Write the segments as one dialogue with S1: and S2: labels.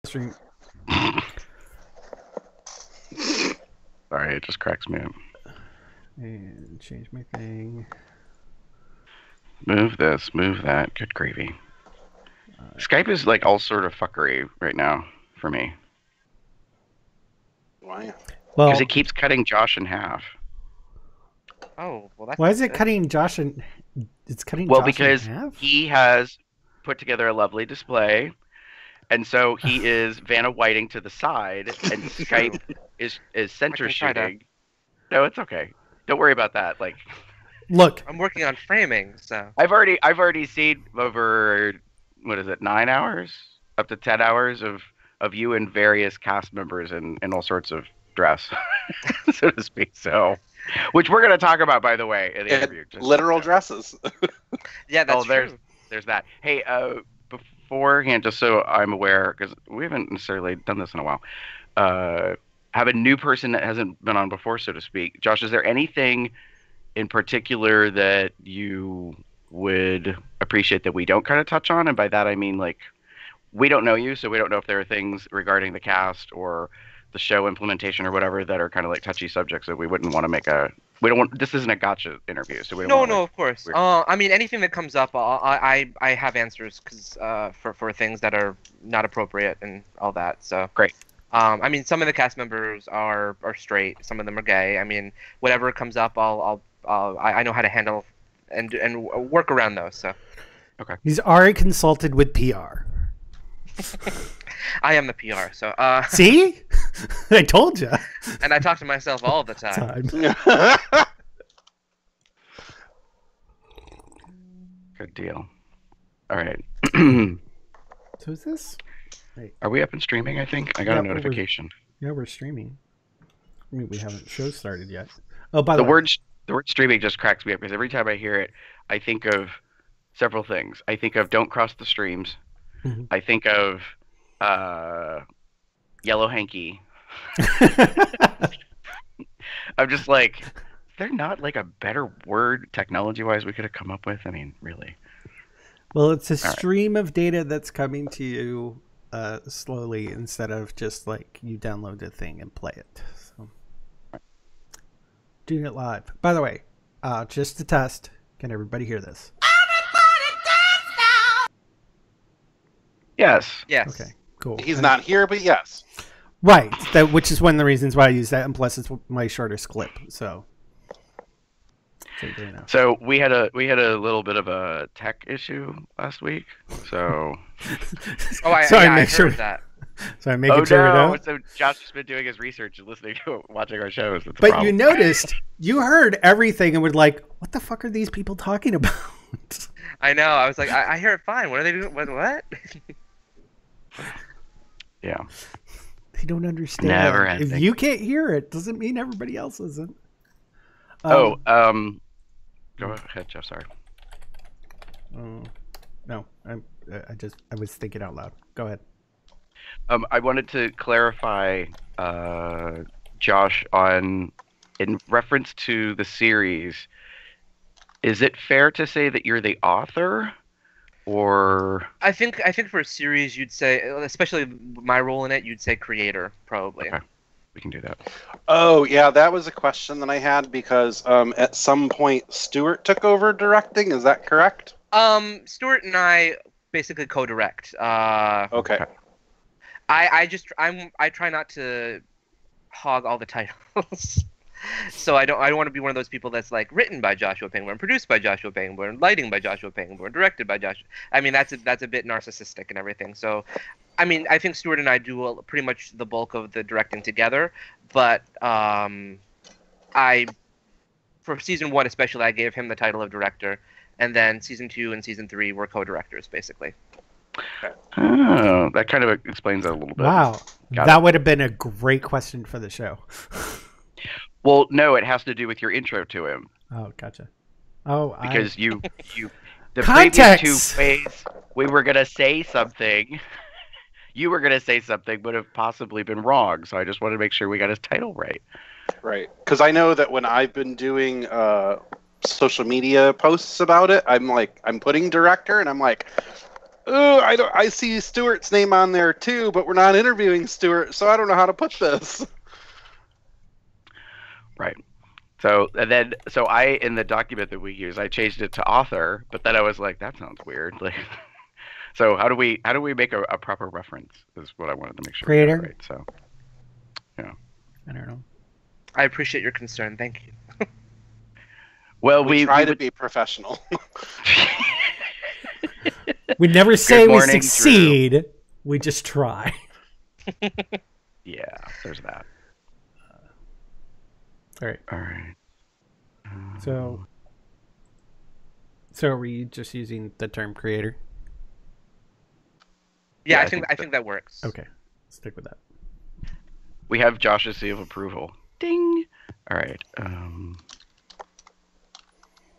S1: stream.
S2: Sorry, it just cracks me up.
S1: And change my thing.
S2: Move this, move that. Good gravy. Skype is like all sort of fuckery right now for me.
S3: Why?
S1: Well,
S2: Because it keeps cutting Josh in half.
S4: Oh, well, that's
S1: why is it
S4: good.
S1: cutting Josh in? It's cutting
S2: Well,
S1: Josh
S2: because
S1: in half?
S2: he has put together a lovely display, and so he is Vanna Whiting to the side, and Skype is center
S4: I can try that.
S2: shooting. No, it's okay. Don't worry about that. Like,
S1: Look,
S4: I'm working on framing, so.
S2: I've already seen over, what is it, 9 hours, up to 10 hours of you and various cast members in all sorts of dress, so to speak. So, which we're gonna talk about, by the way, in the interview.
S3: Literal dresses.
S4: Yeah, that's true.
S2: There's that. Hey, beforehand, just so I'm aware, because we haven't necessarily done this in a while, have a new person that hasn't been on before, so to speak. Josh, is there anything in particular that you would appreciate that we don't kind of touch on? And by that I mean, like, we don't know you, so we don't know if there are things regarding the cast or the show implementation or whatever that are kind of like touchy subjects that we wouldn't want to make a. We don't want. This isn't a gotcha interview, so we don't.
S4: No,
S2: want to,
S4: no,
S2: like,
S4: of course.
S2: weird.
S4: I mean, anything that comes up, I have answers because for things that are not appropriate and all that. So
S2: Great.
S4: I mean, some of the cast members are straight, some of them are gay. I mean, whatever comes up, I know how to handle and work around those. So
S2: Okay.
S1: he's already consulted with PR.
S4: I am the PR. So
S1: See? I told you.
S4: and I talk to myself all the time.
S2: Good deal. All right.
S1: So is this? Wait.
S2: Are we up and streaming? I think I got
S1: Yeah,
S2: a notification.
S1: Yeah, we're streaming. I mean, we haven't show started yet. Oh, by
S2: The
S1: way,
S2: word streaming just cracks me up because every time I hear it, I think of several things. I think of Don't Cross the Streams.
S1: Mhm.
S2: I think of Yellow Hanky. I'm just like, is there not like a better word technology-wise we could have come up with? I mean, really.
S1: Well, it's a
S2: All right.
S1: stream of data that's coming to you slowly instead of just like you download the thing and play it. So, doing it live. By the way, just to test, can everybody hear this?
S2: Yes.
S4: Yes.
S1: Okay, cool.
S3: He's not here, but yes.
S1: Right, which is one of the reasons why I use that, and plus it's my shortest clip. So you know.
S2: So we had a little bit of a tech issue last week. So
S4: Oh, I
S1: make sure.
S4: heard that.
S1: So I'm making sure we don't.
S2: So Josh has been doing his research and listening to watching our shows. That's a
S1: But
S2: problem.
S1: you noticed, you heard everything and were like, "What the fuck are these people talking about?"
S4: I know. I was like, I hear it fine. What are they doing? What?
S2: Yeah.
S1: They don't understand.
S2: Never
S1: If
S2: ending.
S1: you can't hear it, doesn't mean everybody else isn't.
S2: Go ahead, Jeff. Sorry.
S1: No, I was thinking out loud. Go ahead.
S2: I wanted to clarify, Josh, in reference to the series. Is it fair to say that you're the author, or?
S4: I think for a series, you'd say, especially my role in it, you'd say creator, probably.
S2: Okay. We can do that.
S3: Oh, yeah, that was a question that I had because at some point Stuart took over directing. Is that correct?
S4: Stuart and I basically co-direct.
S3: Okay.
S4: I try not to hog all the titles. So I don't want to be one of those people that's like written by Joshua Pangborn, produced by Joshua Pangborn, lighting by Joshua Pangborn, directed by Joshua. I mean, that's a bit narcissistic and everything. So, I mean, I think Stuart and I do pretty much the bulk of the directing together. But for season 1 especially, I gave him the title of director, and then season 2 and season 3 were co-directors basically.
S2: Oh, that kind of explains it a little bit.
S1: Wow, that would have been a great question for the show.
S2: Well, no, it has to do with your intro to him.
S1: Oh, gotcha. Oh,
S2: Because the
S1: Context!
S2: previous 2 ways we were gonna say something, you were gonna say something would have possibly been wrong. So I just wanted to make sure we got his title right.
S3: Right. Because I know that when I've been doing social media posts about it, I'm putting director, and I'm like, oh, I see Stuart's name on there too, but we're not interviewing Stuart, so I don't know how to put this.
S2: Right. So I in the document that we use, I changed it to author, but then I was like, that sounds weird. Like, so how do we make a proper reference? Is what I wanted to make sure.
S1: Creator.
S2: Right. So, yeah.
S1: I don't know.
S4: I appreciate your concern. Thank you.
S2: Well,
S3: We try to be professional.
S1: We never say
S2: Good
S1: we
S2: morning,
S1: succeed. Drew. We just try.
S2: Yeah, there's that.
S1: All right.
S2: All right.
S1: So are we just using the term creator?
S4: Yeah, I think that works.
S1: Okay, stick with that.
S2: We have Josh's seal of approval. Ding. All right.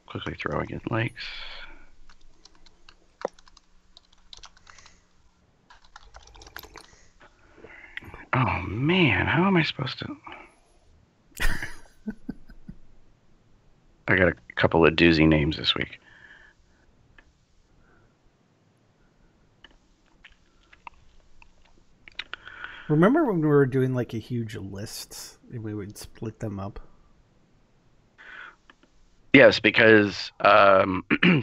S2: Quickly throwing in likes. Oh man, how am I supposed to? I got a couple of doozy names this week.
S1: Remember when we were doing like a huge list and we would split them up?
S2: Yes, because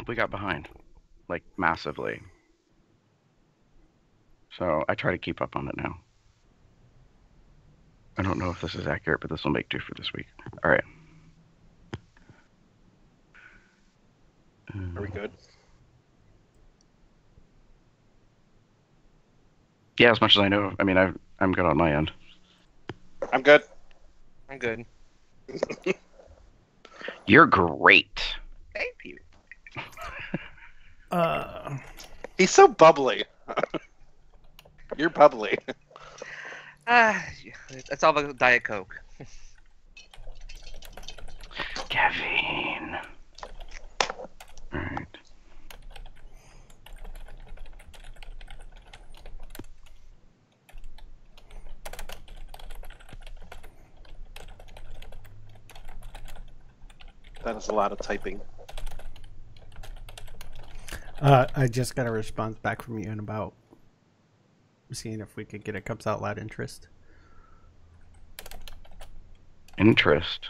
S2: we got behind, like massively. So I try to keep up on it now. I don't know if this is accurate, but this will make do for this week. All right.
S3: Are we good?
S2: Yeah, as much as I know. I mean, I'm good on my end.
S3: I'm good.
S4: I'm good.
S2: You're great.
S4: Thank you.
S3: He's so bubbly. You're bubbly.
S4: It's all about Diet Coke.
S2: Kevin. All right.
S3: That is a lot of typing.
S1: I just got a response back from you in about seeing if we could get a Cups Out Loud interest.
S2: Interest.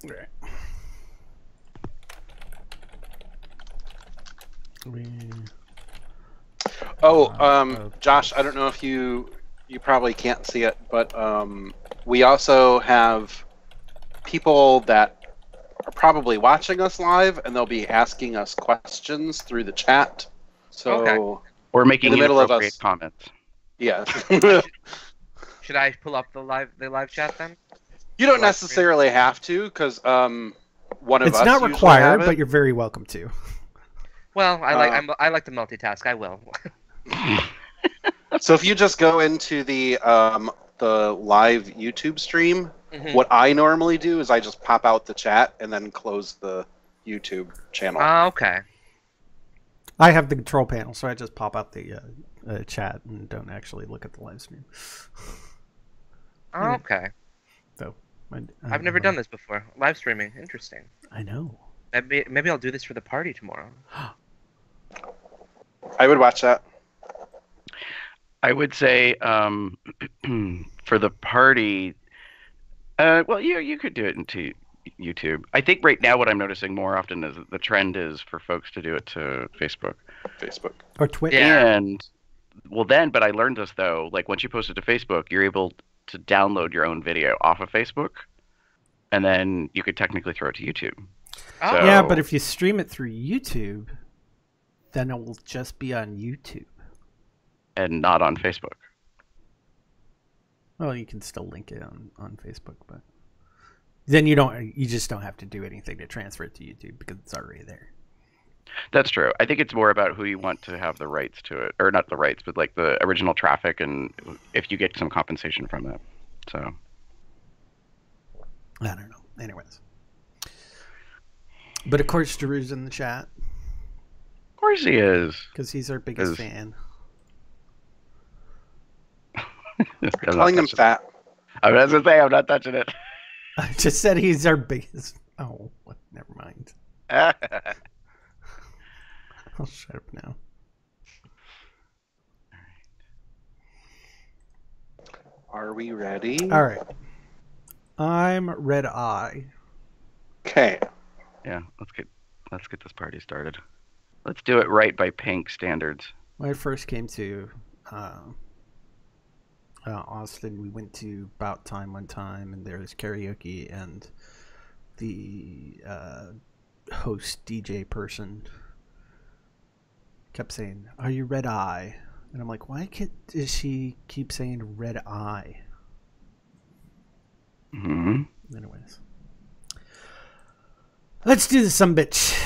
S1: Right.
S3: Josh, I don't know if you probably can't see it, but we also have people that are probably watching us live, and they'll be asking us questions through the chat. So,
S4: Okay.
S2: Or making
S3: in the middle of
S2: inappropriate
S3: us
S2: comments.
S3: yeah.
S4: Should I pull up the live chat then?
S3: You don't necessarily have to, because one of us
S1: It's not
S3: usually
S1: required,
S3: have it.
S1: but you're very welcome to.
S4: Well, I like to multitask. I will.
S3: So if you just go into the live YouTube stream,
S4: Mhm.
S3: what I normally do is I just pop out the chat and then close the YouTube channel.
S4: Okay.
S1: I have the control panel, so I just pop out the chat and don't actually look at the live stream.
S4: Okay.
S1: So
S4: I've never done this before. Live streaming. Interesting.
S1: I know.
S4: Maybe I'll do this for the party tomorrow.
S3: I would watch that.
S2: I would say for the party, well, you could do it into YouTube. I think right now what I'm noticing more often is the trend is for folks to do it to Facebook.
S1: Or Twitch.
S4: Yeah.
S2: And well then, but I learned this though, like once you post it to Facebook, you're able to download your own video off of Facebook, and then you could technically throw it to YouTube.
S4: Oh.
S2: So-
S1: Yeah, but if you stream it through YouTube, then it will just be on YouTube.
S2: And not on Facebook.
S1: Well, you can still link it on Facebook, but then you just don't have to do anything to transfer it to YouTube because it's already there.
S2: That's true. I think it's more about who you want to have the rights to it, or not the rights, but like the original traffic, and if you get some compensation from it. So
S1: I don't know. Anyways, but of course, Drew's in the chat
S2: of course he is.
S1: because he's our biggest
S2: Is-
S1: fan.
S3: Calling him fat.
S2: I was going to say, I'm not touching it.
S1: I just said he's our biggest. Oh, what? Never mind. I'll shut up now.
S3: Are we ready?
S1: All right. I'm Red Eye.
S3: Okay.
S2: Yeah, let's get this party started. Let's do it right by Pink standards.
S1: When I first came to Austin, we went to Bout Time one time, and there was karaoke, and the host DJ person kept saying, "Are you Red Eye?" And I'm like, why does she keep saying Red Eye?
S2: Mm-hmm.
S1: Anyways. Let's do this, sumbitch.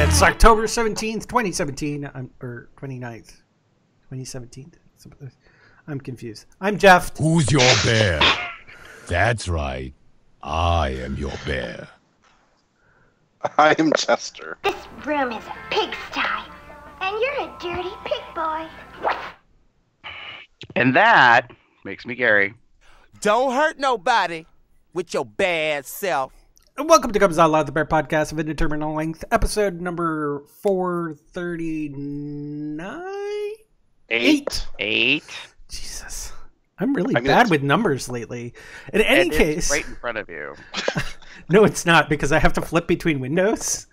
S1: It's October 17th, 2017, or 29th, 2017. I'm confused. I'm Jeff.
S5: Who's your bear? That's right. I am your bear.
S3: I am Chester.
S6: This room is a pigsty, and you're a dirty pig boy.
S2: And that makes me Gary.
S7: Don't hurt nobody with your bad self.
S1: And welcome to Comes Out Loud, the Bear Podcast of Indeterminate Length, episode number 439?
S3: Eight.
S1: Jesus. I'm really bad with numbers lately. In any case...
S2: It's right in front of you.
S1: No, it's not, because I have to flip between windows.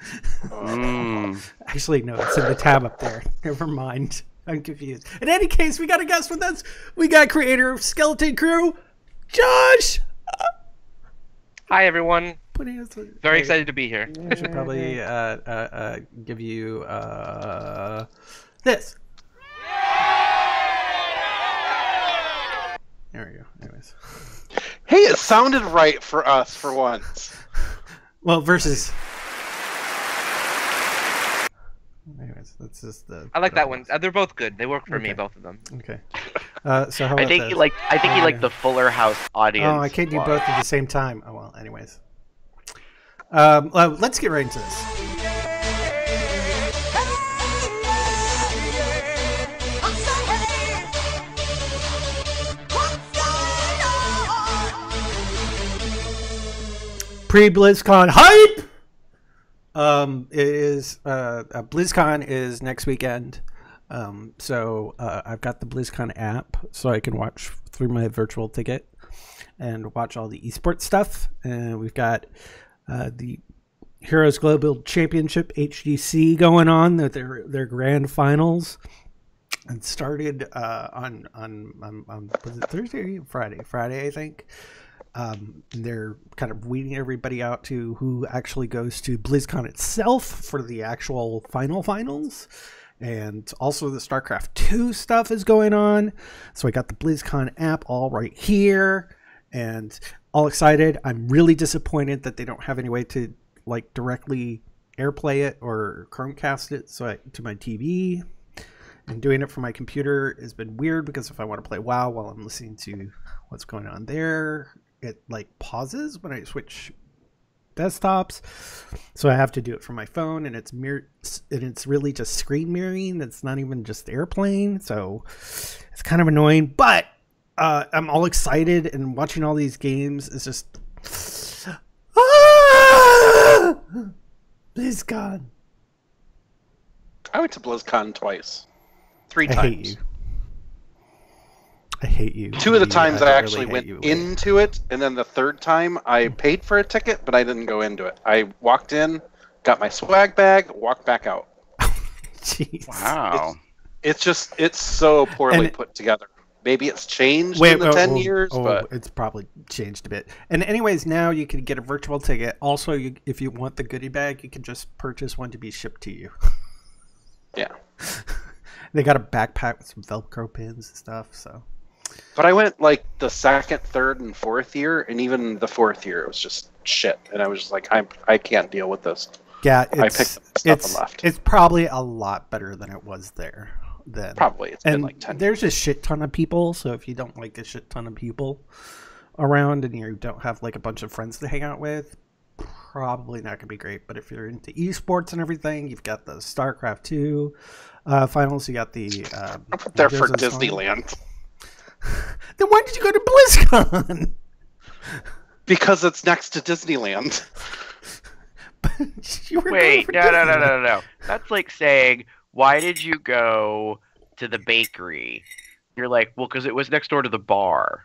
S1: Actually, no, it's in the tab up there. Never mind. I'm confused. In any case, we got a guest with us. We got creator of Skeleton Crew, Josh!
S4: Hi, everyone. Very excited to be here.
S1: I should probably give you this. There we go. Anyways.
S3: Hey, it sounded right for us for once.
S1: Well, versus. Anyways, that's just the.
S4: I like that one. They're both good. They work for me, both of them.
S1: Okay. So how
S2: I
S1: about
S2: think
S1: this?
S2: you like the Fuller House audience.
S1: Oh, I can't do both at the same time. Oh well. Anyways. Let's get right into this. Pre-Blizzcon hype. BlizzCon is next weekend. So I've got the BlizzCon app, so I can watch through my virtual ticket and watch all the esports stuff. And we've got the Heroes Global Championship HGC going on, their grand finals, and started on was it Thursday or Friday? Friday, I think. They're kind of weeding everybody out to who actually goes to BlizzCon itself for the actual finals. And also the StarCraft 2 stuff is going on. So I got the BlizzCon app all right here and all excited. I'm really disappointed that they don't have any way to like directly AirPlay it or Chromecast it to my TV. And doing it from my computer has been weird because if I want to play WoW while I'm listening to what's going on there, it like pauses when I switch desktops. So I have to do it from my phone, and it's really just screen mirroring. It's not even just airplane. So it's kind of annoying, but I'm all excited, and watching all these games is just BlizzCon.
S3: I went to BlizzCon twice. 3 times.
S1: I hate you. I hate you.
S3: 2 of the times I actually
S1: really
S3: went into it, and then the 3rd time I paid for a ticket, but I didn't go into it. I walked in, got my swag bag, walked back out.
S1: Jeez.
S2: Wow.
S3: It's so poorly put together. Maybe it's changed in the 10 years, but
S1: it's probably changed a bit. And anyways, now you can get a virtual ticket. Also, if you want the goodie bag, you can just purchase one to be shipped to you.
S3: yeah.
S1: They got a backpack with some Velcro pins and stuff. So,
S3: But I went like the second, third, and fourth year, and even the fourth year, it was just shit. And I was just like, I can't deal with this.
S1: yeah,
S3: I picked up stuff and left.
S1: It's probably a lot better than it was there. Then
S3: Probably it's been like 10 years.
S1: There's a shit ton of people, so if you don't like a shit ton of people around and you don't have like a bunch of friends to hang out with, probably not gonna be great. But if you're into esports and everything, you've got the StarCraft 2 finals. You got the
S3: I'm there for
S1: Heroes of Song.
S3: Disneyland.
S1: Then why did you go to BlizzCon?
S3: Because it's next to Disneyland.
S1: You were
S2: Wait,
S1: going for Disneyland.
S2: no. That's like saying, why did you go to the bakery? You're like, well, because it was next door to the bar.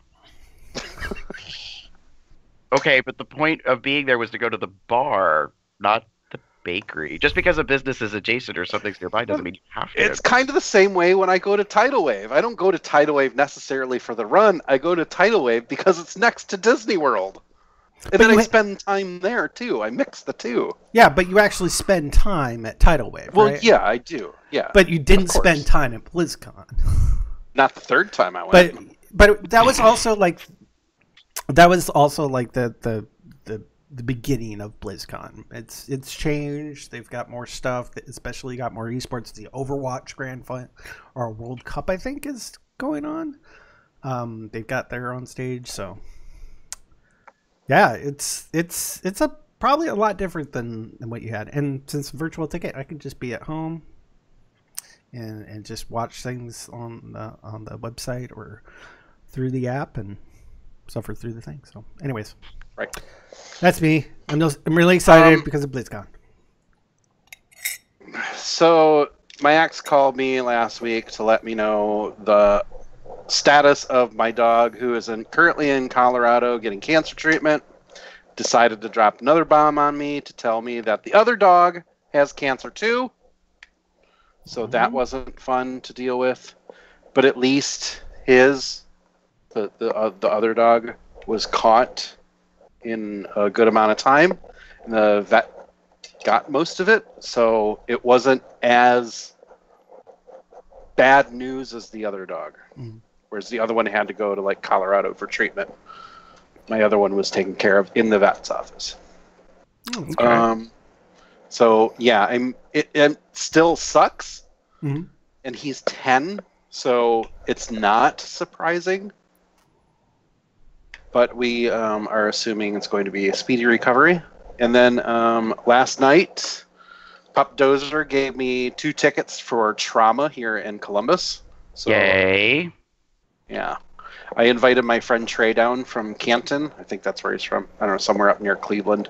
S2: Okay, but the point of being there was to go to the bar, not the bakery. Just because a business is adjacent or something's nearby doesn't mean you have to.
S3: It's kind of the same way when I go to Tidal Wave. I don't go to Tidal Wave necessarily for the run. I go to Tidal Wave because it's next to Disney World. And then I spend time there, too. I mix the two.
S1: Yeah, but you actually spend time at Tidal Wave,
S3: Well,
S1: right?
S3: yeah, I do. Yeah.
S1: But you didn't
S3: Of course.
S1: spend time at BlizzCon.
S3: Not the third time I went.
S1: But that was also like the beginning of BlizzCon. It's changed. They've got more stuff. Especially got more esports. The Overwatch Grand Final or World Cup, I think, is going on. They've got their own stage, so yeah, it's probably a lot different than what you had. And since virtual ticket, I could just be at home and just watch things on the website or through the app and suffer through the thing. So, anyways,
S3: Right.
S1: that's me. I'm really excited because of BlizzCon.
S3: So my ex called me last week to let me know the status of my dog, who is currently in Colorado getting cancer treatment. Decided to drop another bomb on me to tell me that the other dog has cancer too. So that wasn't fun to deal with. But at least the other dog was caught in a good amount of time. And the vet got most of it, so it wasn't as bad news as the other dog. Whereas the other one had to go to like Colorado for treatment. My other one was taken care of in the vet's office.
S1: Okay.
S3: So yeah, it still sucks.
S1: Mhm.
S3: And he's 10, so it's not surprising. But we are assuming it's going to be a speedy recovery. And then last night, Pup Dozer gave me 2 tickets for Trauma here in Columbus. So,
S2: Yay.
S3: yeah. I invited my friend Trey down from Canton. I think that's where he's from. I don't know, somewhere up near Cleveland.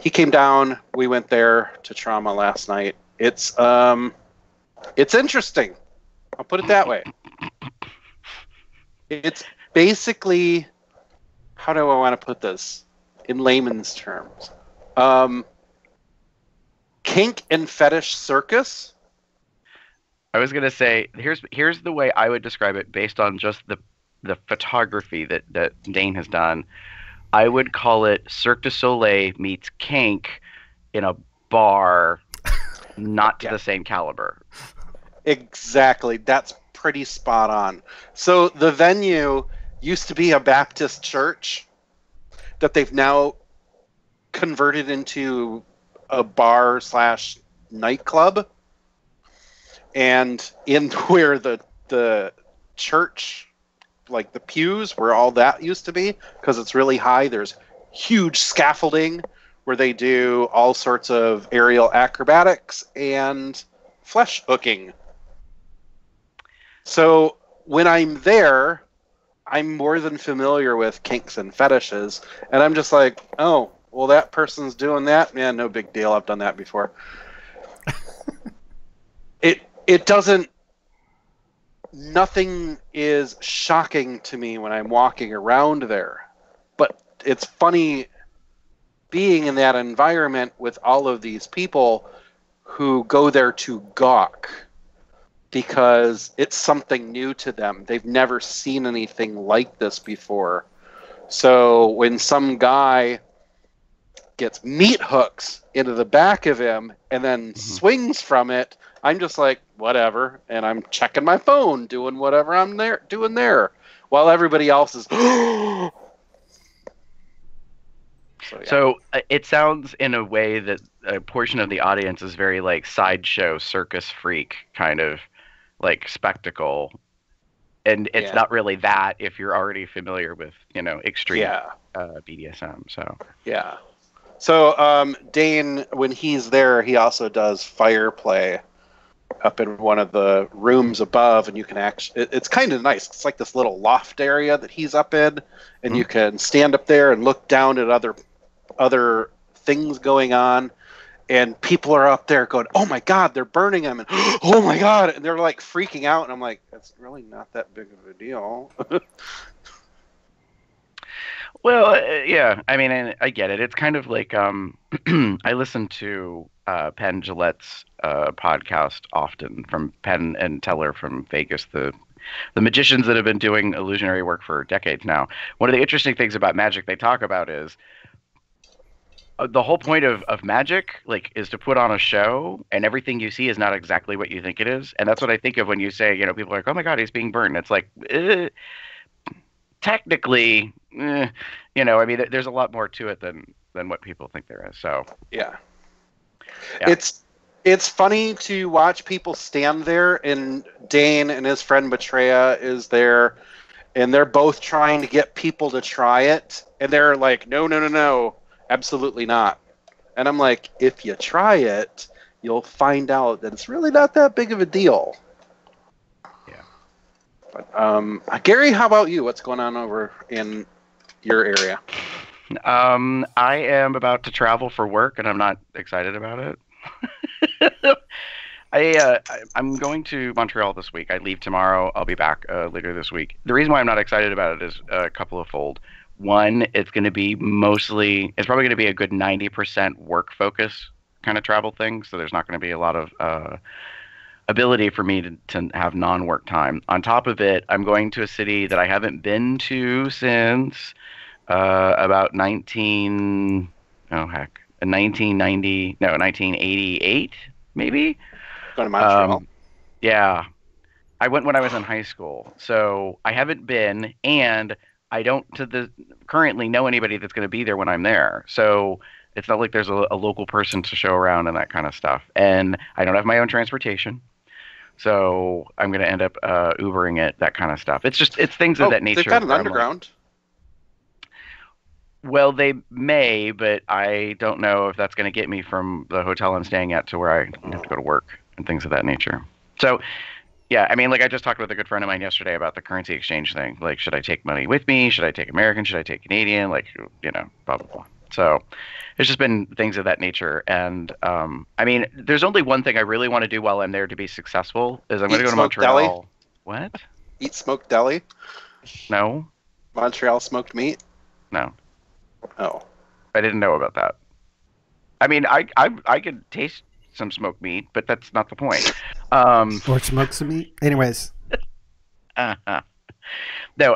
S3: He came down. We went there to Trauma last night. It's interesting. I'll put it that way. It's basically, how do I want to put this in layman's terms? Kink and fetish circus.
S2: I was gonna say here's the way I would describe it based on just the photography that Dane has done. I would call it Cirque du Soleil meets kink in a bar, not to the same caliber.
S3: Exactly. That's pretty spot on. So the venue used to be a Baptist church that they've now converted into a bar / nightclub. And in where the church, like the pews, where all that used to be, because it's really high, there's huge scaffolding where they do all sorts of aerial acrobatics and flesh hooking. So when I'm there, I'm more than familiar with kinks and fetishes, and I'm just like, oh, well, that person's doing that? Man, no big deal. I've done that before. It doesn't... Nothing is shocking to me when I'm walking around there. But it's funny being in that environment with all of these people who go there to gawk because it's something new to them. They've never seen anything like this before. So when some guy gets meat hooks into the back of him and then swings from it I'm just like, whatever, and I'm checking my phone, doing whatever I'm doing there, while everybody else is.
S2: So it sounds in a way that a portion of the audience is very like sideshow circus freak kind of like spectacle, and it's not really that if you're already familiar with extreme BDSM. So
S3: yeah. So Dane, when he's there, he also does fire play up in one of the rooms above, and you can actually it's kind of nice. It's like this little loft area that he's up in, and you can stand up there and look down at other things going on, and people are up there going, oh my god, they're burning them, and oh my god, and they're like freaking out, and I'm like, that's really not that big of a deal.
S2: Well, yeah, I mean, I get it. It's kind of like I listen to Penn Jillette's podcast often, from Penn and Teller from Vegas, the magicians that have been doing illusionary work for decades now. One of the interesting things about magic they talk about is the whole point of magic, like, is to put on a show, and everything you see is not exactly what you think it is. And that's what I think of when you say, people are like, oh my god, he's being burned. It's like, technically, I mean, there's a lot more to it than what people think there is. So
S3: yeah. It's funny to watch people stand there, and Dane and his friend Betraya is there, and they're both trying to get people to try it, and they're like, no, absolutely not. And I'm like, if you try it, you'll find out that it's really not that big of a deal.
S2: Yeah.
S3: But Gary, how about you? What's going on over in your area?
S2: I am about to travel for work, and I'm not excited about it. I'm going to Montreal this week. I leave tomorrow. I'll be back later this week. The reason why I'm not excited about it is a couple of fold. One, it's probably going to be a good 90% work focus kind of travel thing. So there's not going to be a lot of ability for me to have non-work time. On top of it, I'm going to a city that I haven't been to since about 1988, maybe.
S3: Going to Montreal.
S2: Yeah. I went when I was in high school. So I haven't been, and I don't currently know anybody that's going to be there when I'm there. So it's not like there's a local person to show around and that kind of stuff. And I don't have my own transportation. So I'm going to end up Ubering it, that kind of stuff. It's things of that nature.
S3: They've got an underground.
S2: Well, they may, but I don't know if that's going to get me from the hotel I'm staying at to where I have to go to work and things of that nature. So, yeah, I mean, like, I just talked with a good friend of mine yesterday about the currency exchange thing. Like, should I take money with me? Should I take American? Should I take Canadian? Like, blah, blah, blah. So it's just been things of that nature. And, I mean, there's only one thing I really want to do while I'm there to be successful is I'm going to go to Montreal.
S3: Deli?
S2: What?
S3: Eat smoked deli?
S2: No.
S3: Montreal smoked meat?
S2: No.
S3: Oh.
S2: I didn't know about that. I mean, I could taste some smoked meat, but that's not the point.
S1: Or smoke some meat. Anyways.
S2: No,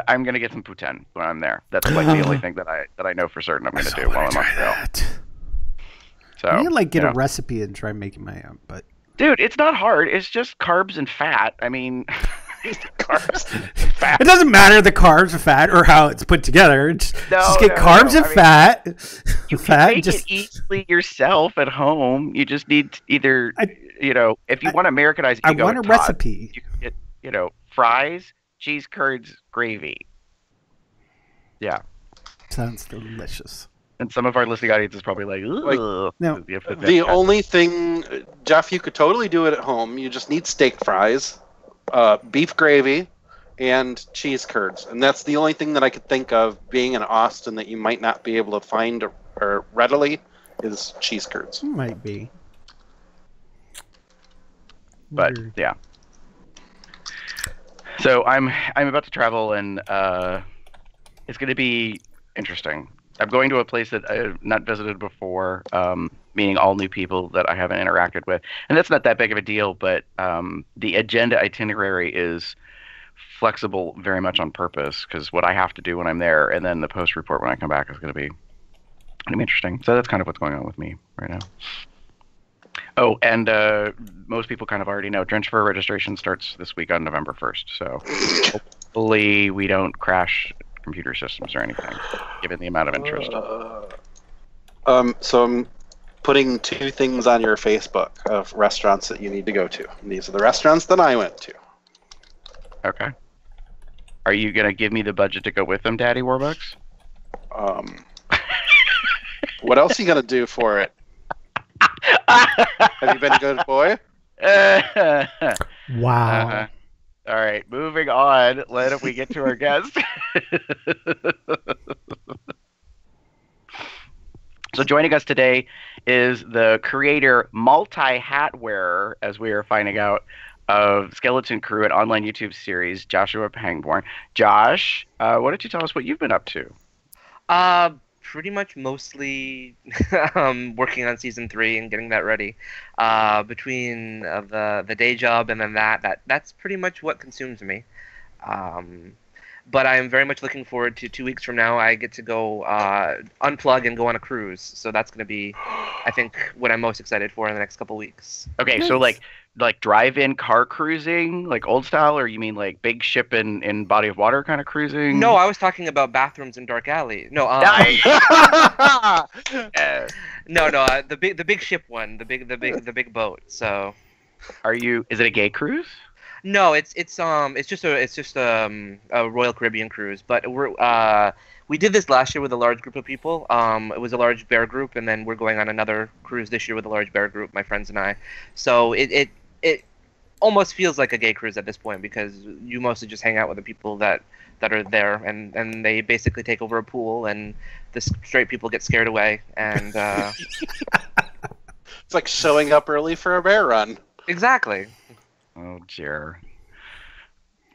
S2: I'm gonna get some poutine when I'm there. That's like the only thing that I know for certain I'm gonna do while I'm on Montreal. So
S1: I need to get a recipe and try making my own, but
S2: dude, it's not hard. It's just carbs and fat. I mean, carbs, fat.
S1: It doesn't matter the carbs or fat or how it's put together. Just get carbs and fat.
S2: You can make it easily yourself at home. You just need either, if you want to Americanize it,
S1: I want a recipe.
S2: You can get, fries, cheese curds, gravy. Yeah.
S1: Sounds delicious.
S2: And some of our listening audience is probably like, ugh.
S1: No.
S3: The only thing, Jeff, you could totally do it at home. You just need steak fries, beef gravy, and cheese curds. And that's the only thing that I could think of being in Austin that you might not be able to find or readily is cheese curds.
S1: Might be.
S2: But, yeah. So I'm about to travel, and it's going to be interesting. I'm going to a place that I've not visited before, meaning all new people that I haven't interacted with. And that's not that big of a deal, but the agenda itinerary is flexible very much on purpose, because what I have to do when I'm there and then the post report when I come back is going to be interesting. So that's kind of what's going on with me right now. Oh, and most people kind of already know Drench Fur registration starts this week on November 1st. So hopefully we don't crash computer systems or anything, given the amount of interest.
S3: So I'm putting 2 things on your Facebook of restaurants that you need to go to. And these are the restaurants that I went to.
S2: Okay. Are you gonna give me the budget to go with them, Daddy Warbucks?
S3: What else are you gonna do for it? Have you been a good boy?
S1: Wow.
S2: All right, moving on. Let we get to our guest. So joining us today is the creator, multi-hat wearer, as we are finding out, of Skeleton Crew, an online YouTube series, Joshua Pangborn. Josh, why don't you tell us what you've been up to?
S4: Pretty much mostly working on season 3 and getting that ready. Between the day job and then that's pretty much what consumes me. But I am very much looking forward to 2 weeks from now. I get to go unplug and go on a cruise. So that's going to be, I think, what I'm most excited for in the next couple weeks.
S2: Okay, nice. So like drive-in car cruising, like old style, or you mean like big ship in body of water kind of cruising?
S4: No, I was talking about bathrooms in dark alley. No, the big ship one, the big boat. So,
S2: is it a gay cruise?
S4: No, it's just a Royal Caribbean cruise. But we did this last year with a large group of people. It was a large bear group, and then we're going on another cruise this year with a large bear group, my friends and I. So it almost feels like a gay cruise at this point, because you mostly just hang out with the people that are there, and they basically take over a pool, and the straight people get scared away, and
S3: it's like showing up early for a bear run.
S4: Exactly.
S2: Oh dear.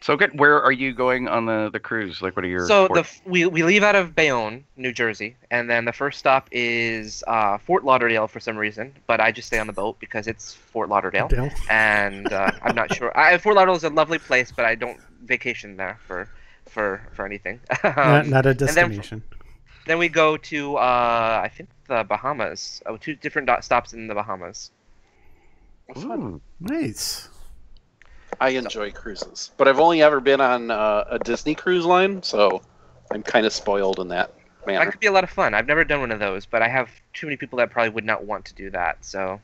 S2: So good. Where are you going on the cruise? Like, what are your?
S4: So we leave out of Bayonne, New Jersey, and then the first stop is Fort Lauderdale for some reason. But I just stay on the boat because it's Fort Lauderdale, and I'm not sure. Fort Lauderdale is a lovely place, but I don't vacation there for anything.
S1: Not a destination.
S4: Then we go to I think the Bahamas. 2 different stops in the Bahamas.
S1: Ooh, nice.
S3: I enjoy cruises, but I've only ever been on a Disney cruise line, so I'm kind of spoiled in that manner.
S4: That could be a lot of fun. I've never done one of those, but I have too many people that probably would not want to do that. So,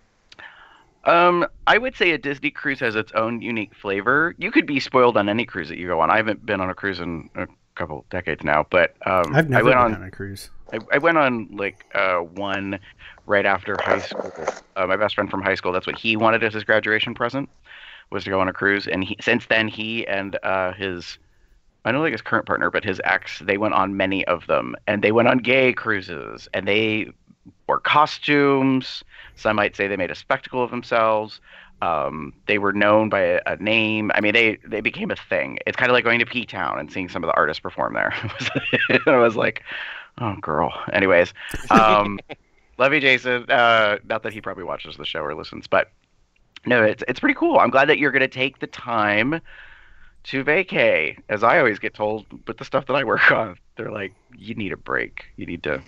S2: I would say a Disney cruise has its own unique flavor. You could be spoiled on any cruise that you go on. I haven't been on a cruise in a couple decades now, but
S1: I've never been on a cruise.
S2: I went on like one right after high school. My best friend from high school, that's what he wanted as his graduation present, was to go on a cruise. And since then, he and his, I don't like his current partner, but his ex, they went on many of them. And they went on gay cruises. And they wore costumes. Some might say they made a spectacle of themselves. They were known by a name. I mean, they became a thing. It's kind of like going to P-Town and seeing some of the artists perform there. I was like, oh, girl. Anyways, love you, Jason. Not that he probably watches the show or listens, but no, it's pretty cool. I'm glad that you're going to take the time to vacay. As I always get told with the stuff that I work on, they're like, you need a break. You need to.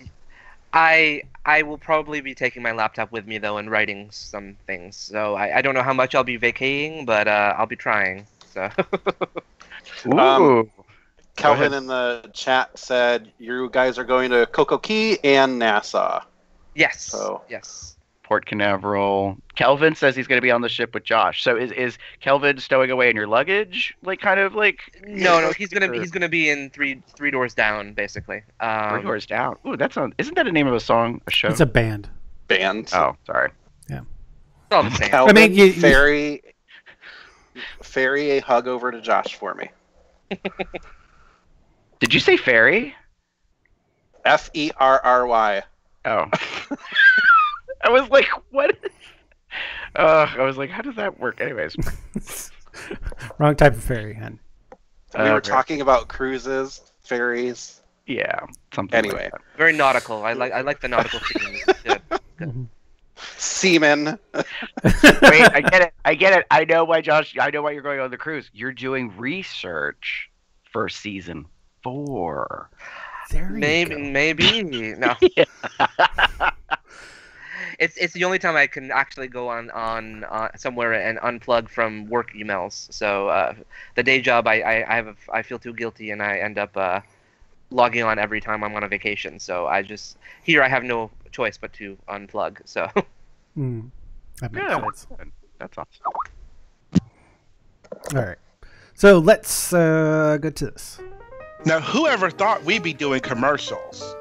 S4: I will probably be taking my laptop with me, though, and writing some things. So I don't know how much I'll be vacaying, but I'll be trying. So.
S2: Ooh.
S3: Kelvin in the chat said you guys are going to Coco Key and Nassau.
S4: Yes.
S3: So.
S4: Yes.
S2: Port Canaveral. Kelvin says he's going to be on the ship with Josh. So is Kelvin stowing away in your luggage, like kind of like?
S4: No, he's gonna be in three doors down, basically.
S2: 3 doors down. Ooh, isn't that a name of a song, a show?
S1: It's a band.
S3: Band.
S2: Oh, sorry.
S1: Yeah.
S4: It's all the same.
S3: Kelvin, I mean, ferry a hug over to Josh for me.
S2: Did you say ferry?
S3: Ferry.
S2: Oh. I was like, what? I was like, how does that work? Anyways.
S1: Wrong type of ferry, hun.
S3: We were talking about cruises, ferries.
S2: Yeah, something.
S3: Anyway,
S2: like that.
S4: Very nautical. I like the nautical theme. Good.
S3: Seaman.
S2: Wait, I get it. I know why, Josh. I know why you're going on the cruise. You're doing research for season 4.
S4: Maybe. No. it's the only time I can actually go on somewhere and unplug from work emails. So the day job, I feel too guilty, and I end up logging on every time I'm on a vacation. So I have no choice but to unplug. So
S1: That makes
S2: Yeah,
S1: sense.
S2: that's awesome.
S1: All right. So let's go to this.
S8: Now, whoever thought we'd be doing commercials?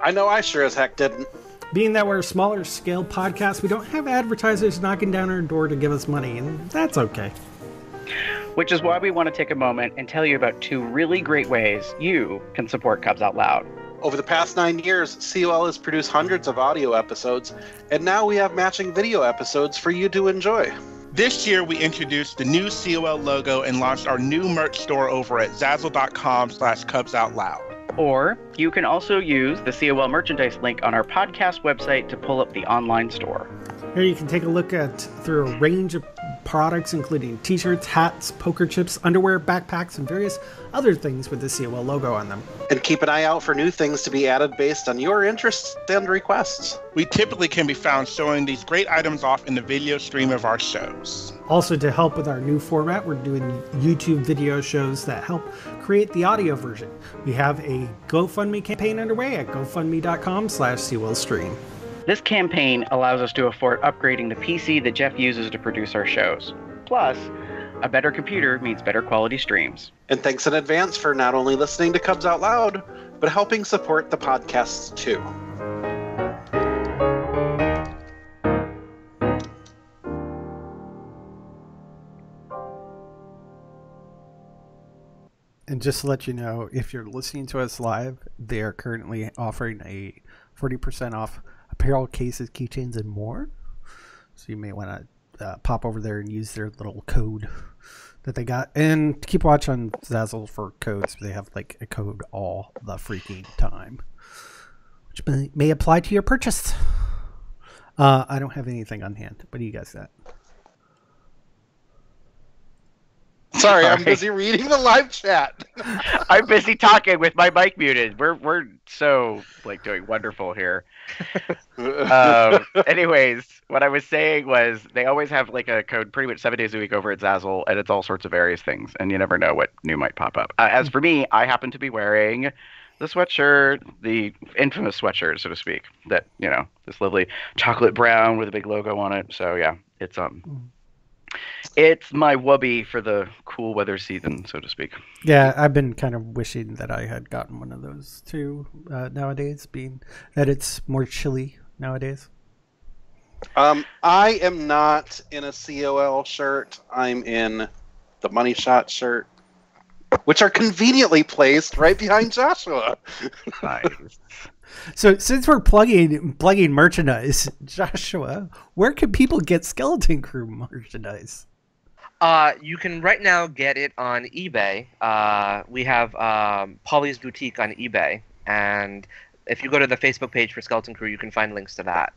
S3: I know I sure as heck didn't.
S1: Being that we're a smaller scale podcast, we don't have advertisers knocking down our door to give us money, and that's okay.
S2: Which is why we want to take a moment and tell you about 2 really great ways you can support Cubs Out Loud.
S3: Over the past 9 years, COL has produced hundreds of audio episodes, and now we have matching video episodes for you to enjoy.
S8: This year, we introduced the new COL logo and launched our new merch store over at zazzle.com/CubsOutLoud.
S2: Or you can also use the COL merchandise link on our podcast website to pull up the online store.
S1: Here you can take a look through a range of products, including t-shirts, hats, poker chips, underwear, backpacks, and various other things with the COL logo on them.
S3: And keep an eye out for new things to be added based on your interests and requests.
S8: We typically can be found showing these great items off in the video stream of our shows.
S1: Also, to help with our new format, we're doing YouTube video shows that help create the audio version. We have a GoFundMe campaign underway at gofundme.com/COLstream.
S2: This campaign allows us to afford upgrading the PC that Jeff uses to produce our shows. Plus, a better computer means better quality streams.
S3: And thanks in advance for not only listening to Cubs Out Loud, but helping support the podcasts too.
S1: And just to let you know, if you're listening to us live, they are currently offering a 40% off apparel, cases, keychains, and more. So you may want to pop over there and use their little code that they got. And keep watch on Zazzle for codes. They have like a code all the freaking time, which may apply to your purchase. I don't have anything on hand. What do you guys got?
S3: Sorry, I'm busy reading the live chat.
S2: I'm busy talking with my mic muted. We're so doing wonderful here. Anyways, what I was saying was they always have a code pretty much 7 days a week over at Zazzle, and it's all sorts of various things, and you never know what new might pop up. As for me, I happen to be wearing the sweatshirt, the infamous sweatshirt, so to speak, that, this lovely chocolate brown with a big logo on it. So yeah, it's my wubby for the cool weather season, so to speak.
S1: Yeah, I've been kind of wishing that I had gotten one of those too nowadays, being that it's more chilly nowadays.
S3: I am not in a COL shirt. I'm in the Money Shot shirt, which are conveniently placed right behind Joshua.
S2: Nice.
S1: So since we're plugging merchandise, Joshua, where can people get Skeleton Crew merchandise?
S4: You can right now get it on eBay. We have Polly's Boutique on eBay, and if you go to the Facebook page for Skeleton Crew, you can find links to that.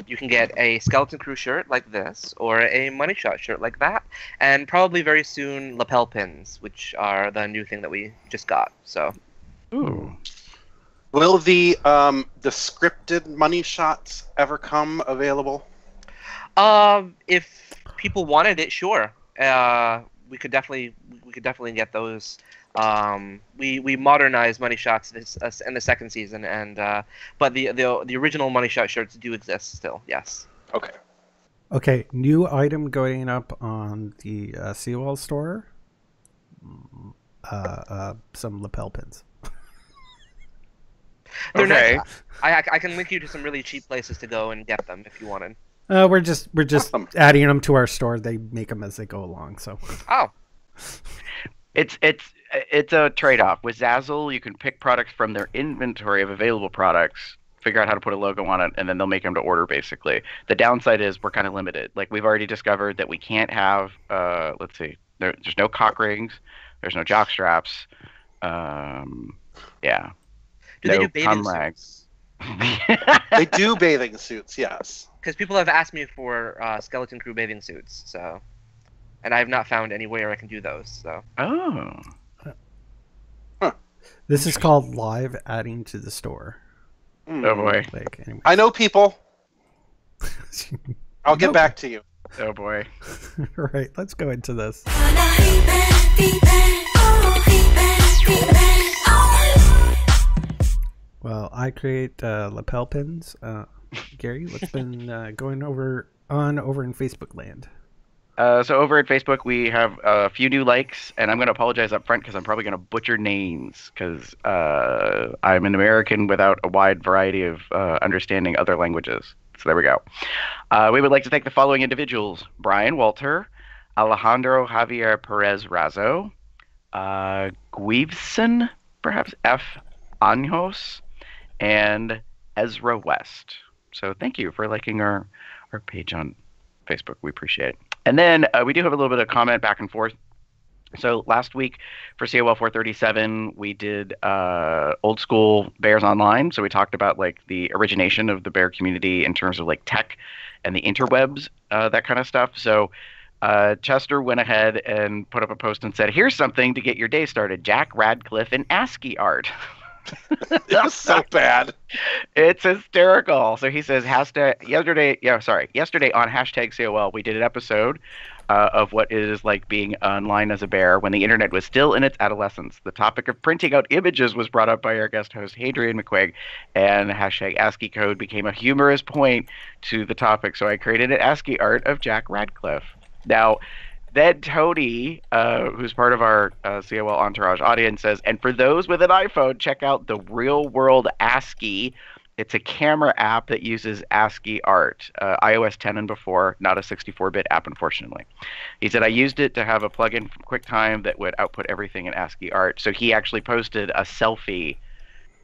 S4: You can get a Skeleton Crew shirt like this, or a Money Shot shirt like that, and probably very soon lapel pins, which are the new thing that we just got. So,
S2: ooh.
S3: Will the scripted Money Shots ever come available?
S4: If people wanted it, sure. We could definitely get those. We modernized Money Shots in the second season, and but the original Money Shot shirts do exist still. Yes.
S3: Okay.
S1: Okay, new item going up on the COL store. Some lapel pins.
S4: They're
S2: Okay.
S4: nice. I can link you to some really cheap places to go and get them if you wanted.
S1: We're just
S3: Awesome.
S1: adding them to our store. They make them as they go along. So.
S4: Oh.
S2: It's a trade-off. With Zazzle, you can pick products from their inventory of available products, figure out how to put a logo on it, and then they'll make them to order, basically. The downside is we're kind of limited. We've already discovered that we can't have, let's see, there's no cock rings, there's no jock straps, yeah.
S4: Do they do bathing
S2: rags.
S3: They do bathing suits, yes.
S4: Because people have asked me for Skeleton Crew bathing suits, so, and I have not found anywhere I can do those. So.
S2: Oh.
S1: This is called live adding to the store.
S2: Oh boy.
S1: Anyway.
S3: I know people. I'll get back to you.
S2: Oh boy.
S1: All right, let's go into this. Well, I create lapel pins. Gary, what's been going over in Facebook land?
S2: So over at Facebook, we have a few new likes, and I'm going to apologize up front because I'm probably going to butcher names because I'm an American without a wide variety of understanding other languages. So there we go. We would like to thank the following individuals: Brian Walter, Alejandro Javier Perez Razo, Guivson, perhaps F. Anjos, and Ezra West. So thank you for liking our page on Facebook. We appreciate it. And then we do have a little bit of comment back and forth. So last week for COL437, we did old school Bears Online. So we talked about like the origination of the bear community in terms of like tech and the interwebs, that kind of stuff. So Chester went ahead and put up a post and said, "Here's something to get your day started: Jack Radcliffe in ASCII art."
S3: It's so bad.
S2: It's hysterical. So he says, yesterday on hashtag COL, we did an episode of what it is like being online as a bear when the internet was still in its adolescence. The topic of printing out images was brought up by our guest host, Hadrian McQuigg, and hashtag ASCII code became a humorous point to the topic. So I created an ASCII art of Jack Radcliffe. Now, then Tony, who's part of our COL Entourage audience, says, and for those with an iPhone, check out the Real World ASCII. It's a camera app that uses ASCII art, iOS 10 and before, not a 64-bit app, unfortunately. He said, I used it to have a plugin from QuickTime that would output everything in ASCII art. So he actually posted a selfie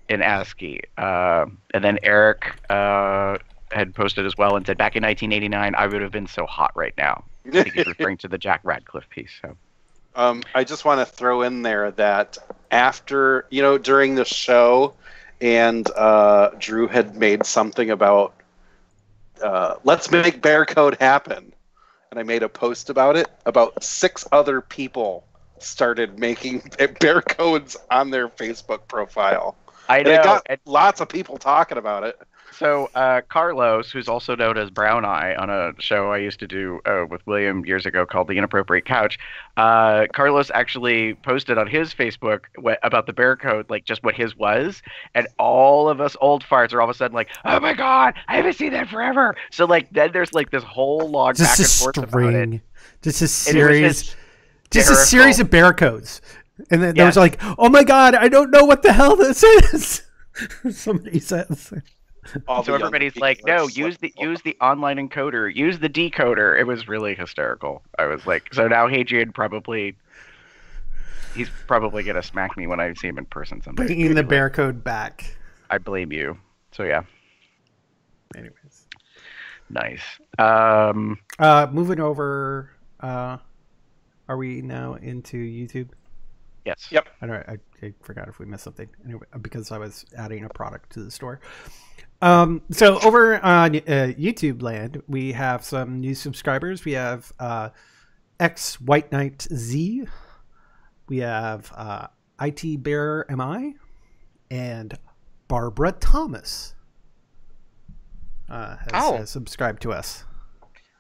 S2: in ASCII. And then Eric had posted as well and said, back in 1989, I would have been so hot right now. I think he's referring to the Jack Radcliffe piece. So,
S3: I just want to throw in there that after, during the show, and Drew had made something about let's make bear code happen, and I made a post about it. About 6 other people started making bear codes on their Facebook profile.
S2: I know.
S3: And it got lots of people talking about it.
S2: So Carlos, who's also known as Brown Eye on a show I used to do with William years ago called The Inappropriate Couch, Carlos actually posted on his Facebook about the bear code, like just what his was, and all of us old farts are all of a sudden like, oh my god, I haven't seen that forever. So like then there's like this whole log
S1: Just
S2: back and forth about it.
S1: Just a series of bear codes. And then there was like, oh my god, I don't know what the hell this is. Somebody says.
S2: So everybody's like, no, use the online encoder, use the decoder. It was really hysterical. I was like, so now Hadrian he's probably gonna smack me when I see him in person someday.
S1: Bringing the bear code back.
S2: I blame you. So yeah.
S1: Anyways,
S2: nice.
S1: Moving over. Are we now into YouTube?
S2: Yes.
S3: Yep.
S1: I forgot if we missed something anyway, because I was adding a product to the store. So over on YouTube land, we have some new subscribers. We have X White Knight Z. We have IT Bear MI and Barbara Thomas has subscribed to us.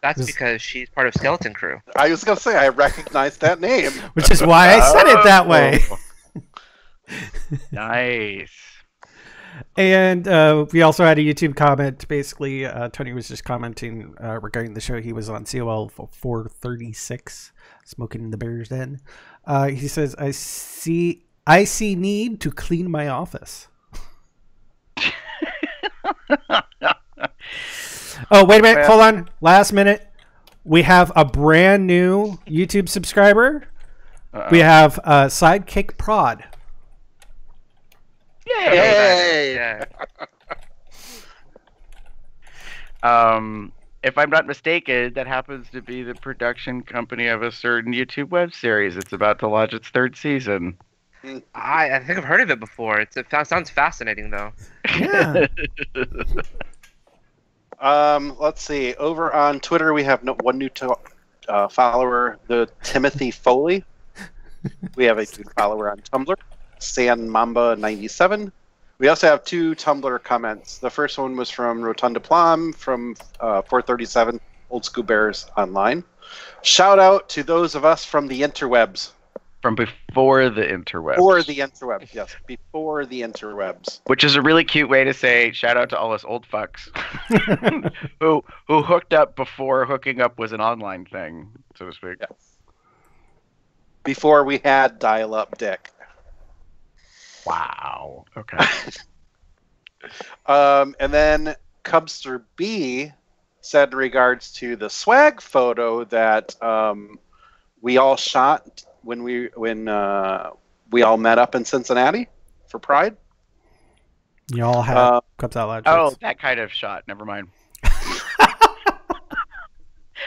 S4: That's because she's part of Skeleton Crew.
S3: I was going to say, I recognize that name.
S1: Which is why I said it that way.
S2: Nice.
S1: And we also had a YouTube comment. Basically, Tony was just commenting regarding the show. He was on COL436, Smoking in the Bear's Den. He says, I see need to clean my office. Oh, wait a minute. Hold on. Last minute. We have a brand new YouTube subscriber. We have Sidekick Prod.
S3: Yay!
S4: Yeah.
S2: If I'm not mistaken, that happens to be the production company of a certain YouTube web series. It's about to launch its 3rd season.
S4: I think I've heard of it before. It sounds fascinating, though.
S1: Yeah.
S3: Let's see. Over on Twitter, we have one new follower, the Timothy Foley. We have a new follower on Tumblr, San Mamba 97. We also have 2 Tumblr comments. The first one was from Rotunda Plum from 437 Old School Bears Online. Shout out to those of us from the interwebs.
S2: From before the interwebs.
S3: Before the interwebs, yes. Before the interwebs.
S2: Which is a really cute way to say shout out to all us old fucks who hooked up before hooking up was an online thing, so to speak.
S3: Yes. Before we had dial-up dick.
S2: Wow. Okay.
S3: And then Cubster B said in regards to the swag photo that we all shot when we all met up in Cincinnati for Pride.
S1: You all have Cups Out Loud.
S2: Oh, that kind of shot. Never mind.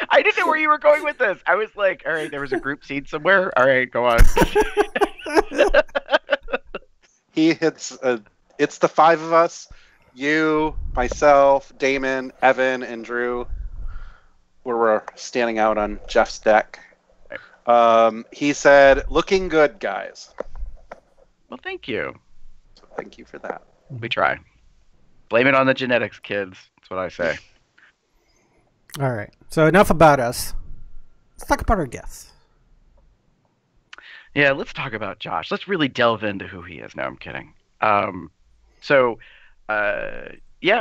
S2: I didn't know where you were going with this. I was like, all right, there was a group scene somewhere. All right, go on.
S3: It's the 5 of us. You, myself, Damon, Evan, and Drew. Where we're standing out on Jeff's deck. He said, looking good, guys.
S2: Well, thank you.
S3: So thank you for that.
S2: We try. Blame it on the genetics, kids. That's what I say.
S1: All right. So enough about us. Let's talk about our guests.
S2: Yeah, let's talk about Josh. Let's really delve into who he is. No, I'm kidding.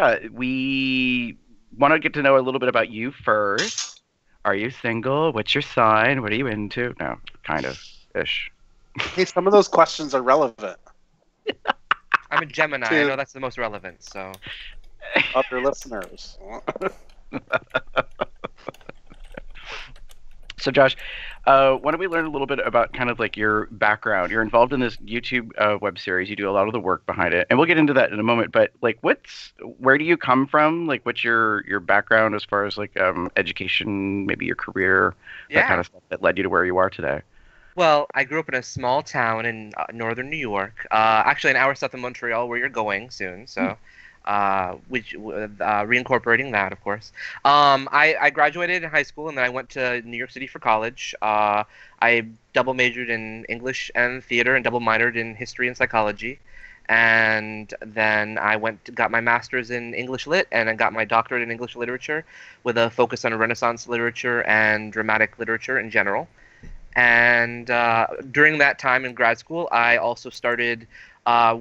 S2: We want to get to know a little bit about you first. Are you single? What's your sign? What are you into? No, kind of ish.
S3: Hey, some of those questions are relevant.
S4: I'm a Gemini. I know that's the most relevant. So,
S3: other listeners.
S2: So, Josh, why don't we learn a little bit about kind of like your background? You're involved in this YouTube web series. You do a lot of the work behind it, and we'll get into that in a moment. But like, where do you come from? Like, what's your background as far as like education, maybe your career, that kind of stuff that led you to where you are today?
S4: Well, I grew up in a small town in northern New York, actually an hour south of Montreal, where you're going soon. So. Reincorporating that, of course. I graduated in high school, and then I went to New York City for college. I double majored in English and theater, and double minored in history and psychology. And then I got my master's in English Lit, and I got my doctorate in English literature with a focus on Renaissance literature and dramatic literature in general. And during that time in grad school, I also started. I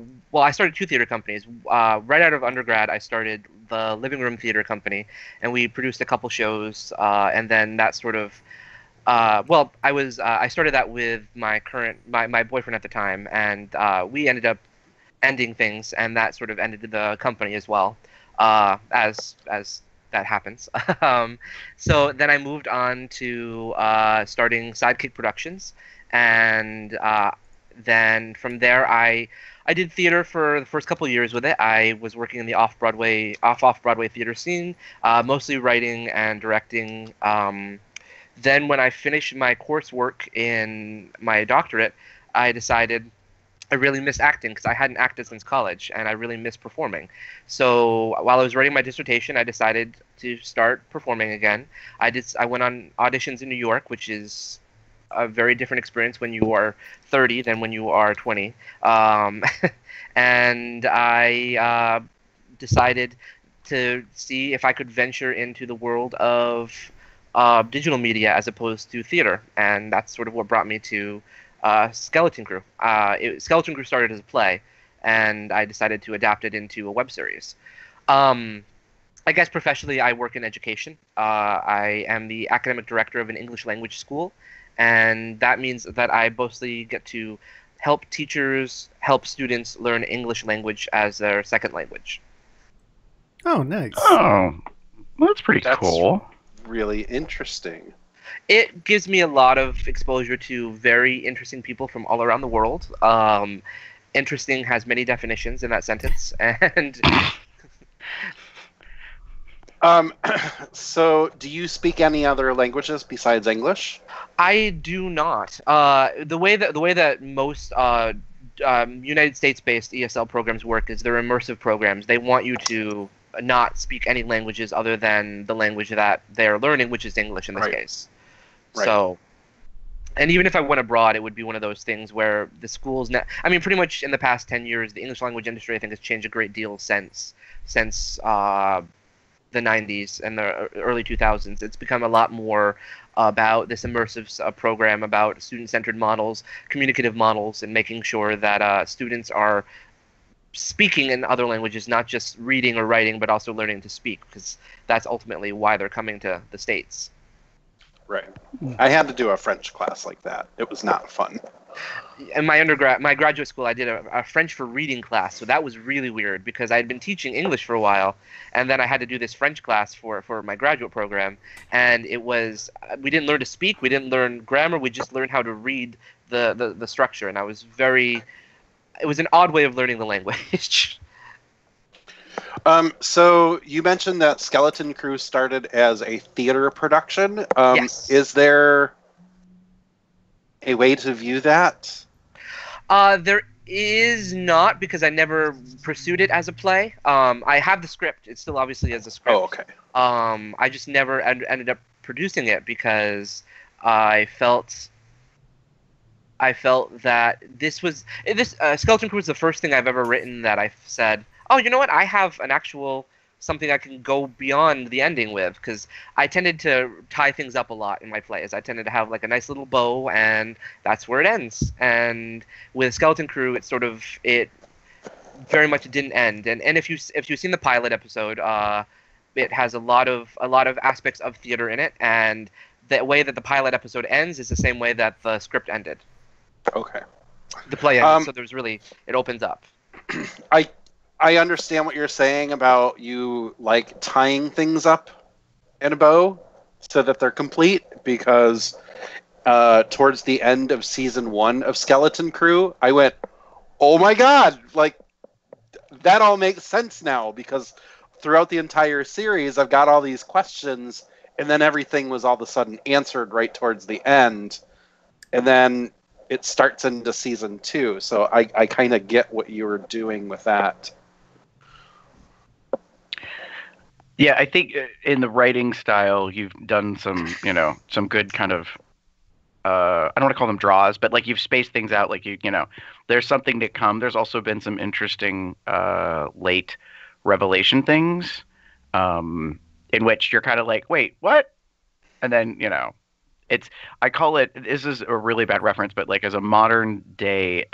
S4: started 2 theater companies. Right out of undergrad, I started the Living Room Theater Company, and we produced a couple shows. And then that sort of, I started that with my boyfriend at the time, and we ended up ending things, and that sort of ended the company as well, as that happens. So then I moved on to starting Sidekick Productions, and then from there I did theater for the first couple of years with it. I was working in the off-Broadway theater scene, mostly writing and directing. Then when I finished my coursework in my doctorate, I decided I really miss acting because I hadn't acted since college, and I really miss performing. So while I was writing my dissertation, I decided to start performing again. I went on auditions in New York, which is a very different experience when you are 30 than when you are 20. And I decided to see if I could venture into the world of digital media as opposed to theater. And that's sort of what brought me to Skeleton Crew. Skeleton Crew started as a play, and I decided to adapt it into a web series. I guess professionally, I work in education. I am the academic director of an English language school. And that means that I mostly get to help teachers, help students learn English language as their second language.
S1: Oh, nice.
S2: Oh, well, that's pretty cool.
S3: Really interesting.
S4: It gives me a lot of exposure to very interesting people from all around the world. Interesting has many definitions in that sentence. And
S3: so do you speak any other languages besides English?
S4: I do not. The way that most United States-based ESL programs work is they're immersive programs. They want you to not speak any languages other than the language that they're learning, which is English in this case. Right. So, And even if I went abroad, it would be one of those things where the schools I mean, pretty much in the past 10 years, the English language industry, I think, has changed a great deal since the 90s and the early 2000s. It's become a lot more about this immersive program, about student-centered models, communicative models, and making sure that students are speaking in other languages, not just reading or writing, but also learning to speak, because that's ultimately why they're coming to the States.
S3: Right. I had to do a French class like that. It was not fun.
S4: In my graduate school, I did a French for reading class, so that was really weird because I had been teaching English for a while, and then I had to do this French class for my graduate program, and it was we didn't learn to speak, we didn't learn grammar, we just learned how to read the structure, and it was an odd way of learning the language.
S3: So you mentioned that Skeleton Crew started as a theater production.
S4: Yes.
S3: Is there a way to view that?
S4: There is not, because I never pursued it as a play. I have the script. It's still obviously as a script.
S3: Oh, okay.
S4: I just never ended up producing it because I felt that this Skeleton Crew was the first thing I've ever written that I said, oh, you know what? I have an actual something I can go beyond the ending with, because I tended to tie things up a lot in my plays. I tended to have like a nice little bow, and that's where it ends. And with Skeleton Crew, it very much didn't end. And if you've seen the pilot episode, it has a lot of aspects of theater in it, and the way that the pilot episode ends is the same way that the script ended.
S3: Okay.
S4: The play ended, so it opens up.
S3: I understand what you're saying about you like tying things up in a bow so that they're complete, because towards the end of season 1 of Skeleton Crew, I went, oh my god, like that all makes sense now, because throughout the entire series I've got all these questions, and then everything was all of a sudden answered right towards the end, and then it starts into season 2. So I kind of get what you were doing with that.
S2: Yeah, I think in the writing style, you've done some good kind of, I don't want to call them draws, but like you've spaced things out. Like there's something to come. There's also been some interesting late revelation things, in which you're kind of like, wait, what? And then I call it. This is a really bad reference, but like as a modern day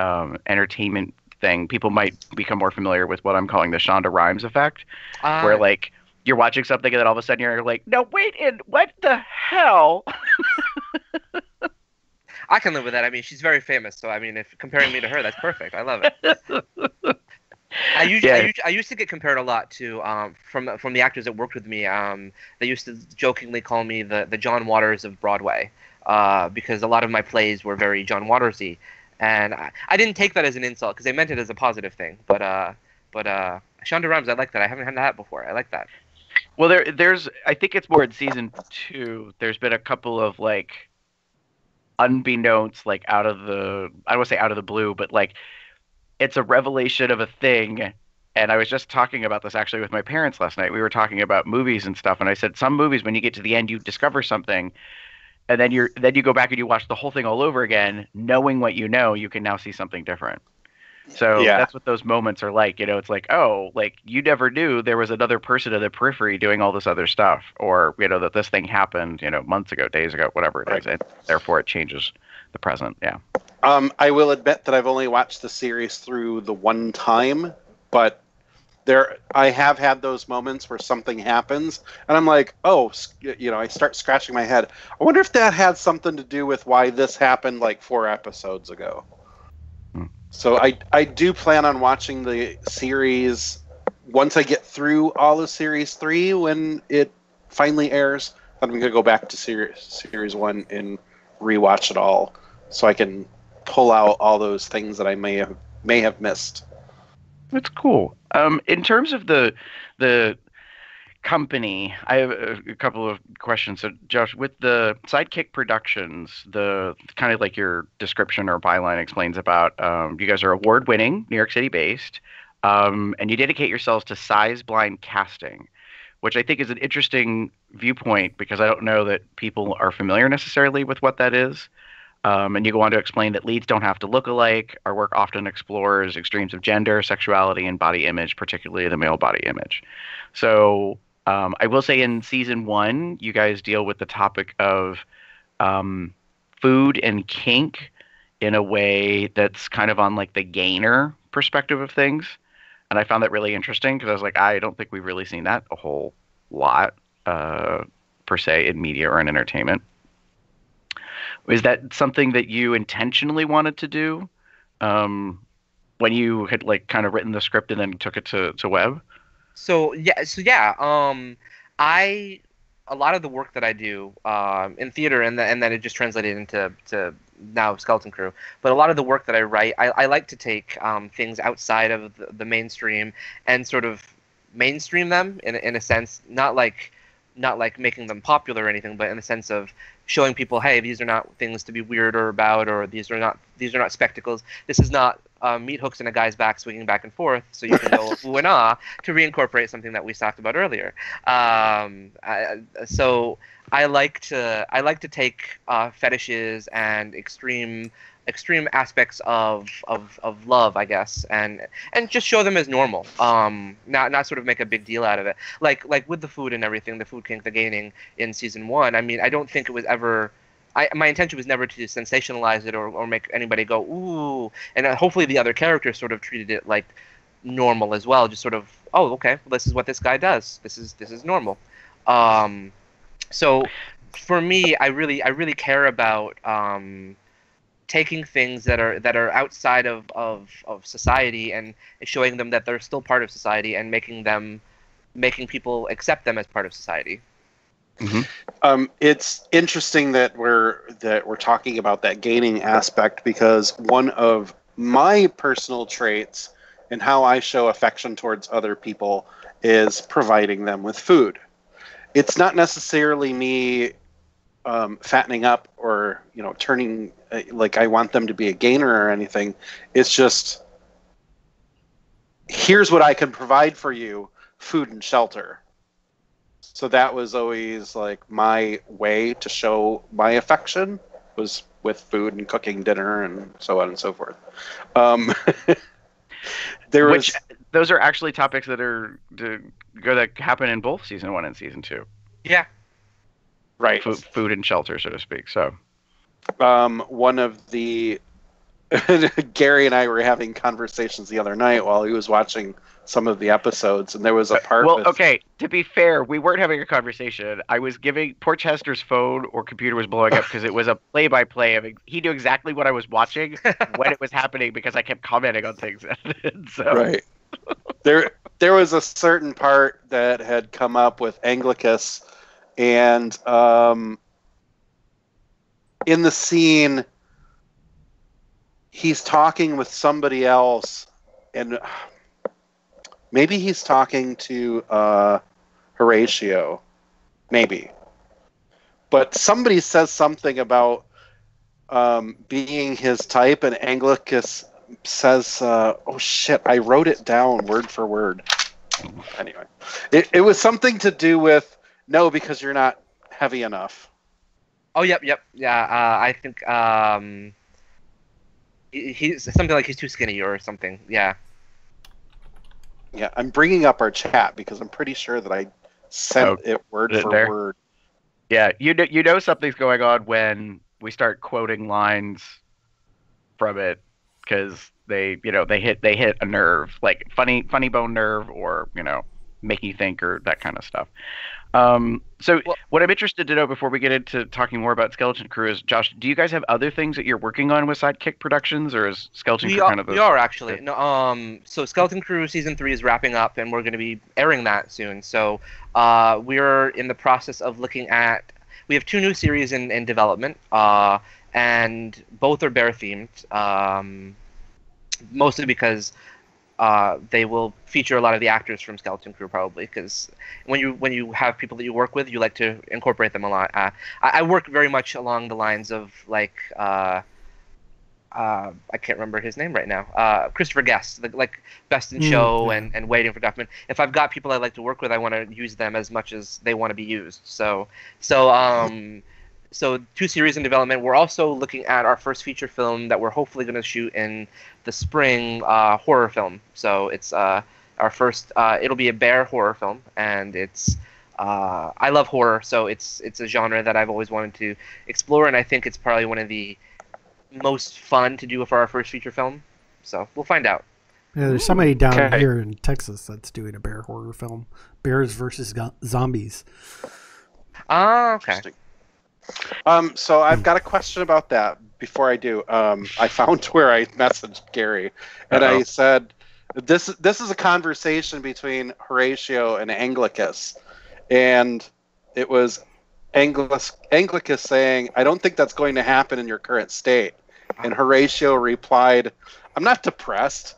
S2: entertainment thing, people might become more familiar with what I'm calling the Shonda Rhimes effect, where like you're watching something and then all of a sudden you're like, no, wait, what the hell?
S4: I can live with that. I mean, she's very famous, so I mean, if comparing me to her, that's perfect. I love it. I used to get compared a lot to from the actors that worked with me. They used to jokingly call me the John Waters of Broadway, because a lot of my plays were very John Watersy, and I didn't take that as an insult because they meant it as a positive thing. But Shonda Rhimes, I like that. I haven't had that before. I like that.
S2: Well, there's I think it's more in season 2. There's been a couple of like unbeknownst, like I don't want to say out of the blue, but like it's a revelation of a thing. And I was just talking about this actually with my parents last night. We were talking about movies and stuff, and I said some movies, when you get to the end, you discover something, and then you go back and you watch the whole thing all over again, knowing what you know, you can now see something different. So that's what those moments are like. It's like, oh, like you never knew there was another person in the periphery doing all this other stuff, or that this thing happened, months ago, days ago, whatever it is. And therefore, it changes the present. Yeah.
S3: I will admit that I've only watched the series through the one time, but I have had those moments where something happens, and I'm like, oh, I start scratching my head. I wonder if that had something to do with why this happened like 4 episodes ago. So I do plan on watching the series once I get through all of Series 3 when it finally airs. Then I'm going to go back to Series 1 and rewatch it all so I can pull out all those things that I may have missed.
S2: That's cool. In terms of the company, I have a couple of questions. So, Josh, with the Sidekick Productions, the kind of like your description or byline explains about, you guys are award-winning, New York City-based, and you dedicate yourselves to size-blind casting, which I think is an interesting viewpoint because I don't know that people are familiar necessarily with what that is. And you go on to explain that leads don't have to look alike. Our work often explores extremes of gender, sexuality, and body image, particularly the male body image. So I will say in season 1, you guys deal with the topic of food and kink in a way that's kind of on like the gainer perspective of things. And I found that really interesting because I was like, I don't think we've really seen that a whole lot per se in media or in entertainment. Is that something that you intentionally wanted to do when you had like kind of written the script and then took it to web?
S4: So yeah. A lot of the work that I do in theater, and then it just translated into now Skeleton Crew. But a lot of the work that I write, I like to take things outside of the mainstream and sort of mainstream them in a sense, not like making them popular or anything, but in the sense of showing people, hey, these are not things to be weird or about, or these are not spectacles. This is not meat hooks in a guy's back swinging back and forth, so you can go ooh and ah, to reincorporate something that we talked about earlier. So I like to take fetishes and extreme aspects of love, I guess, and just show them as normal. Not sort of make a big deal out of it. Like with the food and everything, the food kink, the gaining in season 1. I mean, I don't think it was ever. My intention was never to sensationalize it or make anybody go ooh, and hopefully the other characters sort of treated it like normal as well. Just sort of, oh, okay, well, this is what this guy does. This is normal. So for me, I really care about taking things that are outside of society and showing them that they're still part of society and making people accept them as part of society.
S2: Mm-hmm.
S3: It's interesting that we're talking about that gaining aspect, because one of my personal traits and how I show affection towards other people is providing them with food. It's not necessarily me fattening up or turning like I want them to be a gainer or anything. It's just, here's what I can provide for you: food and shelter. So that was always like my way to show my affection, was with food and cooking dinner and so on and so forth.
S2: Those are actually topics that happen in both season 1 and season 2.
S4: Yeah.
S3: Right.
S2: Food and shelter, so to speak. So,
S3: one of the Gary and I were having conversations the other night while he was watching some of the episodes, and there was a part.
S2: Well, okay. To be fair, we weren't having a conversation. I was giving poor Chester's phone or computer was blowing up because it was a play-by-play of. He knew exactly what I was watching when it was happening because I kept commenting on things. So. Right.
S3: There was a certain part that had come up with Anglicus, and in the scene, he's talking with somebody else, and maybe he's talking to Horatio, maybe. But somebody says something about being his type, and Anglicus says, oh shit, I wrote it down word for word. Anyway, it was something to do with, no, because you're not heavy enough.
S4: Oh, yep. Yeah, I think he's something like he's too skinny or something. Yeah.
S3: Yeah, I'm bringing up our chat because I'm pretty sure that I sent it word for word.
S2: Yeah, you know something's going on when we start quoting lines from it, because they hit a nerve, like funny bone nerve, or make you think, or that kind of stuff. What I'm interested to know before we get into talking more about Skeleton Crew is, Josh, do you guys have other things that you're working on with Sidekick Productions, or is Skeleton Crew kind of
S4: we are actually. No, so Skeleton Crew season 3 is wrapping up, and we're going to be airing that soon. So we're in the process of looking at. We have 2 new series in development, and both are bear themed. Mostly because they will feature a lot of the actors from Skeleton Crew, probably, because when you have people that you work with, you like to incorporate them a lot. I work very much along the lines of like I can't remember his name right now. Christopher Guest, like Best in Show and Waiting for Duckman. If I've got people I like to work with, I want to use them as much as they want to be used. So So 2 series in development. We're also looking at our first feature film that we're hopefully going to shoot in the spring, horror film. So it's our first. It'll be a bear horror film, and it's. I love horror, so it's a genre that I've always wanted to explore, and I think it's probably one of the most fun to do for our first feature film. So we'll find out.
S1: Yeah, there's somebody down
S3: Okay.
S1: here in Texas that's doing a bear horror film, Bears versus Zombies.
S4: Ah, okay.
S3: Interesting. So I've got a question about that. Before I do, I found where I messaged Gary, and I said, "This is a conversation between Horatio and Anglicus," and it was Anglicus saying, "I don't think that's going to happen in your current state," and Horatio replied, "I'm not depressed,"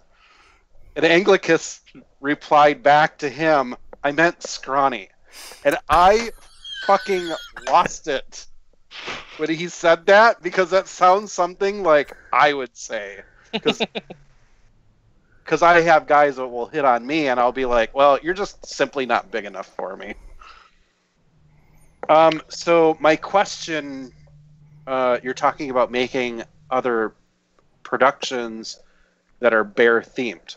S3: and Anglicus replied back to him, "I meant scrawny," and I fucking lost it when he said that, because that sounds something like I would say, because I have guys that will hit on me and I'll be like, well, you're just simply not big enough for me. So my question, you're talking about making other productions that are bear themed.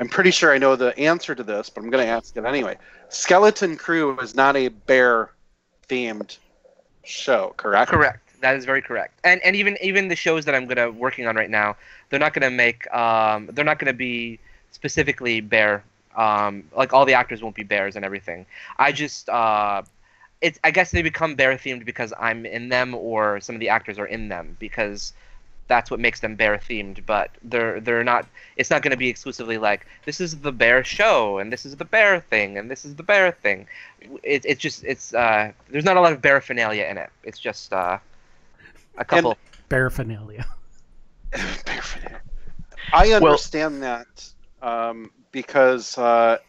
S3: I'm pretty sure I know the answer to this, but I'm going to ask it anyway. Skeleton Crew is not a bear themed show, correct?
S4: Correct. That is very correct. And even the shows that I'm working on right now, they're not gonna make they're not gonna be specifically bear. Like all the actors won't be bears and everything. I just I guess they become bear themed because I'm in them, or some of the actors are in them, because that's what makes them bear themed. But they're not. It's not going to be exclusively like, this is the bear show and this is the bear thing and this is the bear thing. It's just there's not a lot of paraphernalia in it. It's just a couple.
S1: Paraphernalia.
S3: I understand that because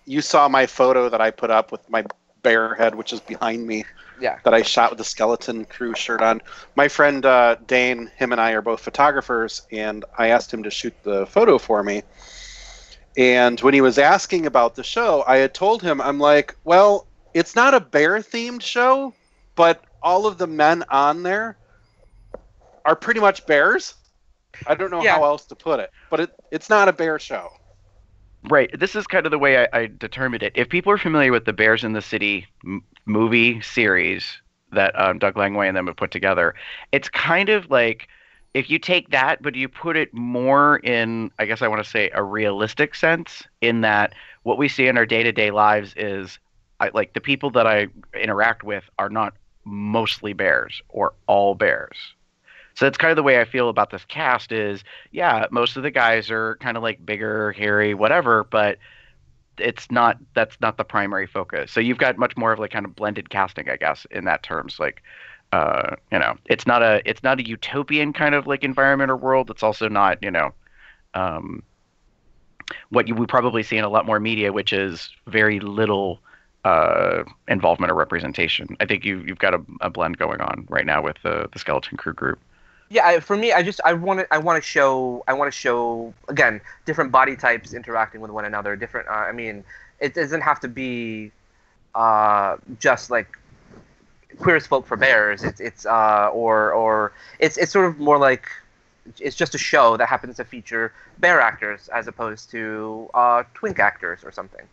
S3: you saw my photo that I put up with my bear head, which is behind me.
S4: Yeah.
S3: That I shot with the Skeleton Crew shirt on. My friend Dane, him and I are both photographers, and I asked him to shoot the photo for me. And when he was asking about the show, I had told him, I'm like, well, it's not a bear-themed show, but all of the men on there are pretty much bears. I don't know how else to put it, but it's not a bear show.
S2: Right. This is kind of the way I determined it. If people are familiar with the Bears in the City movie series that Doug Langway and them have put together, it's kind of like if you take that, but you put it more in, I guess I want to say, a realistic sense, in that what we see in our day-to-day lives is, like, the people that I interact with are not mostly bears or all bears. So that's kind of the way I feel about this cast is, yeah, most of the guys are kind of like bigger, hairy, whatever, but that's not the primary focus. So you've got much more of like kind of blended casting, I guess, in that terms. Like, it's not a utopian kind of like environment or world. It's also not, what you would probably see in a lot more media, which is very little involvement or representation. I think you've got a blend going on right now with the Skeleton Crew group.
S4: Yeah, for me, I want to show again different body types interacting with one another. Different. I mean, it doesn't have to be just like queer as folk for bears. It's sort of more like it's just a show that happens to feature bear actors as opposed to twink actors or something.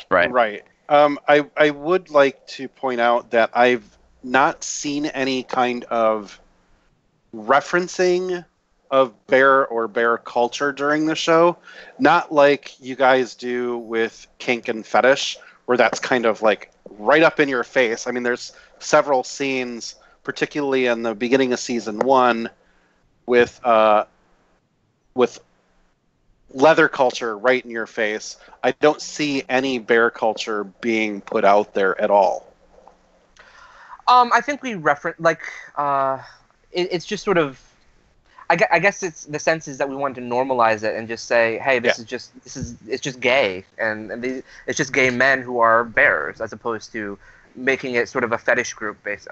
S2: Right.
S3: Right. I would like to point out that I've not seen any kind of referencing of bear or bear culture during the show, not like you guys do with kink and fetish, where that's kind of like right up in your face. I mean, there's several scenes, particularly in the beginning of season 1, with leather culture right in your face. I don't see any bear culture being put out there at all.
S4: I think we reference it's just sort of, I guess it's the sense is that we want to normalize it and just say, hey, it's just gay, and it's just gay men who are bears, as opposed to making it sort of a fetish group based,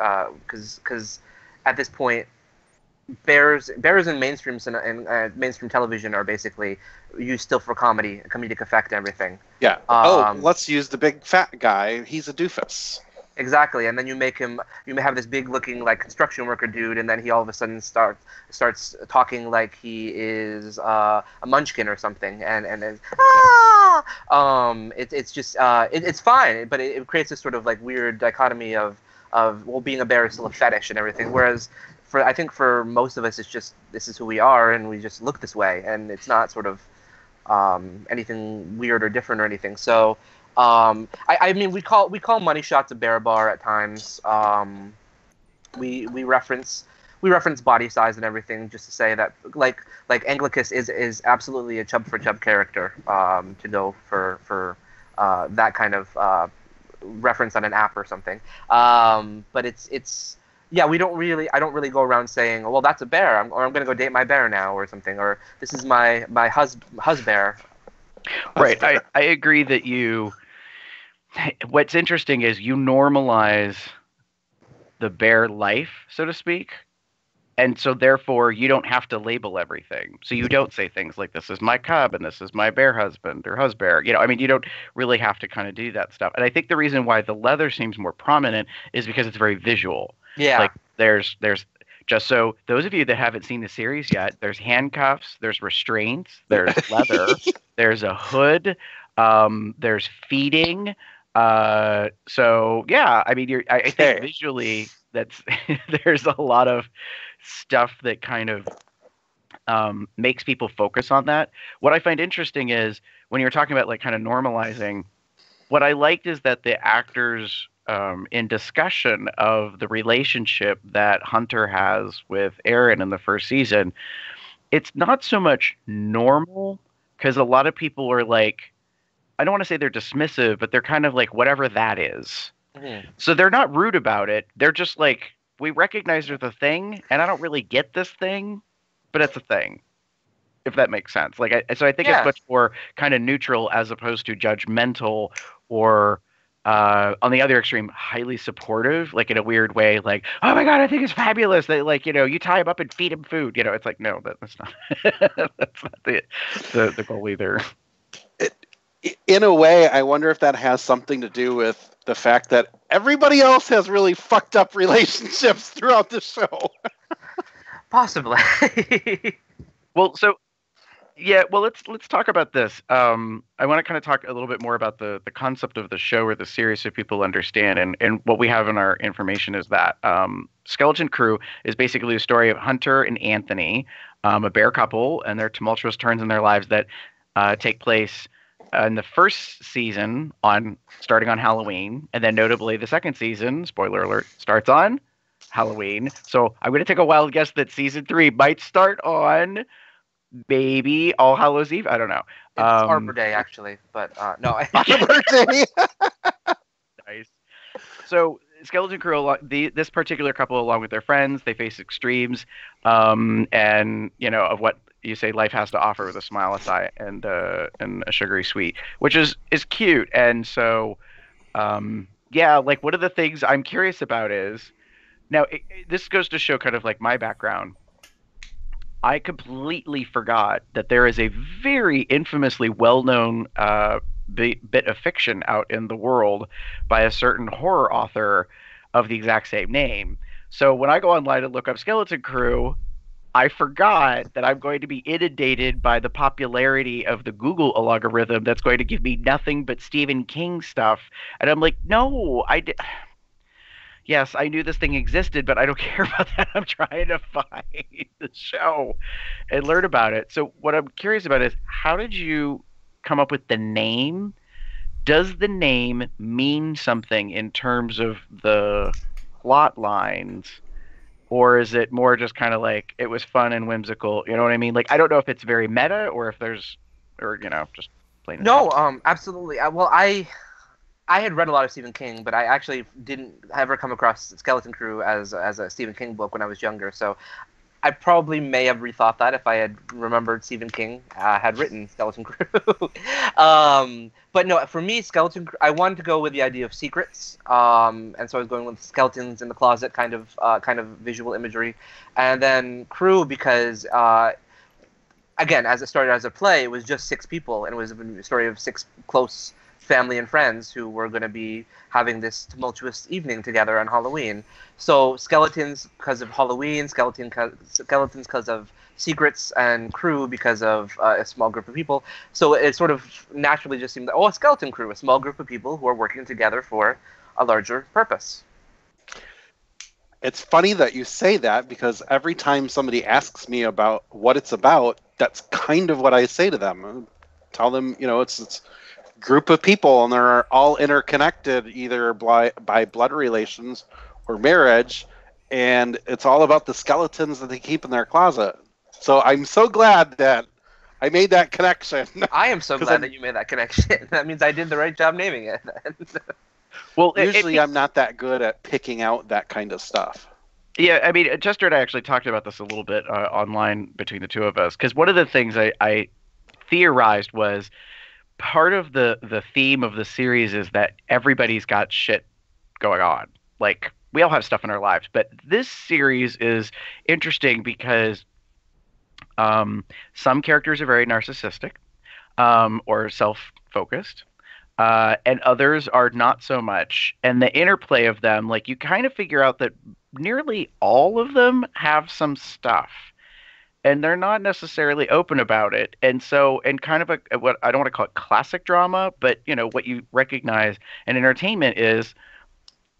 S4: because at this point, bears in mainstream and mainstream television are basically used still for comedic effect and everything.
S3: Yeah. Let's use the big fat guy. He's a doofus.
S4: Exactly, and then you may have this big looking like construction worker dude, and then he all of a sudden starts talking like he is a munchkin or something, and it's it's just it's fine, but it creates this sort of like weird dichotomy of well, being a bear is still a fetish and everything, whereas I think for most of us it's just this is who we are and we just look this way, and it's not sort of anything weird or different or anything. So. I mean, we call Money Shots a bear bar at times. We reference body size and everything just to say that like Anglicus is absolutely a chub for chub character to go for that kind of reference on an app or something. But it's yeah, I don't really go around saying, well, that's a bear, or I'm gonna go date my bear now or something, or this is my husbear.
S2: Right. I agree that what's interesting is you normalize the bear life, so to speak. And so therefore you don't have to label everything. So you don't say things like this is my cub and this is my bear husband or husbear. You know, I mean, you don't really have to kind of do that stuff. And I think the reason why the leather seems more prominent is because it's very visual.
S4: Yeah.
S2: Like there's just so those of you that haven't seen the series yet, there's handcuffs, there's restraints, there's leather, there's a hood, there's feeding. So yeah, I mean, I think visually that's there's a lot of stuff that kind of makes people focus on that. What I find interesting is when you're talking about like kind of normalizing, what I liked is that the actors in discussion of the relationship that Hunter has with Aaron in the first season, it's not so much normal because a lot of people are like, I don't want to say they're dismissive, but they're kind of like whatever that is. Mm-hmm. So they're not rude about it. They're just like, we recognize there's a thing, and I don't really get this thing, but it's a thing, if that makes sense. Like, so I think it's much more kind of neutral as opposed to judgmental or, on the other extreme, highly supportive, like in a weird way, like, oh my God, I think it's fabulous. They like, you know, you tie him up and feed him food. You know, it's like, no, that's not, that's not the goal either.
S3: In a way, I wonder if that has something to do with the fact that everybody else has really fucked up relationships throughout the show.
S4: Possibly.
S2: Well, so yeah, well, let's talk about this. I want to kind of talk a little bit more about the concept of the show or the series so people understand. And what we have in our information is that Skeleton Crew is basically a story of Hunter and Anthony, a bear couple, and their tumultuous turns in their lives that take place in the first season starting on Halloween, and then notably the second season, spoiler alert, starts on Halloween. So I'm going to take a wild guess that season 3 might start on maybe All Hallows Eve. I don't know.
S4: It's Arbor Day actually, but no.
S3: Arbor Day.
S2: Nice. So Skeleton Crew, this particular couple, along with their friends, they face extremes, and you know of what you say life has to offer with a smile aside and a sugary sweet, which is cute. And so, yeah, like one of the things I'm curious about is now this goes to show kind of like my background. I completely forgot that there is a very infamously well-known bit of fiction out in the world by a certain horror author of the exact same name. So when I go online and look up Skeleton Crew, I forgot that I'm going to be inundated by the popularity of the Google algorithm that's going to give me nothing but Stephen King stuff. And I'm like, no, yes, I knew this thing existed, but I don't care about that. I'm trying to find the show and learn about it. So what I'm curious about is, how did you come up with the name? Does the name mean something in terms of the plot lines? Or is it more just kind of like it was fun and whimsical? You know what I mean? Like, I don't know if it's very meta or if there's, or, you know, just plain.
S4: No, absolutely. Well, I had read a lot of Stephen King, but I actually didn't ever come across Skeleton Crew as a Stephen King book when I was younger. So I probably may have rethought that if I had remembered Stephen King had written Skeleton Crew. But no, for me, Skeleton Crew, I wanted to go with the idea of secrets, and so I was going with skeletons in the closet kind of visual imagery, and then Crew because again, as it started as a play, it was just 6 people, and it was a story of 6 close family and friends who were going to be having this tumultuous evening together on Halloween. So skeletons because of Halloween, skeletons because of secrets, and crew because of a small group of people. So it sort of naturally just seemed like, a skeleton crew, a small group of people who are working together for a larger purpose.
S3: It's funny that you say that, because every time somebody asks me about what it's about, that's kind of what I say to them. Tell them, it's a group of people and they're all interconnected either by blood relations or marriage, and it's all about the skeletons that they keep in their closet. So I'm so glad that I made that connection.
S4: I am so glad that you made that connection. That means I did the right job naming it.
S2: Well,
S3: usually I'm not that good at picking out that kind of stuff.
S2: Yeah, I mean, Chester and I actually talked about this a little bit online between the two of us, because one of the things I theorized was part of the theme of the series is that everybody's got shit going on. Like, we all have stuff in our lives, but this series is interesting because some characters are very narcissistic or self-focused. And others are not so much. And the interplay of them, like, you kind of figure out that nearly all of them have some stuff. And they're not necessarily open about it. And so, and kind of what I don't want to call it classic drama, but, what you recognize in entertainment is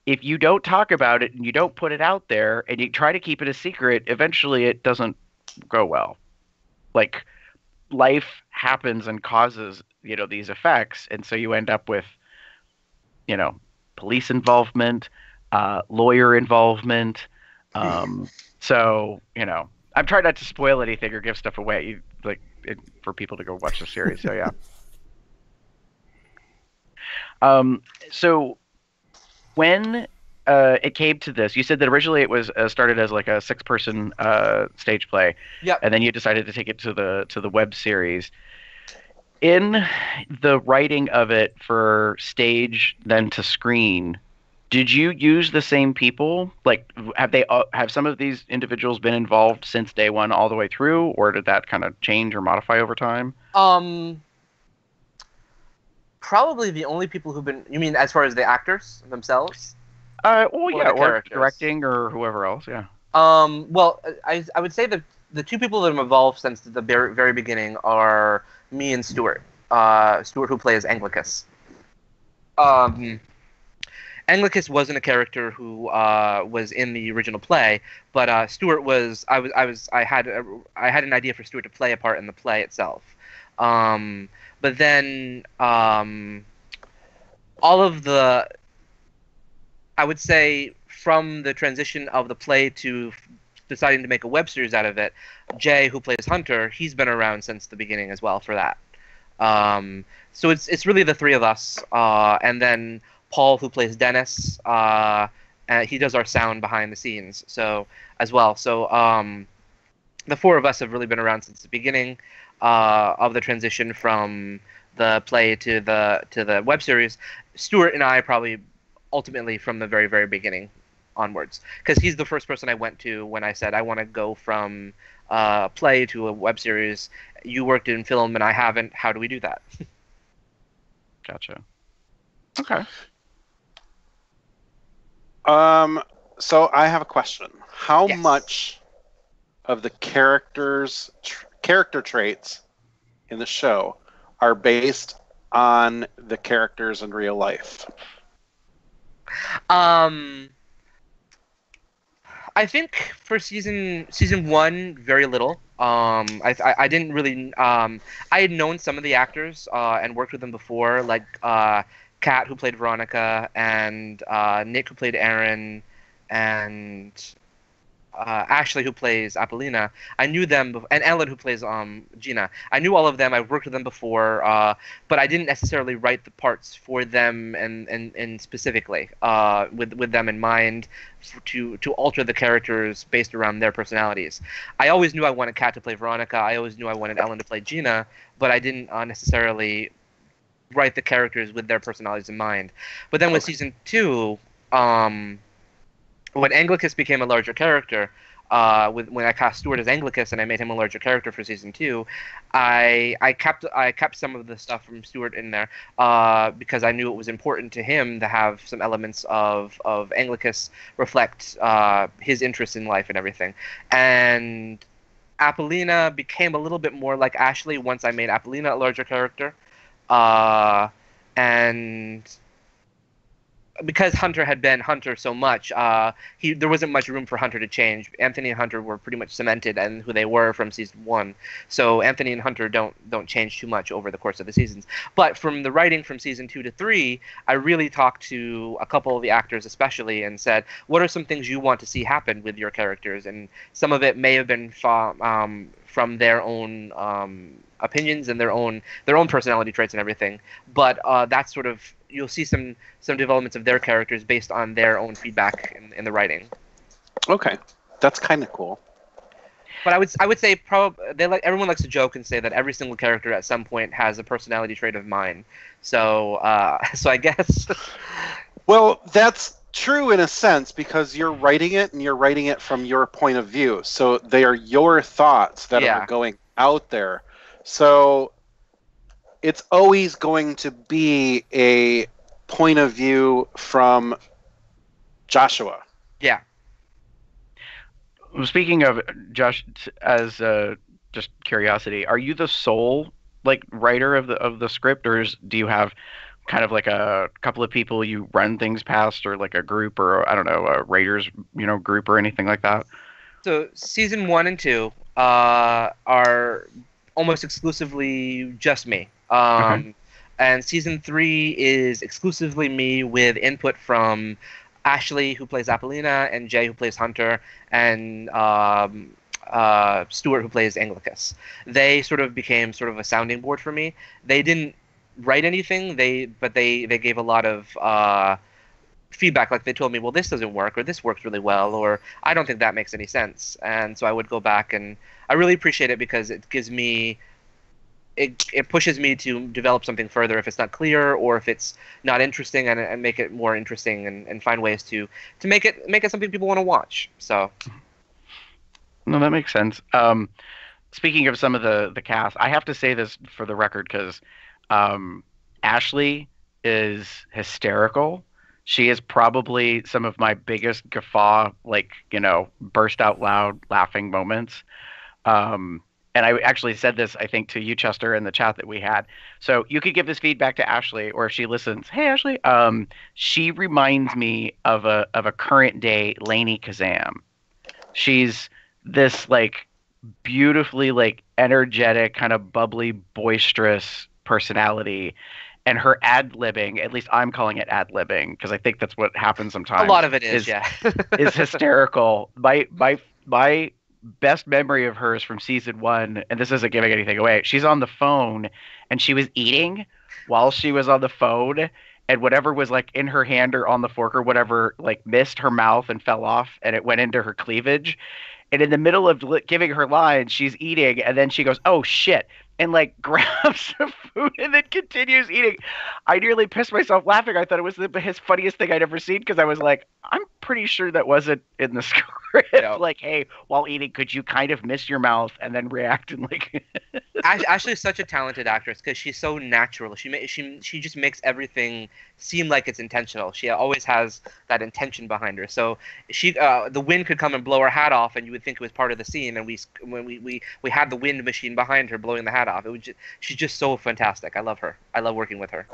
S2: if you don't talk about it and you don't put it out there and you try to keep it a secret, eventually it doesn't go well. Like, life happens and causes these effects, and so you end up with police involvement, lawyer involvement. So I'm trying not to spoil anything or give stuff away for people to go watch the series. So yeah. So when it came to this, you said that originally it was started as like a 6-person stage play.
S4: Yeah.
S2: And then you decided to take it to the web series. In the writing of it for stage then to screen, did you use the same people? Like, have some of these individuals been involved since day one all the way through, or did that kind of change or modify over time?
S4: Probably the only people who've been. You mean as far as the actors themselves?
S2: Or directing or whoever else. Yeah.
S4: Well, I would say that the two people that have evolved since the very, very beginning are me and Stuart. Stuart, who plays Anglicus. Anglicus wasn't a character who was in the original play, but Stuart was. I had an idea for Stuart to play a part in the play itself. But then all of the, I would say, from the transition of the play to deciding to make a web series out of it, Jay, who plays Hunter, he's been around since the beginning as well for that. So it's really the three of us, and then Paul, who plays Dennis, and he does our sound behind the scenes, so as well. So the four of us have really been around since the beginning of the transition from the play to the web series. Stuart and I probably ultimately from the very, very beginning onwards, because he's the first person I went to when I said I want to go from play to a web series. You worked in film and I haven't. How do we do that?
S2: Gotcha. Okay.
S3: So I have a question. How
S4: Yes.
S3: much of the character traits in the show are based on the characters in real life?
S4: I think for season 1, very little. I didn't really. I had known some of the actors and worked with them before, like Kat, who played Veronica, and Nick, who played Aaron, and Ashley, who plays Apollina. I knew them, and Ellen, who plays Gina. I knew all of them. I've worked with them before, but I didn't necessarily write the parts for them and specifically with them in mind to alter the characters based around their personalities. I always knew I wanted Kat to play Veronica. I always knew I wanted Ellen to play Gina, but I didn't necessarily write the characters with their personalities in mind. But then with season 2, when Anglicus became a larger character, when I cast Stuart as Anglicus and I made him a larger character for season 2, I kept some of the stuff from Stuart in there because I knew it was important to him to have some elements of Anglicus reflect his interest in life and everything. And Apollina became a little bit more like Ashley once I made Apollina a larger character, and because Hunter had been Hunter so much, there wasn't much room for Hunter to change. Anthony and Hunter were pretty much cemented and who they were from season 1. So Anthony and Hunter don't change too much over the course of the seasons. But from the writing from season 2 to 3, I really talked to a couple of the actors especially and said, what are some things you want to see happen with your characters? And some of it may have been from their own opinions and their own personality traits and everything. But that's sort of, you'll see some developments of their characters based on their own feedback in the writing.
S3: Okay, that's kind of cool.
S4: But I would say everyone likes to joke and say that every single character at some point has a personality trait of mine. So so I guess.
S3: Well, that's true in a sense because you're writing it and you're writing it from your point of view. So they are your thoughts that are going out there. So it's always going to be a point of view from Joshua.
S4: Yeah.
S2: Speaking of Josh, as just curiosity, are you the sole writer of the script, or do you have kind of like a couple of people you run things past, or like a group, or I don't know, a writers group or anything like that?
S4: So season 1 and 2 are almost exclusively just me. And season 3 is exclusively me with input from Ashley, who plays Apollina, and Jay, who plays Hunter, and Stuart, who plays Anglicus. They sort of became sort of a sounding board for me. They didn't write anything, but they gave a lot of feedback. Like they told me, well, this doesn't work, or this works really well, or I don't think that makes any sense. And so I would go back, and I really appreciate it because it gives me it pushes me to develop something further if it's not clear or if it's not interesting, and make it more interesting and find ways to make it something people want to watch. So
S2: no, that makes sense. Speaking of some of the cast, I have to say this for the record because Ashley is hysterical. She is probably some of my biggest guffaw, burst out loud laughing moments. And I actually said this, I think, to you, Chester, in the chat that we had. So you could give this feedback to Ashley, or if she listens, hey, Ashley, she reminds me of a current day Lainey Kazam. She's this beautifully energetic, kind of bubbly, boisterous personality. And her ad-libbing, at least I'm calling it ad-libbing, because I think that's what happens sometimes.
S4: A lot of it is yeah.
S2: is hysterical. My best memory of hers from season 1, and this isn't giving anything away, she's on the phone and she was eating while she was on the phone, and whatever was in her hand or on the fork or whatever missed her mouth and fell off, and it went into her cleavage. And in the middle of giving her line, she's eating, and then she goes, oh shit, and grabs the food and then continues eating. I nearly pissed myself laughing. I thought it was his funniest thing I'd ever seen, because I was like, I'm pretty sure that wasn't in the script. No. Hey, while eating, could you kind of miss your mouth and then react and
S4: Ashley's such a talented actress because she's so natural. She just makes everything seem like it's intentional. She always has that intention behind her. So the wind could come and blow her hat off, and you would think it was part of the scene. And when we had the wind machine behind her blowing the hat off, she's just so fantastic. I love her. I love working with her.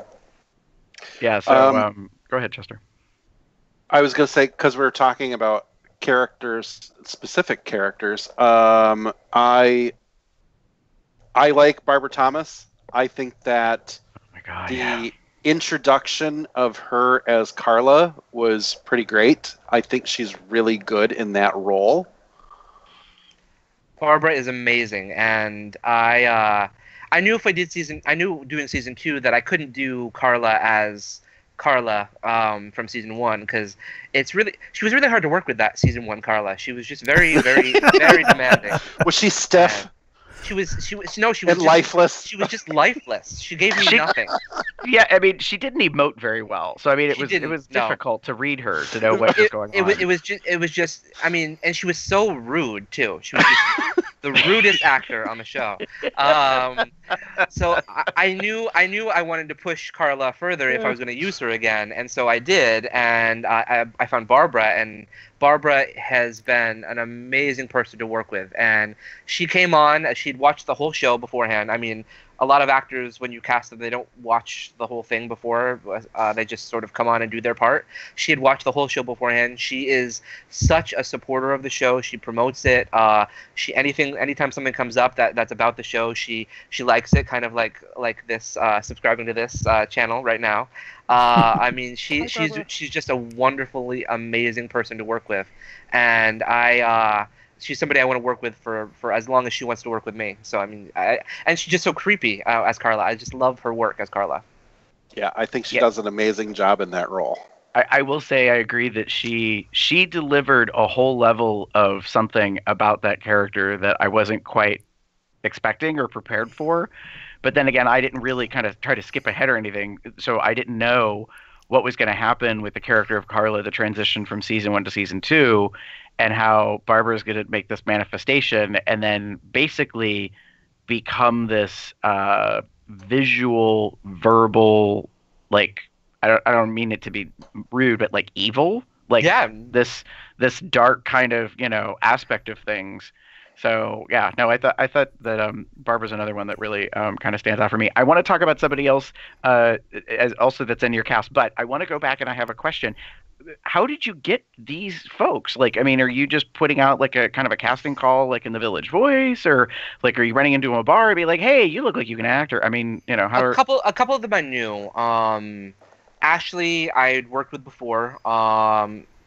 S2: Yeah. So go ahead, Chester.
S3: I was going to say, because we were talking about specific characters. I like Barbara Thomas. I think that introduction of her as Carla was pretty great. I think she's really good in that role.
S4: Barbara is amazing, and I knew doing season 2 that I couldn't do Carla as Carla from season 1 because she was really hard to work with. That season 1 Carla, she was just very very very demanding.
S3: Was she stiff?
S4: She was no, she
S3: And
S4: was just,
S3: lifeless.
S4: She was just lifeless. She gave me nothing.
S2: Yeah, I mean, she didn't emote very well, so I mean, it
S4: She
S2: was
S4: didn't, no.
S2: difficult to read her to know what was going on.
S4: It was just. I mean, and she was so rude too. She was just the rudest actor on the show. So I knew I wanted to push Carla further if I was going to use her again, and so I did, and I found Barbara, and Barbara has been an amazing person to work with, and she came on. She'd watched the whole show beforehand. I mean, a lot of actors, when you cast them, they don't watch the whole thing before. They just sort of come on and do their part. She had watched the whole show beforehand. She is such a supporter of the show. She promotes it. Anytime something comes up that's about the show, she likes it. Kind of like this, subscribing to this channel right now. I mean, she's just a wonderfully amazing person to work with, and she's somebody I want to work with for as long as she wants to work with me. So I mean, and she's just so creepy as Carla. I just love her work as Carla.
S3: Yeah, I think she does an amazing job in that role.
S2: I will say I agree that she delivered a whole level of something about that character that I wasn't quite expecting or prepared for. But then again, I didn't really kind of try to skip ahead or anything, so I didn't know what was going to happen with the character of Carla, the transition from season 1 to season 2, and how Barbara's going to make this manifestation and then basically become this visual, verbal, like, I don't mean it to be rude, but like evil, like this dark kind of, aspect of things. So yeah, no, I thought that Barbara's another one that really kind of stands out for me. I want to talk about somebody else as also that's in your cast, but I want to go back and I have a question. How did you get these folks? Like, I mean, are you just putting out like a kind of a casting call, like in the Village Voice, or like are you running into a bar and be like, hey, you look like you can act? Or I mean, how
S4: a couple of them I knew. Ashley, I'd worked with before,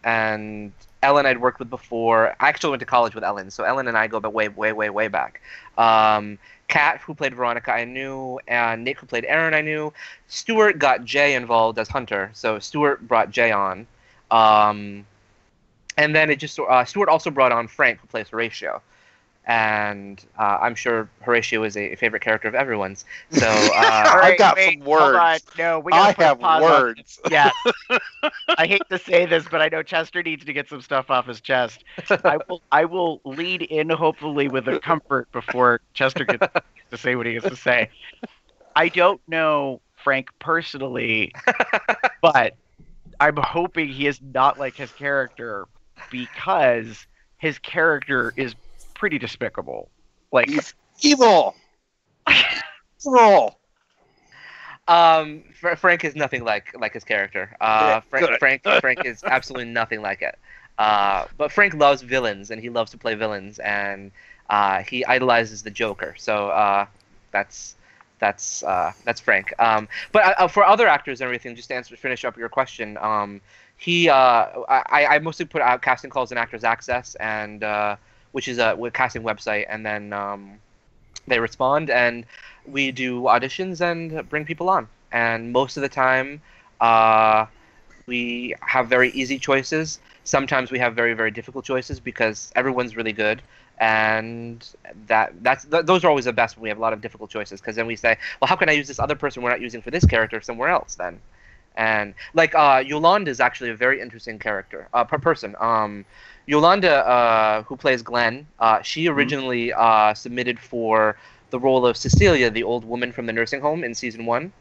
S4: and Ellen I'd worked with before. I actually went to college with Ellen, so Ellen and I go way, way, way, way back. Kat, who played Veronica, I knew, and Nick, who played Aaron, I knew. Stuart got Jay involved as Hunter, so Stuart brought Jay on. And then Stuart also brought on Frank, who plays Horatio. And I'm sure Horatio is a favorite character of everyone's. So
S3: I've got some words.
S2: No,
S3: I have words.
S2: Yeah. I hate to say this, but I know Chester needs to get some stuff off his chest. I will lead in hopefully with a comfort before Chester gets to say what he has to say. I don't know Frank personally, but I'm hoping he is not like his character, because his character is pretty despicable. Like,
S3: he's evil. Evil.
S4: Frank is nothing like his character. Frank is absolutely nothing like it. But Frank loves villains, and he loves to play villains, and he idolizes the Joker. So that's Frank. But for other actors and everything, just to finish up your question, I mostly put out casting calls in Actors Access, and which is a casting website, and then they respond, and we do auditions and bring people on. And most of the time, we have very easy choices. Sometimes we have very, very difficult choices because everyone's really good, and those are always the best when we have a lot of difficult choices, because then we say, well, how can I use this other person we're not using for this character somewhere else then? And like Yolanda is actually a very interesting character, person. Yolanda, who plays Glenn, she originally submitted for the role of Cecilia, the old woman from the nursing home in season 1.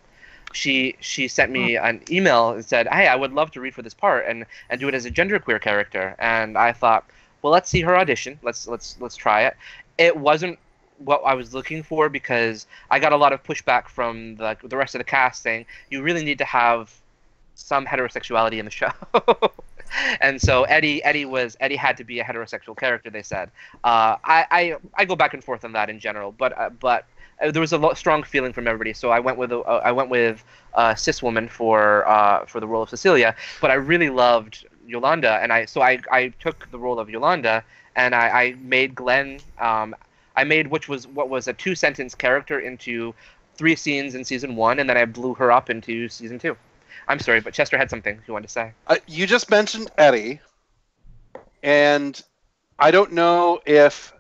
S4: She sent me an email and said, hey, I would love to read for this part and do it as a genderqueer character. And I thought, well, let's see her audition. Let's try it. It wasn't what I was looking for, because I got a lot of pushback from the rest of the cast saying you really need to have some heterosexuality in the show. And so Eddie had to be a heterosexual character, they said. I go back and forth on that in general, but there was a strong feeling from everybody, so I went with a cis woman for the role of Cecilia. But I really loved Yolanda, and I took the role of Yolanda, and I made Glenn. I made what was a 2-sentence character into 3 scenes in season 1, and then I blew her up into season 2. I'm sorry, but Chester had something he wanted to say.
S3: You just mentioned Eddie, and I don't know if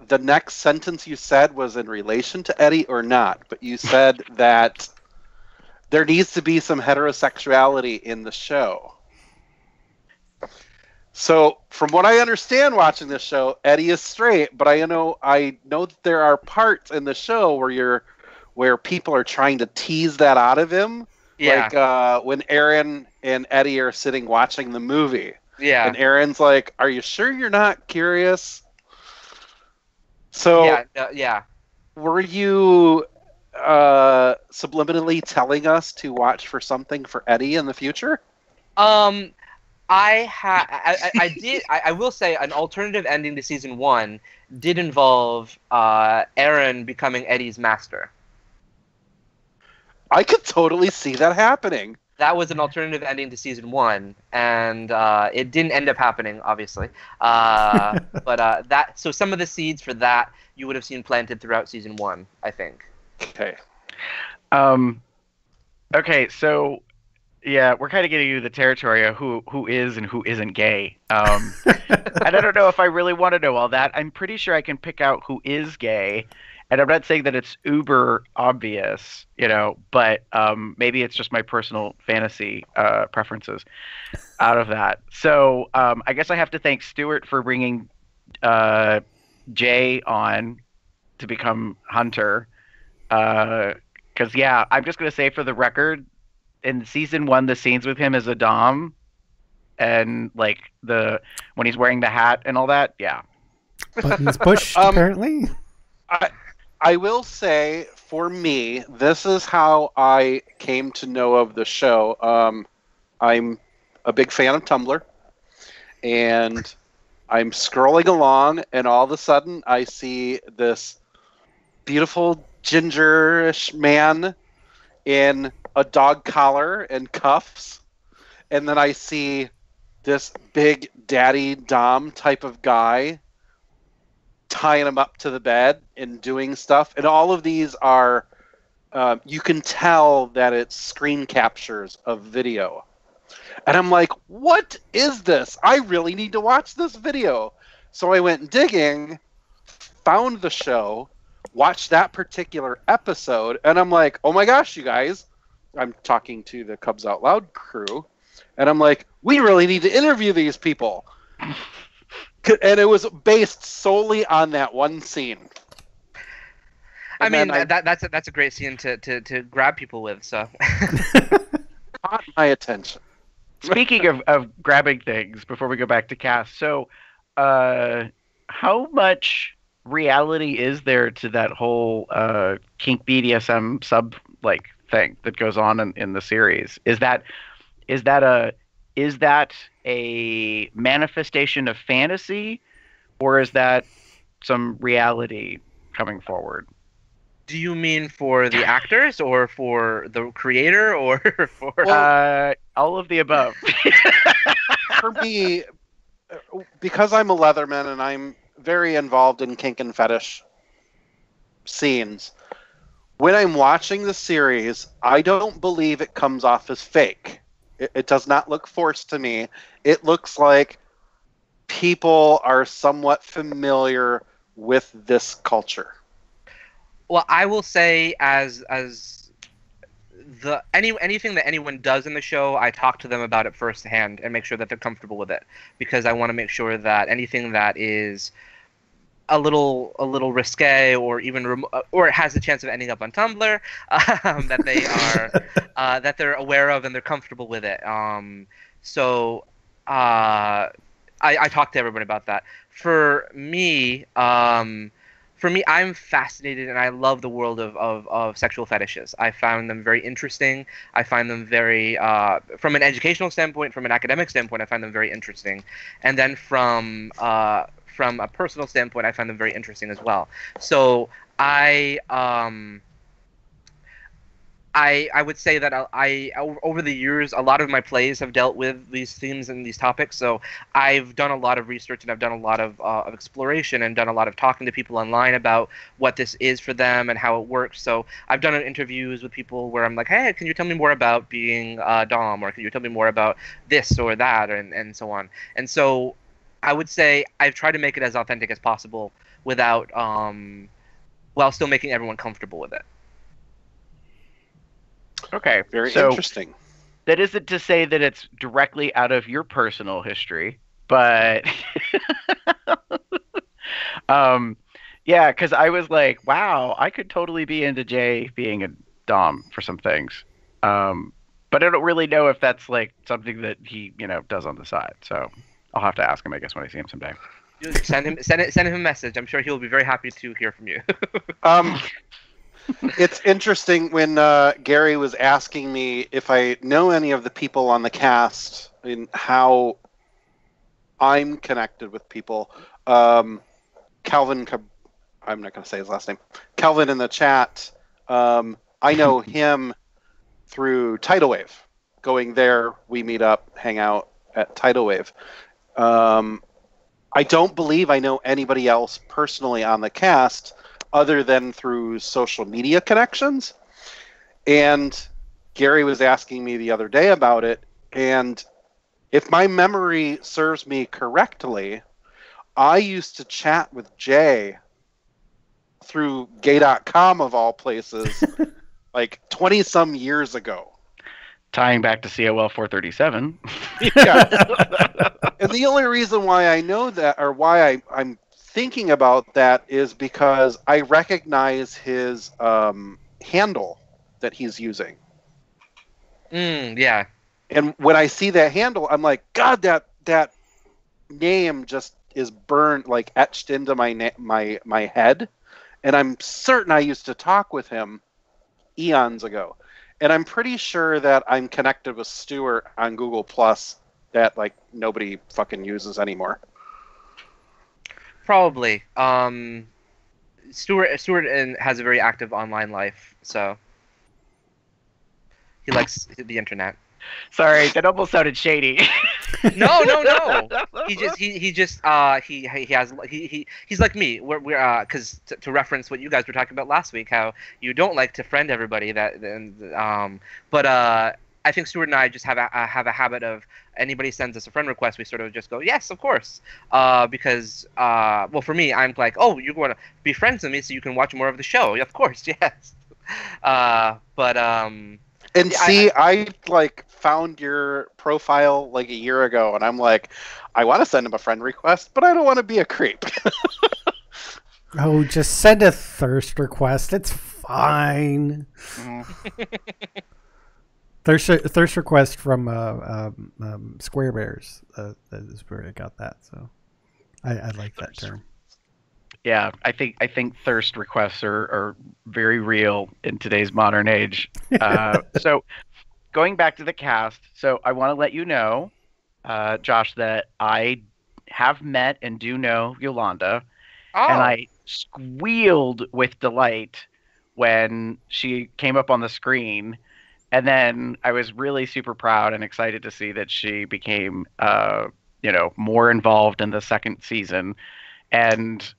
S3: the next sentence you said was in relation to Eddie or not, but you said that there needs to be some heterosexuality in the show. So, from what I understand watching this show, Eddie is straight, but I know that there are parts in the show where people are trying to tease that out of him.
S4: Yeah.
S3: Like when Aaron and Eddie are sitting watching the movie.
S4: Yeah.
S3: And Aaron's like, "Are you sure you're not curious?" So, were you subliminally telling us to watch for something for Eddie in the future?
S4: I did. I will say an alternative ending to season 1 did involve Aaron becoming Eddie's master.
S3: I could totally see that happening.
S4: That was an alternative ending to season 1, and it didn't end up happening, obviously. So some of the seeds for that you would have seen planted throughout season 1, I think.
S3: Okay.
S2: Okay, so yeah, we're kind of getting into the territory of who is and who isn't gay. And I don't know if I really want to know all that. I'm pretty sure I can pick out who is gay. And I'm not saying that it's uber obvious, but maybe it's just my personal fantasy preferences out of that. So I guess I have to thank Stuart for bringing Jay on to become Hunter. Because, yeah, I'm just going to say for the record, in season 1, the scenes with him as a dom and, like, when he's wearing the hat and all that, yeah.
S1: Buttons pushed, apparently.
S3: I will say, for me, this is how I came to know of the show. I'm a big fan of Tumblr, and I'm scrolling along, and all of a sudden I see this beautiful gingerish man in a dog collar and cuffs, and then I see this big daddy dom type of guy tying him up to the bed and doing stuff. And all of these are, you can tell that it's screen captures of video. And I'm like, what is this? I really need to watch this video. So I went digging, found the show, watched that particular episode, and I'm like, oh my gosh, you guys. I'm talking to the Cubs Out Loud crew, and I'm like, we really need to interview these people. And it was based solely on that one scene.
S4: That's a great scene to grab people with. So
S3: caught my attention.
S2: Speaking of grabbing things, before we go back to cast, so how much reality is there to that whole kink BDSM sub thing that goes on in the series? Is that a manifestation of fantasy, or is that some reality coming forward?
S4: Do you mean for the actors, or for the creator, or for
S2: all of the above?
S3: For me, because I'm a Leatherman and I'm very involved in kink and fetish scenes, when I'm watching the series, I don't believe it comes off as fake. It does not look forced to me. It looks like people are somewhat familiar with this culture.
S4: Well, I will say anything that anyone does in the show, I talk to them about it firsthand and make sure that they're comfortable with it, because I want to make sure that anything that is a little risque, or even or it has a chance of ending up on Tumblr, that they're aware of and they're comfortable with it. So I talk to everyone about that. For me, I'm fascinated and I love the world of sexual fetishes. I found them very interesting. I find them very, from an educational standpoint, from an academic standpoint, I find them very interesting. And then from a personal standpoint, I find them very interesting as well. So I would say that I over the years, a lot of my plays have dealt with these themes and these topics. So I've done a lot of research and I've done a lot of exploration and done a lot of talking to people online about what this is for them and how it works. So I've done interviews with people where I'm like, hey, can you tell me more about being Dom, or can you tell me more about this or that, and so on. And so I would say I've tried to make it as authentic as possible without while still making everyone comfortable with it.
S2: Okay,
S3: Very
S2: so
S3: interesting.
S2: that isn't to say that it's directly out of your personal history, but yeah, because I was like, wow, I could totally be into Jay being a dom for some things. But I don't really know if that's like something that he, does on the side. So I'll have to ask him, I guess, when I see him someday.
S4: Send him a message. I'm sure he'll be very happy to hear from you.
S3: It's interesting when Gary was asking me if I know any of the people on the cast and how I'm connected with people. Calvin, I'm not going to say his last name. Calvin in the chat. I know him through Tidal Wave. Going there, we meet up, hang out at Tidal Wave. I don't believe I know anybody else personally on the cast other than through social media connections. And Gary was asking me the other day about it, and if my memory serves me correctly, I used to chat with Jay through gay.com of all places like 20-some years ago.
S2: Tying back to COL437.
S3: Yeah. And the only reason why I know that, or why I'm thinking about that, is because I recognize his handle that he's using.
S4: Yeah.
S3: And when I see that handle, I'm like, God, that name just is burned, like etched into my head. And I'm certain I used to talk with him eons ago. And I'm pretty sure that I'm connected with Stuart on Google Plus that like nobody fucking uses anymore.
S4: Probably. Stuart has a very active online life, so he likes the internet.
S2: Sorry, that almost sounded shady.
S4: No. He's like me. We're because to reference what you guys were talking about last week, how you don't like to friend everybody. But I think Stuart and I just have a habit of anybody sends us a friend request, we sort of just go yes, of course. Because well, for me, I'm like, oh, you're going to be friends with me so you can watch more of the show. Of course, yes.
S3: And see, I like found your profile like a year ago, and I'm like, I want to send him a friend request, but I don't want to be a creep.
S1: Oh, just send a thirst request. It's fine. Thirst request from Square Bears. That is where I got that. So I like that term.
S2: Yeah, I think thirst requests are very real in today's modern age. So going back to the cast, so I want to let you know, Josh, that I have met and do know Yolanda, and I squealed with delight when she came up on the screen, and then I was really super proud and excited to see that she became, more involved in the second season, and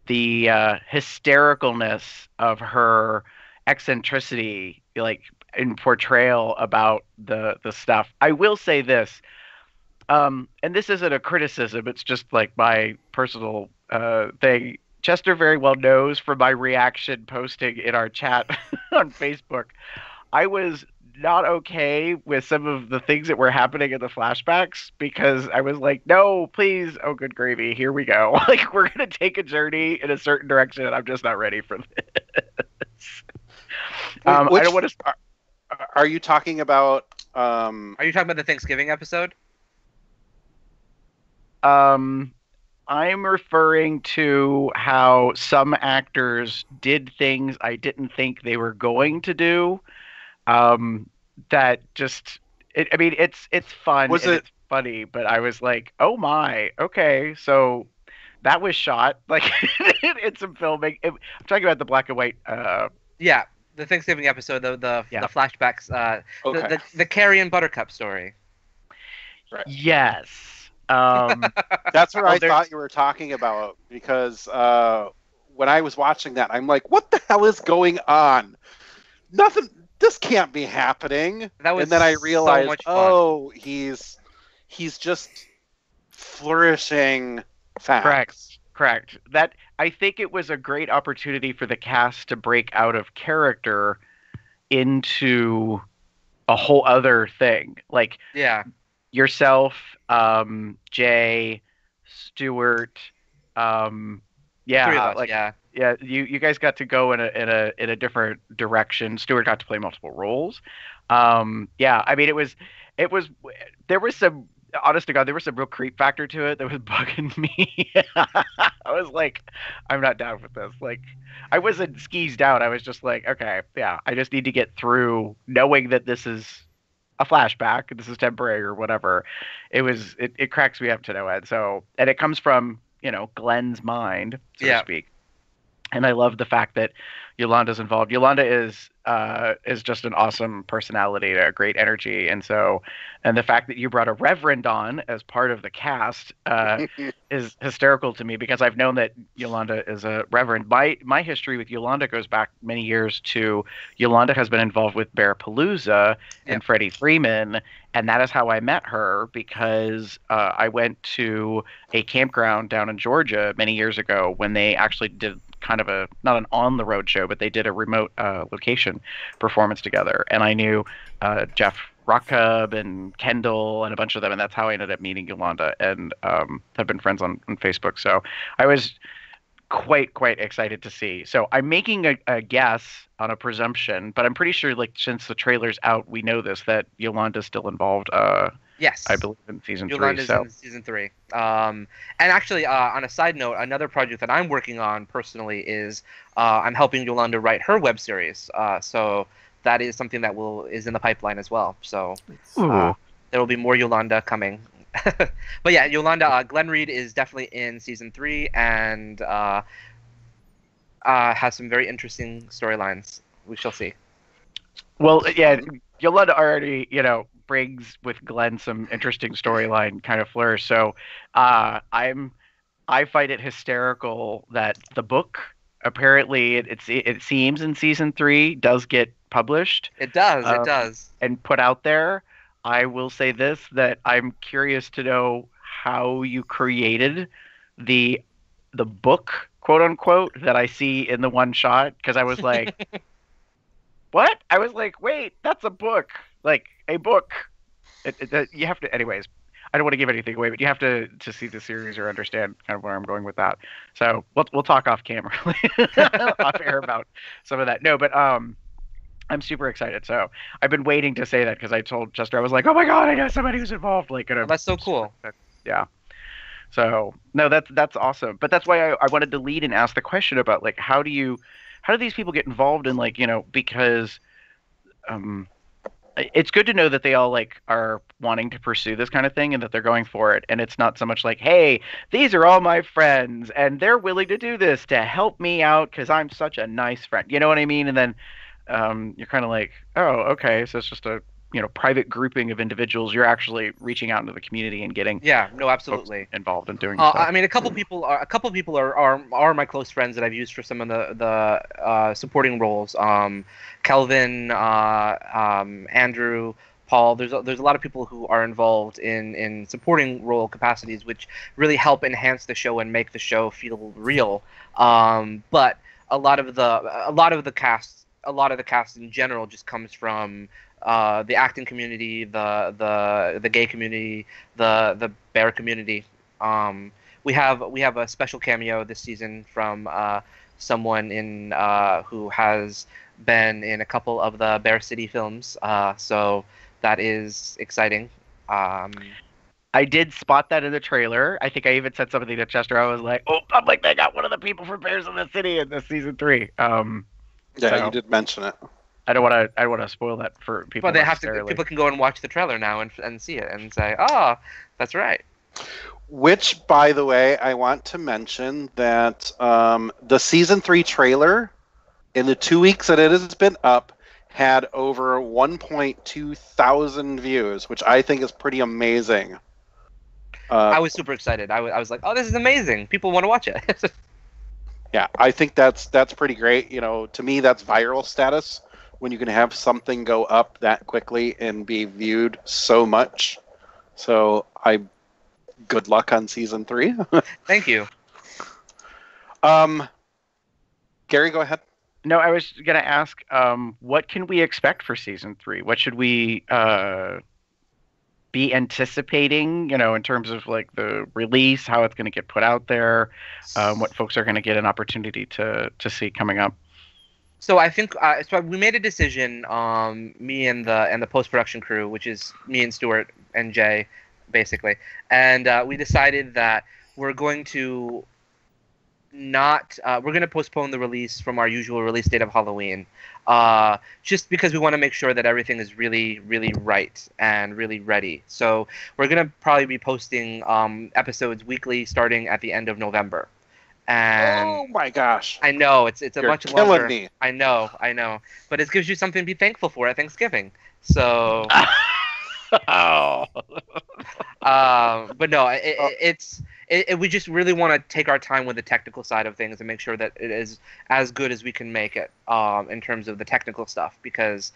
S2: the hystericalness of her eccentricity, like in portrayal about the stuff. I will say this, and this isn't a criticism, it's just like my personal thing. Chester very well knows from my reaction posting in our chat on Facebook, I was not okay with some of the things that were happening in the flashbacks, because I was like, no, please, oh good gravy, here we go. Like, we're gonna take a journey in a certain direction, and I'm just not ready for this. I don't want to.
S3: Are you talking about?
S4: Are you talking about the Thanksgiving episode?
S2: I'm referring to how some actors did things I didn't think they were going to do. That just, it's fun. It's funny, but I was like, oh my, okay, so that was shot like in some filming. I'm talking about the black and white.
S4: Yeah, the Thanksgiving episode, the flashbacks,
S3: Okay.
S4: the Carrie and Buttercup story.
S3: Right.
S2: Yes.
S3: That's what I thought you were talking about, because when I was watching that, I'm like, what the hell is going on? Nothing. This can't be happening. And then I realized,
S4: so much fun.
S3: he's just flourishing facts.
S2: Correct. That I think it was a great opportunity for the cast to break out of character into a whole other thing. Like
S4: Yeah.
S2: yourself, Jay, Stuart,
S4: The three of
S2: yeah,
S4: us.
S2: like
S4: Yeah.
S2: yeah, you guys got to go in a different direction. Stuart got to play multiple roles. Yeah, I mean it was there was some honest to God, there was some real creep factor to it that was bugging me. I was like, I'm not down with this. Like I wasn't skeezed out. I was just like, okay, yeah, I just need to get through knowing that this is a flashback, this is temporary or whatever. It cracks me up to no end. So and it comes from, Glenn's mind, so to
S4: Yeah.
S2: speak. And I love the fact that Yolanda's involved. Yolanda is just an awesome personality, a great energy, and the fact that you brought a reverend on as part of the cast is hysterical to me because I've known that Yolanda is a reverend. My history with Yolanda goes back many years to Yolanda has been involved with Bear Palooza and Freddie Freeman, and that is how I met her because I went to a campground down in Georgia many years ago when they actually did kind of not an on the road show, but they did a remote location performance together. And I knew Jeff Rockcub and Kendall and a bunch of them. And that's how I ended up meeting Yolanda and have been friends on Facebook. So I was quite excited to see. So I'm making a guess on a presumption, but I'm pretty sure like since the trailer's out, we know this, that Yolanda's still involved.
S4: Yes.
S2: I believe in season
S4: Yolanda's
S2: 3. So.
S4: in season 3. And actually, on a side note, another project that I'm working on personally is I'm helping Yolanda write her web series. So that is something that is in the pipeline as well. So there will be more Yolanda coming. But yeah, Yolanda, Glenn Reed is definitely in season 3 and has some very interesting storylines. We shall see.
S2: Well, yeah, Yolanda already, brings with Glenn some interesting storyline kind of flourish. So I find it hysterical that the book apparently it seems in season 3 does get published.
S4: It does.
S2: And put out there. I will say this, that I'm curious to know how you created the book, quote unquote, that I see in the one shot, because I was like, what? I was like, wait, that's a book. Like a book. You have to, anyways. I don't want to give anything away, but you have to see the series or understand kind of where I'm going with that. So we'll talk off camera, off air about some of that. No, but I'm super excited. So I've been waiting to say that because I told Chester, I was like, oh my god, I know somebody who's involved. Like,
S4: that's so cool.
S2: Yeah. So no, that's awesome. But that's why I wanted to lead and ask the question about like how do these people get involved in like because it's good to know that they all like are wanting to pursue this kind of thing and that they're going for it. And it's not so much like, hey, these are all my friends and they're willing to do this to help me out because I'm such a nice friend. You know what I mean? And then you're kind of like, oh, okay, so it's just a private grouping of individuals. You're actually reaching out into the community and getting
S4: absolutely
S2: involved in doing stuff.
S4: I mean, a couple people are my close friends that I've used for some of the supporting roles. Kelvin, Andrew, Paul. There's a lot of people who are involved in supporting role capacities, which really help enhance the show and make the show feel real. But a lot of the cast in general just comes from the acting community, the gay community, the bear community. We have a special cameo this season from someone who has been in a couple of the Bear City films. So that is exciting.
S2: I did spot that in the trailer. I think I even said something to Chester. I was like, "Oh, I'm like they got one of the people from Bears in the City in this season 3."
S3: You did mention it.
S2: I don't want to spoil that for people.
S4: But people can go and watch the trailer now and see it and say, "Oh, that's right."
S3: Which, by the way, I want to mention that the season 3 trailer, in the 2 weeks that it has been up, had over 1.2 thousand views, which I think is pretty amazing.
S4: I was super excited. I was like, "Oh, this is amazing! People want to watch it."
S3: Yeah, I think that's pretty great. To me, that's viral status when you can have something go up that quickly and be viewed so much. So good luck on season 3.
S4: Thank you.
S3: Gary, go ahead.
S2: No, I was gonna ask, what can we expect for season 3? What should we be anticipating? In terms of like the release, how it's gonna get put out there, what folks are gonna get an opportunity to see coming up.
S4: So I think so we made a decision, me and the post production crew, which is me and Stuart and Jay, basically, and we decided that we're going to postpone the release from our usual release date of Halloween, just because we want to make sure that everything is really, really right and really ready. So we're gonna probably be posting episodes weekly starting at the end of November. And
S3: oh my gosh!
S4: I know it's a
S3: You're
S4: much
S3: killing
S4: longer.
S3: me.
S4: I know, but it gives you something to be thankful for at Thanksgiving. So,
S2: Oh.
S4: but no, we just really want to take our time with the technical side of things and make sure that it is as good as we can make it, in terms of the technical stuff, because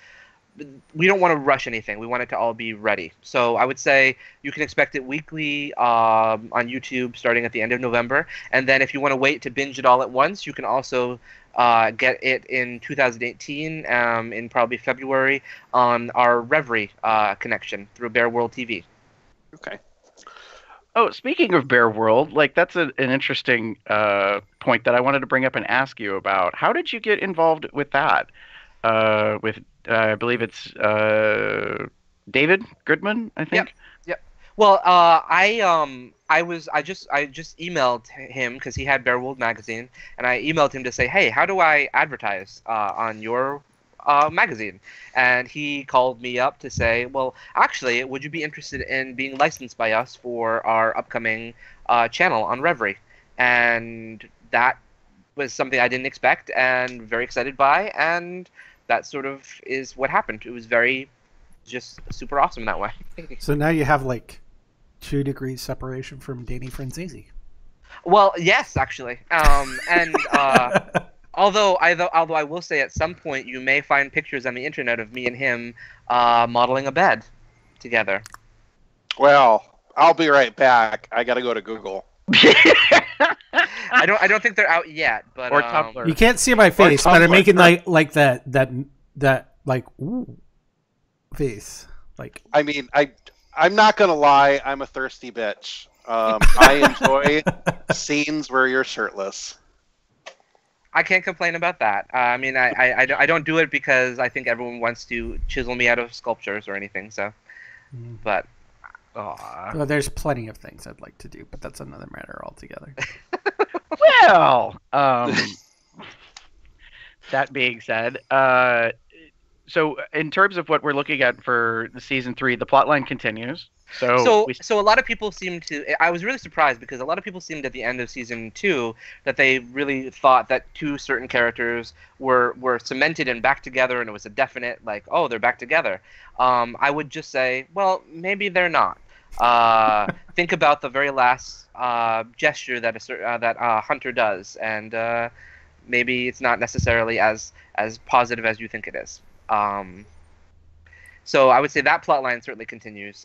S4: we don't want to rush anything. We want it to all be ready. So I would say you can expect it weekly on YouTube starting at the end of November. And then if you want to wait to binge it all at once, you can also get it in 2018 in probably February on our Reverie connection through Bear World TV.
S3: Okay.
S2: Oh, speaking of Bear World, like that's an interesting point that I wanted to bring up and ask you about. How did you get involved with that? I believe it's David Goodman, I think.
S4: Yep. Well, I just emailed him because he had Bear World magazine, and I emailed him to say, hey, how do I advertise on your magazine? And he called me up to say, well, actually, would you be interested in being licensed by us for our upcoming channel on Reverie? And that was something I didn't expect and very excited by, and that sort of is what happened. It was just super awesome that way.
S1: So now you have like 2 degrees separation from Danny Franzese.
S4: Well, yes, actually. And although I will say at some point you may find pictures on the internet of me and him modeling a bed together.
S3: Well, I'll be right back. I got to go to Google.
S4: I don't think they're out yet, but
S2: or Tumblr.
S1: You can't see my face, but I'm making like that like ooh face. Like
S3: I mean, I'm not gonna lie. I'm a thirsty bitch. I enjoy scenes where you're shirtless.
S4: I can't complain about that. I mean, I don't do it because I think everyone wants to chisel me out of sculptures or anything. So, but.
S1: Well, there's plenty of things I'd like to do, but that's another matter altogether.
S2: Well, that being said, so in terms of what we're looking at for the season 3, the plotline continues. So
S4: a lot of people seem to. I was really surprised because a lot of people seemed at the end of season 2 that they really thought that 2 certain characters were cemented and back together, and it was a definite like, oh, they're back together. I would just say, well, maybe they're not. Think about the very last gesture that Hunter does, and maybe it's not necessarily as positive as you think it is. So I would say that plotline certainly continues.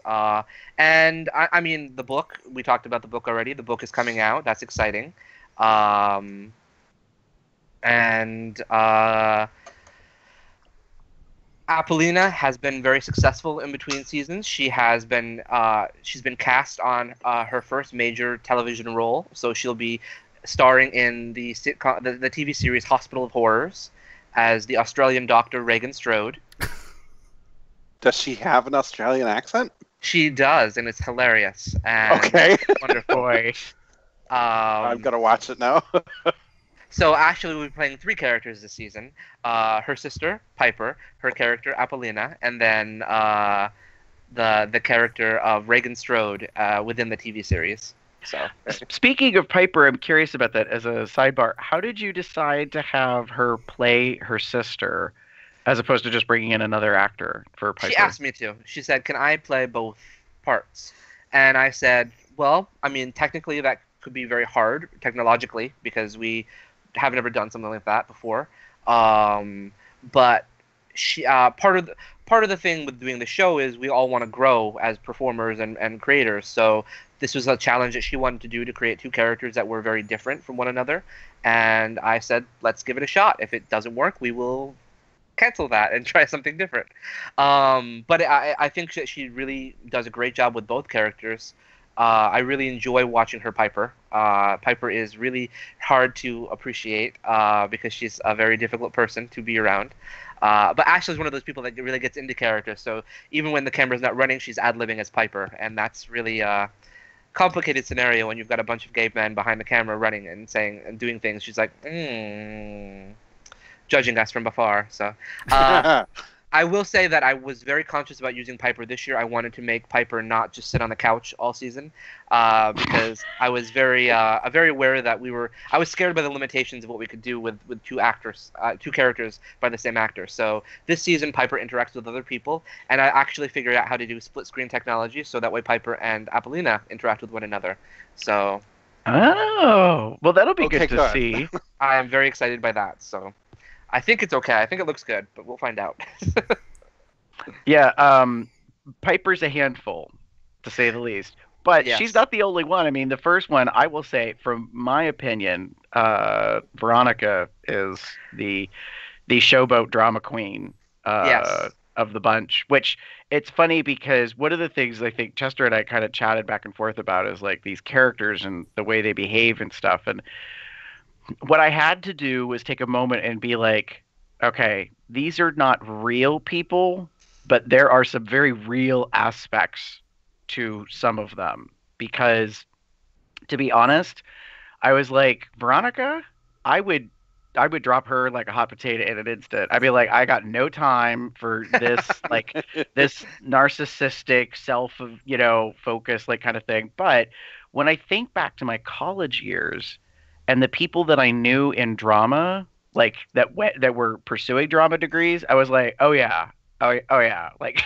S4: And I mean, the book, we talked about the book already. The book is coming out. That's exciting. And Apollina has been very successful in between seasons. She's been cast on her first major television role. So she'll be starring in the sitcom, the TV series Hospital of Horrors as the Australian doctor Regan Strode.
S3: Does she have an Australian accent?
S4: She does, and it's hilarious. And
S3: okay.
S4: Wonderful.
S3: I'm going to watch it now.
S4: So actually, we'll be playing 3 characters this season. Her sister, Piper, her character, Apollina, and then the character of Regan Strode within the TV series. So,
S2: speaking of Piper, I'm curious about that as a sidebar. How did you decide to have her play her sister as opposed to just bringing in another actor for Piper?
S4: She asked me to. She said, can I play both parts? And I said, well, I mean, technically that could be very hard, technologically, because we have never done something like that before. But she part of the thing with doing the show is we all want to grow as performers and creators. So this was a challenge that she wanted to do, to create two characters that were very different from one another. And I said, let's give it a shot. If it doesn't work, we will cancel that and try something different. But I think that she really does a great job with both characters. I really enjoy watching her Piper. Piper is really hard to appreciate because she's a very difficult person to be around. But Ashley's one of those people that really gets into character. So even when the camera's not running, she's ad-libbing as Piper. And that's really a complicated scenario when you've got a bunch of gay men behind the camera running and saying and doing things. She's like, judging us from afar. So I will say that I was very conscious about using Piper this year. I wanted to make Piper not just sit on the couch all season because I was very aware that I was scared by the limitations of what we could do with two characters by the same actor. So this season, Piper interacts with other people, and I actually figured out how to do split screen technology so that way Piper and Apollina interact with one another. So.
S2: Oh, well, that'll be good to see.
S4: I am very excited by that. So. I think it's okay. I think it looks good, but we'll find out.
S2: Yeah, Piper's a handful, to say the least. But
S4: Yes.
S2: she's not the only one. I mean, the first one, I will say, from my opinion, Veronica is the showboat drama queen
S4: Yes.
S2: of the bunch. Which, it's funny because one of the things I think Chester and I kind of chatted back and forth about is like these characters and the way they behave and stuff. And what I had to do was take a moment and be like, okay, these are not real people, but there are some very real aspects to some of them. Because, to be honest, I was like, Veronica, I would drop her like a hot potato in an instant. I'd be like, I got no time for this, like this narcissistic focus, like kind of thing. But when I think back to my college years, and the people that I knew in drama, like that were pursuing drama degrees, I was like, oh yeah. Like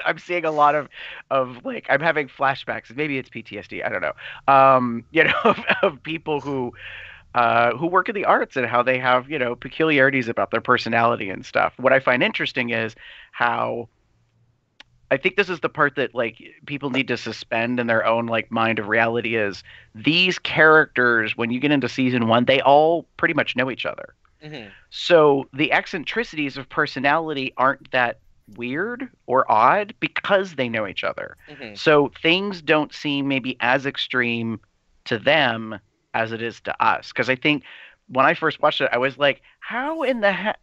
S2: I'm seeing a lot of like I'm having flashbacks. Maybe it's PTSD. I don't know. Of people who work in the arts and how they have peculiarities about their personality and stuff. What I find interesting is how. I think this is the part that like people need to suspend in their own like mind of reality is these characters, when you get into season 1, they all pretty much know each other.
S4: Mm-hmm.
S2: So the eccentricities of personality aren't that weird or odd because they know each other.
S4: Mm-hmm.
S2: So things don't seem maybe as extreme to them as it is to us. Because I think when I first watched it, I was like, how in the heck?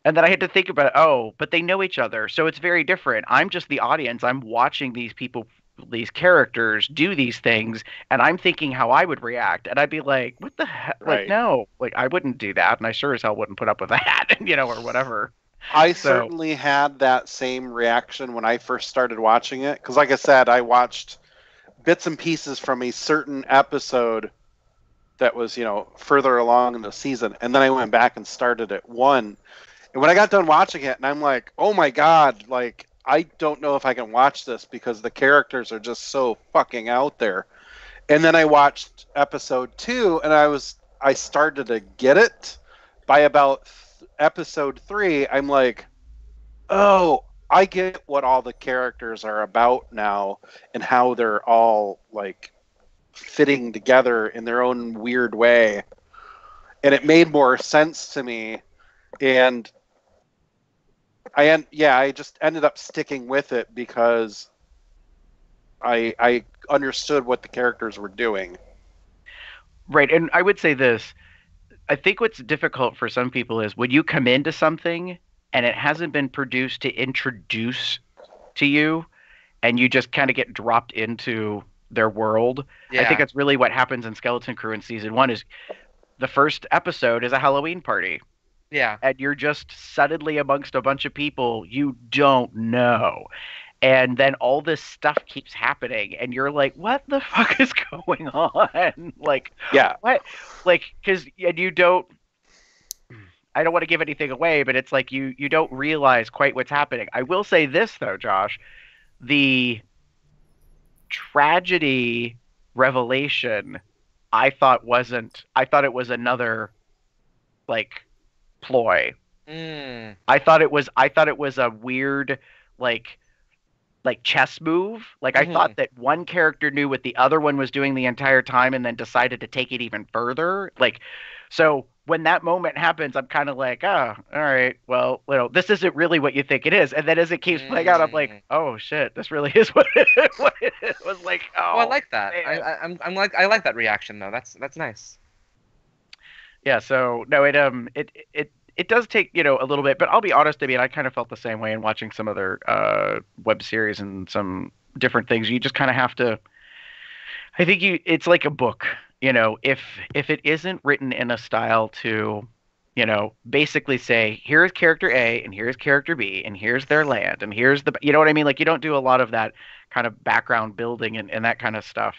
S2: And then I had to think about it. Oh, but they know each other. So it's very different. I'm just the audience. I'm watching these people, these characters do these things. And I'm thinking how I would react. And I'd be like, what the heck?
S3: Right.
S2: Like, no, like I wouldn't do that. And I sure as hell wouldn't put up with that, or whatever.
S3: I certainly had that same reaction when I first started watching it. Because like I said, I watched bits and pieces from a certain episode that was, further along in the season. And then I went back and started at 1. And when I got done watching it, and I'm like, oh my God, like, I don't know if I can watch this because the characters are just so fucking out there. And then I watched episode 2, and I started to get it. By about episode 3, I'm like, oh, I get what all the characters are about now and how they're all, like, fitting together in their own weird way. And it made more sense to me. And I just ended up sticking with it because I understood what the characters were doing.
S2: Right, and I would say this. I think what's difficult for some people is when you come into something and it hasn't been produced to introduce to you and you just kind of get dropped into their world.
S4: Yeah.
S2: I think that's really what happens in Skeleton Crew in season 1 is the first episode is a Halloween party.
S4: Yeah.
S2: And you're just suddenly amongst a bunch of people you don't know. And then all this stuff keeps happening. And you're like, what the fuck is going on? Like,
S3: Yeah.
S2: what? Like, because you don't... I don't want to give anything away, but it's like you don't realize quite what's happening. I will say this, though, Josh. The tragedy revelation, I thought it was another, like... ploy I thought it was a weird like chess move. Like I thought that one character knew what the other one was doing the entire time and then decided to take it even further. Like, so when that moment happens, I'm kind of like, oh, all right, well, this isn't really what you think it is. And then as it keeps playing out, I'm like, oh shit, this really is what it was like. Oh,
S4: I like that. I like that reaction though. That's nice.
S2: Yeah. So no, it does take, a little bit, but I'll be honest, I mean, I kind of felt the same way in watching some other web series and some different things. You just kind of have to, I think it's like a book, if it isn't written in a style to, basically say, here's character A and here's character B and here's their land and here's you know what I mean? Like you don't do a lot of that kind of background building and that kind of stuff.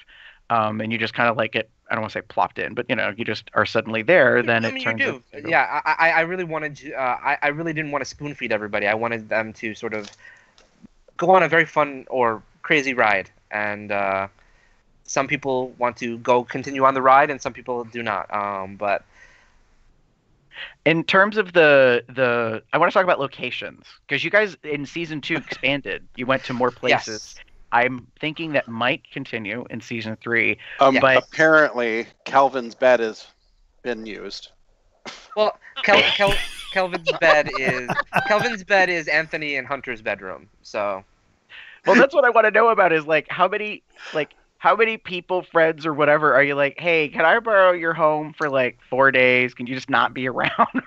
S2: And you just kind of like it, I don't want to say plopped in, but you just are suddenly there. Then it turns.
S4: You do. Yeah, I really wanted to. I really didn't want to spoon feed everybody. I wanted them to sort of go on a very fun or crazy ride, and some people want to continue on the ride, and some people do not. But
S2: in terms of the, I want to talk about locations because you guys in season 2 expanded. You went to more places. Yes. I'm thinking that might continue in season 3. But
S3: apparently Calvin's bed has been used.
S4: Well, Calvin's bed is Anthony and Hunter's bedroom. So,
S2: well, that's what I want to know about is like how many people, friends or whatever, are you like, hey, can I borrow your home for like 4 days? Can you just not be around?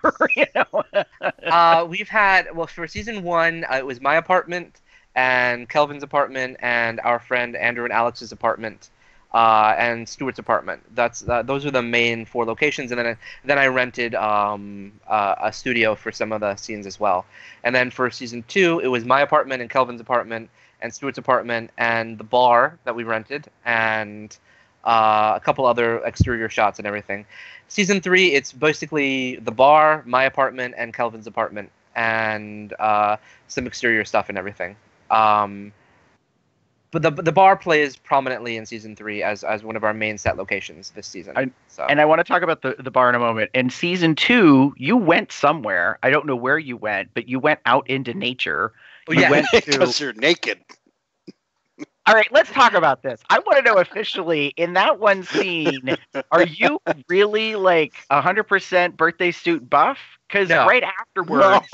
S4: We've had, for season 1, it was my apartment and Kelvin's apartment and our friend Andrew and Alex's apartment and Stuart's apartment. Those are the main 4 locations, and then I rented a studio for some of the scenes as well. And then for season 2, it was my apartment and Kelvin's apartment and Stuart's apartment and the bar that we rented and a couple other exterior shots and everything. Season 3, it's basically the bar, my apartment, and Kelvin's apartment and some exterior stuff and everything. But the bar plays prominently in season 3 as one of our main set locations this season.
S2: And I want to talk about the bar in a moment. In season 2, you went somewhere. I don't know where you went, but you went out into nature.
S3: Because you're naked.
S2: All right, let's talk about this. I want to know officially, in that one scene, are you really like 100% birthday suit buff? Because right afterwards...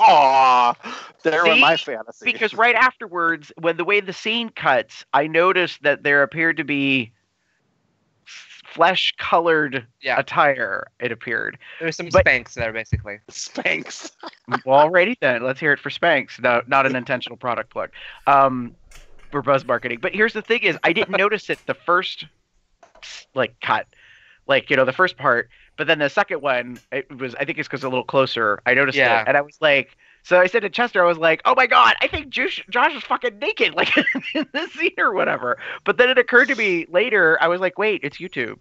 S3: There were my fantasies.
S2: Because right afterwards, when the way the scene cuts, I noticed that there appeared to be flesh-colored attire, it appeared.
S4: There was some Spanx there, basically.
S3: Spanx.
S2: Well, alrighty then. Let's hear it for Spanx. No, not an intentional product plug. For buzz marketing. But here's the thing is, I didn't notice it the first, cut. The first part. But then the second one, I think it's because a little closer. I noticed it. And I was like... So I said to Chester, I was like, oh my God, I think Josh is fucking naked, like in this scene or whatever. But then it occurred to me later, I was like, wait, it's YouTube.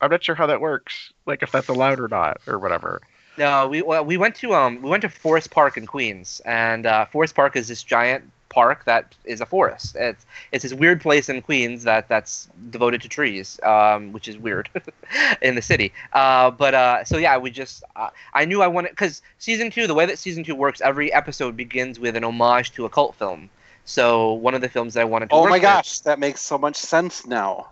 S2: I'm not sure how that works, like if that's allowed or not or whatever.
S4: No, we went to Forest Park in Queens, and Forest Park is this giant park that is a forest. It's this weird place in Queens that's devoted to trees, which is weird in the city. We just I knew I wanted, because season 2, the way that season 2 works, every episode begins with an homage to a cult film. So one of the films that I wanted to work with,
S3: gosh, that makes so much sense now.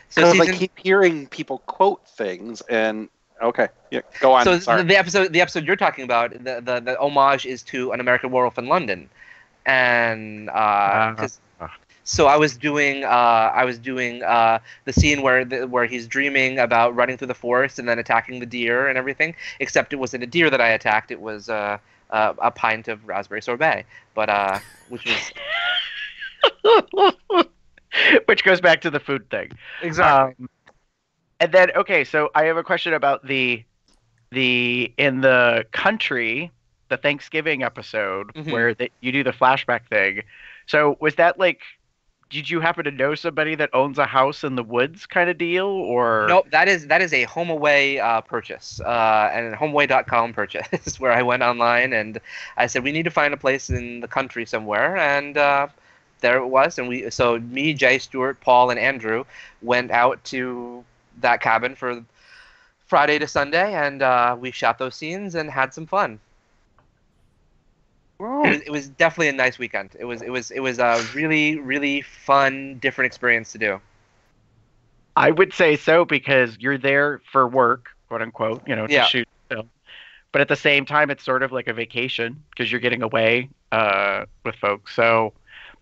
S3: So I keep hearing people quote things and. Okay, yeah, go on.
S4: So
S3: sorry.
S4: the episode you're talking about, the homage is to An American Werewolf in London, and so I was doing the scene where he's dreaming about running through the forest and then attacking the deer and everything. Except it wasn't a deer that I attacked; it was a pint of raspberry sorbet, but which was
S2: which goes back to the food thing.
S4: Exactly.
S2: And then, okay, so I have a question about in the country, the Thanksgiving episode where you do the flashback thing. So was that did you happen to know somebody that owns a house in the woods kind of deal, or?
S4: Nope, that is a HomeAway purchase, and a HomeAway.com purchase where I went online and I said, we need to find a place in the country somewhere, and there it was. And me, Jay, Stuart, Paul, and Andrew went out to that cabin for Friday to Sunday, and we shot those scenes and had some fun. It was definitely a nice weekend. It was a really, really fun, different experience to do.
S2: I would say so because you're there for work, quote unquote, to
S4: Yeah.
S2: shoot film. But at the same time, it's sort of like a vacation because you're getting away with folks. So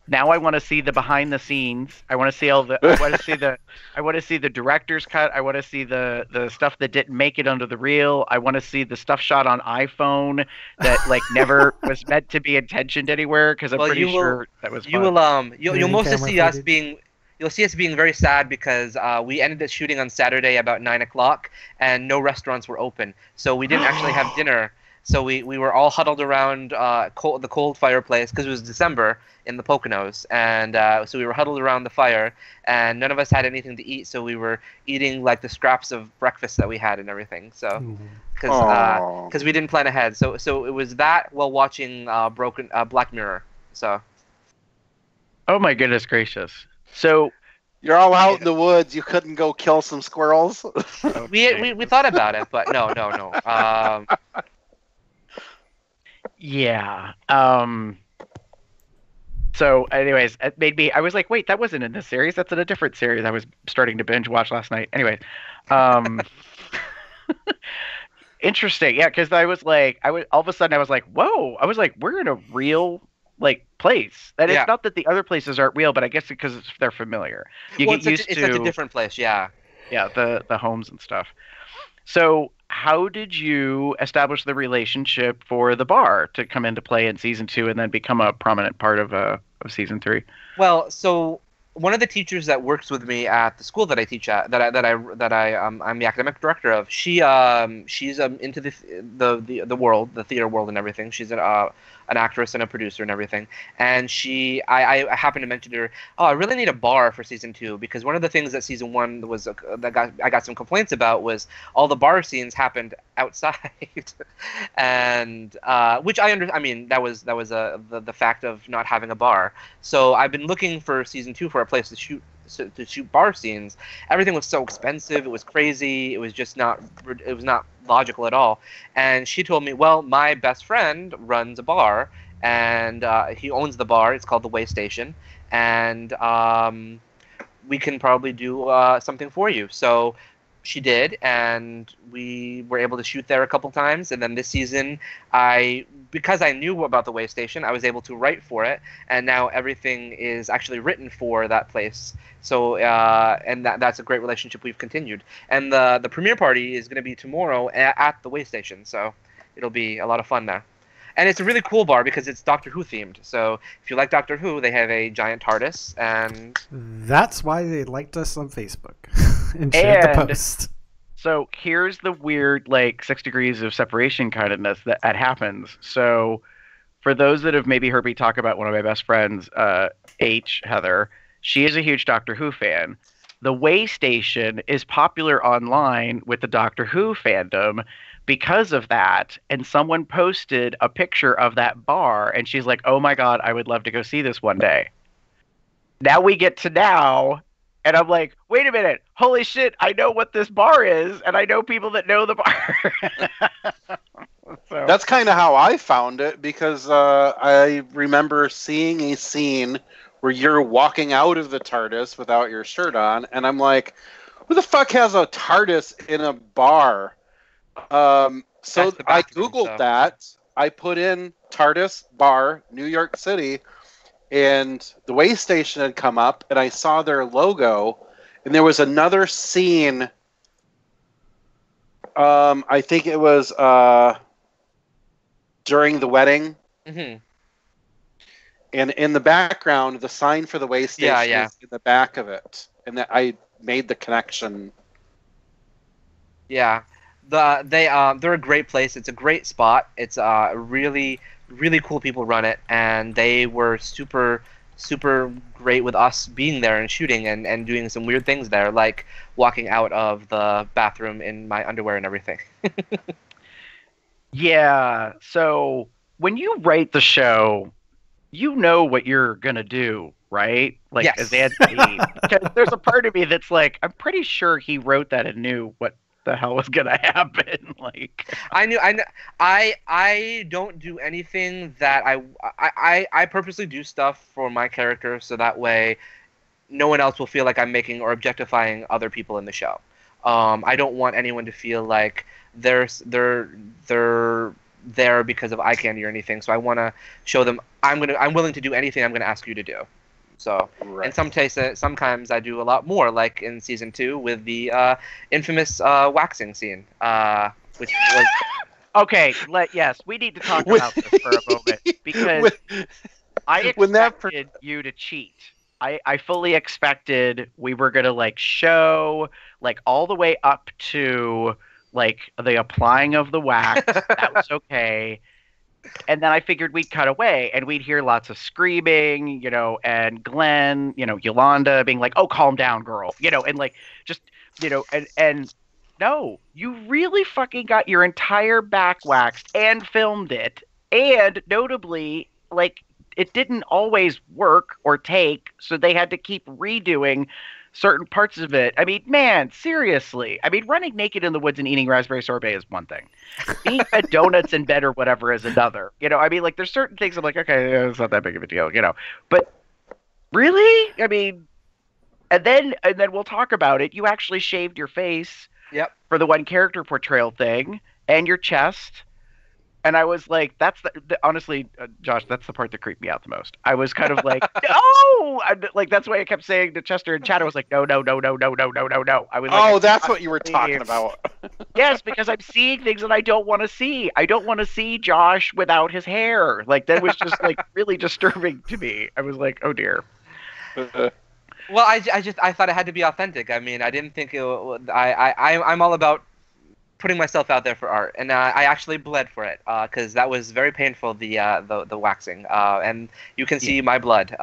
S2: now I want to see the behind the scenes. I want to see all the. I want to see the. I want to see the director's cut. I want to see the stuff that didn't make it onto the reel. I want to see the stuff shot on iPhone that like never was meant to be intentioned anywhere because I'm pretty sure that was.
S4: You'll mostly see us being. You'll see us being very sad because we ended up shooting on Saturday about 9 o'clock and no restaurants were open. So we didn't actually have dinner. So we were all huddled around the cold fireplace because it was December in the Poconos. And so we were huddled around the fire and none of us had anything to eat. So we were eating like the scraps of breakfast that we had and everything. So because we didn't plan ahead. So it was that while watching Black Mirror. So.
S2: Oh my goodness gracious. So
S3: you're all out in the woods. You couldn't go kill some squirrels.
S4: we thought about it, but no.
S2: Yeah. So, anyways, it made me. I was like, wait, that wasn't in this series. That's in a different series. I was starting to binge watch last night. Anyways, interesting. Yeah, because I was all of a sudden I was like, whoa. I was like, we're in a real place. That it's not that the other places aren't real, but I guess because they're familiar. It's such
S4: a different place, yeah.
S2: Yeah, the homes and stuff. So how did you establish the relationship for the bar to come into play in season 2 and then become a prominent part of season 3?
S4: Well, so one of the teachers that works with me at the school that I teach at, I'm the academic director of. She's into the world, the theater world, and everything. She's an actress and a producer and everything. And I happened to mention to her, I really need a bar for season 2 because one of the things that season 1 was I got some complaints about was all the bar scenes happened outside, and which I mean that was the fact of not having a bar. So I've been looking for season 2 for a place to shoot bar scenes. Everything was so expensive. It was crazy. It was just not logical at all. And she told me, well, my best friend runs a bar and he owns the bar. It's called the Way Station, and we can probably do something for you. So she did, and we were able to shoot there a couple times. And then this season, because I knew about the Way Station, I was able to write for it, and now everything is actually written for that place. So and that's a great relationship we've continued. And the premiere party is going to be tomorrow at the Way Station, so it'll be a lot of fun there. And it's a really cool bar because it's Doctor Who themed. So if you like Doctor Who, they have a giant TARDIS, and
S1: that's why they liked us on Facebook and shared the post.
S2: So here's the weird 6 degrees of separation kindness that happens. So for those that have maybe heard me talk about one of my best friends, Heather, she is a huge Doctor Who fan. The Way Station is popular online with the Doctor Who fandom because of that, and someone posted a picture of that bar, and she's like, oh my god, I would love to go see this one day. Now we get to now, and I'm like, wait a minute, holy shit, I know what this bar is, and I know people that know the bar. So.
S3: That's kind of how I found it, because I remember seeing a scene where you're walking out of the TARDIS without your shirt on, and I'm like, who the fuck has a TARDIS in a bar? So I Googled that. I put in TARDIS bar, New York City, and the Way Station had come up, and I saw their logo, and there was another scene. I think it was during the wedding.
S4: Mm-hmm.
S3: And in the background, the sign for the Way Station is in the back of it, and that I made the connection.
S4: Yeah. They're a great place. It's a great spot. It's really, really cool people run it, and they were super, super great with us being there and shooting and doing some weird things there, like walking out of the bathroom in my underwear and everything.
S2: Yeah. So when you write the show, you know what you're gonna do, right?
S4: Yes.
S2: As Anthony, because there's a part of me that's like, I'm pretty sure he wrote that and knew what the hell was gonna happen. Like,
S4: I don't do anything that I purposely do stuff for my character so that way no one else will feel like I'm making or objectifying other people in the show. I don't want anyone to feel like they're there because of eye candy or anything. So I want to show them I'm willing to do anything I'm gonna ask you to do. So in some cases, sometimes I do a lot more, like in season 2 with the infamous waxing scene, which was
S2: okay. Yes, we need to talk about this for a moment because I expected you to cheat. I fully expected we were gonna like show like all the way up to like the applying of the wax. That was okay. And then I figured we'd cut away and we'd hear lots of screaming, and Glenn, Yolanda being like, "Oh, calm down, girl," and like just, and no, you really fucking got your entire back waxed and filmed it. And notably, like, it didn't always work or take, so they had to keep redoing certain parts of it. I mean, man, seriously. I mean, running naked in the woods and eating raspberry sorbet is one thing. Being fed donuts in bed or whatever is another. I mean, like, there's certain things I'm like, okay, it's not that big of a deal, But really? I mean, and then we'll talk about it. You actually shaved your face for the one character portrayal thing and your chest. And I was like, that's honestly, Josh, that's the part that creeped me out the most. I was kind of like, no! Like, that's why I kept saying to Chester and Chad, I was like, no. I was like,
S3: that's what you were talking about.
S2: Yes, because I'm seeing things that I don't want to see. I don't want to see Josh without his hair. Like, that was just, like, really disturbing to me. I was like, oh, dear.
S4: Well, I thought it had to be authentic. I mean, I didn't think I'm all about putting myself out there for art, and I actually bled for it because that was very painful. The waxing, and you can see my blood.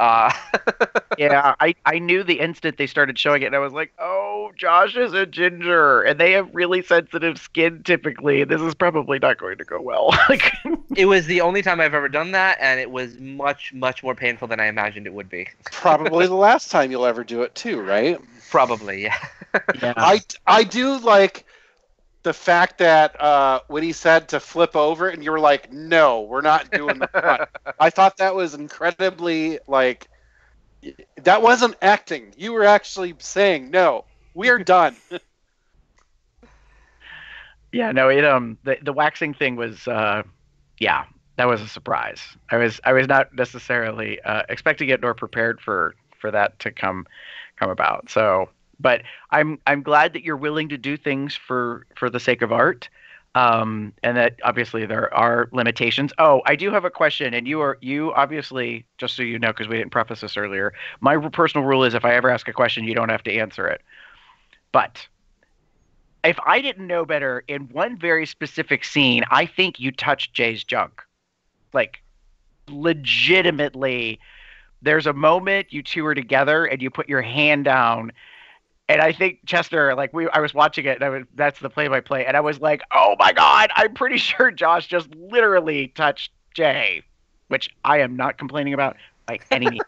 S2: Yeah, I knew the instant they started showing it, and I was like, oh, Josh is a ginger, and they have really sensitive skin typically. This is probably not going to go well. Like,
S4: it was the only time I've ever done that, and it was much, much more painful than I imagined it would be.
S3: Probably the last time you'll ever do it too, right?
S4: Probably, yeah.
S2: Yeah.
S3: I do like the fact that when he said to flip over and you were like, no, we're not doing that. I thought that was incredibly, like, that wasn't acting. You were actually saying, no, we are done.
S2: Yeah, no, the waxing thing was, that was a surprise. I was not necessarily expecting it nor prepared for that to come about. So, but I'm glad that you're willing to do things for the sake of art, and that obviously there are limitations. Oh, I do have a question, and you obviously, just so you know, because we didn't preface this earlier, my personal rule is if I ever ask a question, you don't have to answer it. But if I didn't know better, in one very specific scene, I think you touched Jay's junk. Like, legitimately, there's a moment you two are together and you put your hand down. And I think Chester, like, I was watching it, and that's the play-by-play, and I was like, oh my God, I'm pretty sure Josh just literally touched Jay, which I am not complaining about by any means.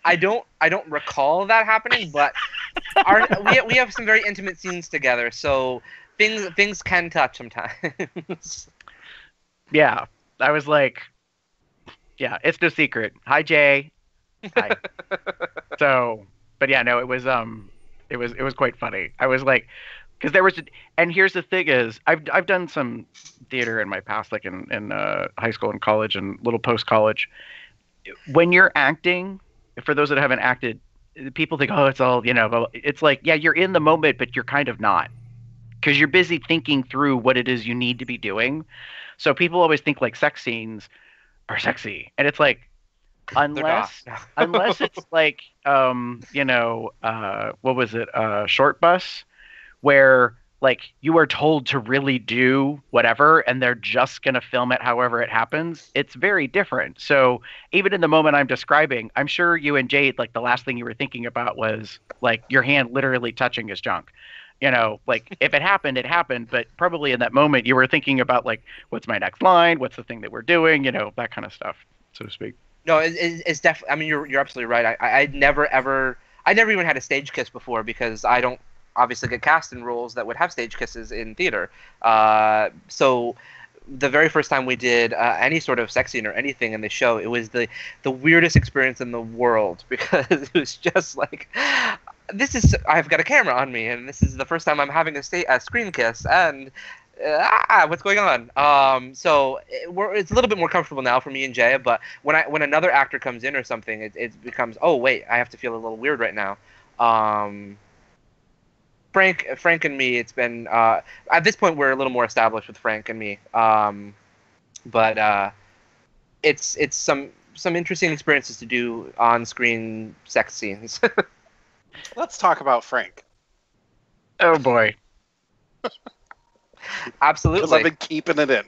S4: I don't recall that happening, but we have some very intimate scenes together, so things can touch sometimes.
S2: Yeah, I was like, yeah, it's no secret. Hi, Jay. Hi. So, but yeah, no, it was quite funny. I was like, because there was, and here's the thing is, I've done some theater in my past, like in high school and college and little post college. When you're acting, for those that haven't acted, people think, oh, it's all, it's like, yeah, you're in the moment, but you're kind of not, because you're busy thinking through what it is you need to be doing. So people always think like sex scenes are sexy, and it's like, unless it's like what was it, Short Bus, where like you are told to really do whatever and they're just going to film it however it happens, it's very different. So even in the moment I'm describing, I'm sure you and Jade, like, the last thing you were thinking about was like your hand literally touching his junk. Like, if it happened, it happened, but probably in that moment you were thinking about like, what's my next line, what's the thing that we're doing, that kind of stuff, so to speak.
S4: No, it's definitely. I mean, you're absolutely right. I never even had a stage kiss before because I don't obviously get cast in roles that would have stage kisses in theater. So the very first time we did any sort of sex scene or anything in the show, it was the weirdest experience in the world, because it was just like, I've got a camera on me, and this is the first time I'm having a screen kiss, and what's going on? So it's a little bit more comfortable now for me and Jay, but when another actor comes in or something, it becomes, oh wait, I have to feel a little weird right now. Frank and me, it's been at this point we're a little more established with Frank and me, but it's some interesting experiences to do on-screen sex scenes.
S3: Let's talk about Frank.
S2: Oh boy.
S4: Absolutely.
S3: Because I've been keeping it in.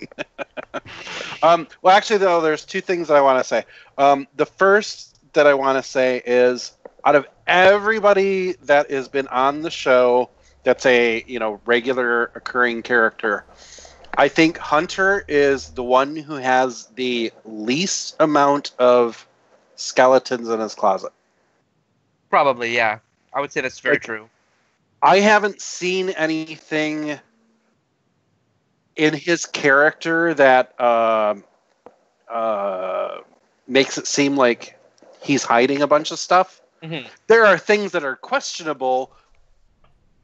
S3: Well, actually, though, there's two things that I want to say. The first that I want to say is, out of everybody that has been on the show that's a regular occurring character, I think Hunter is the one who has the least amount of skeletons in his closet.
S4: Probably, yeah. I would say that's very true.
S3: I haven't seen anything in his character that makes it seem like he's hiding a bunch of stuff.
S4: Mm-hmm.
S3: There are things that are questionable,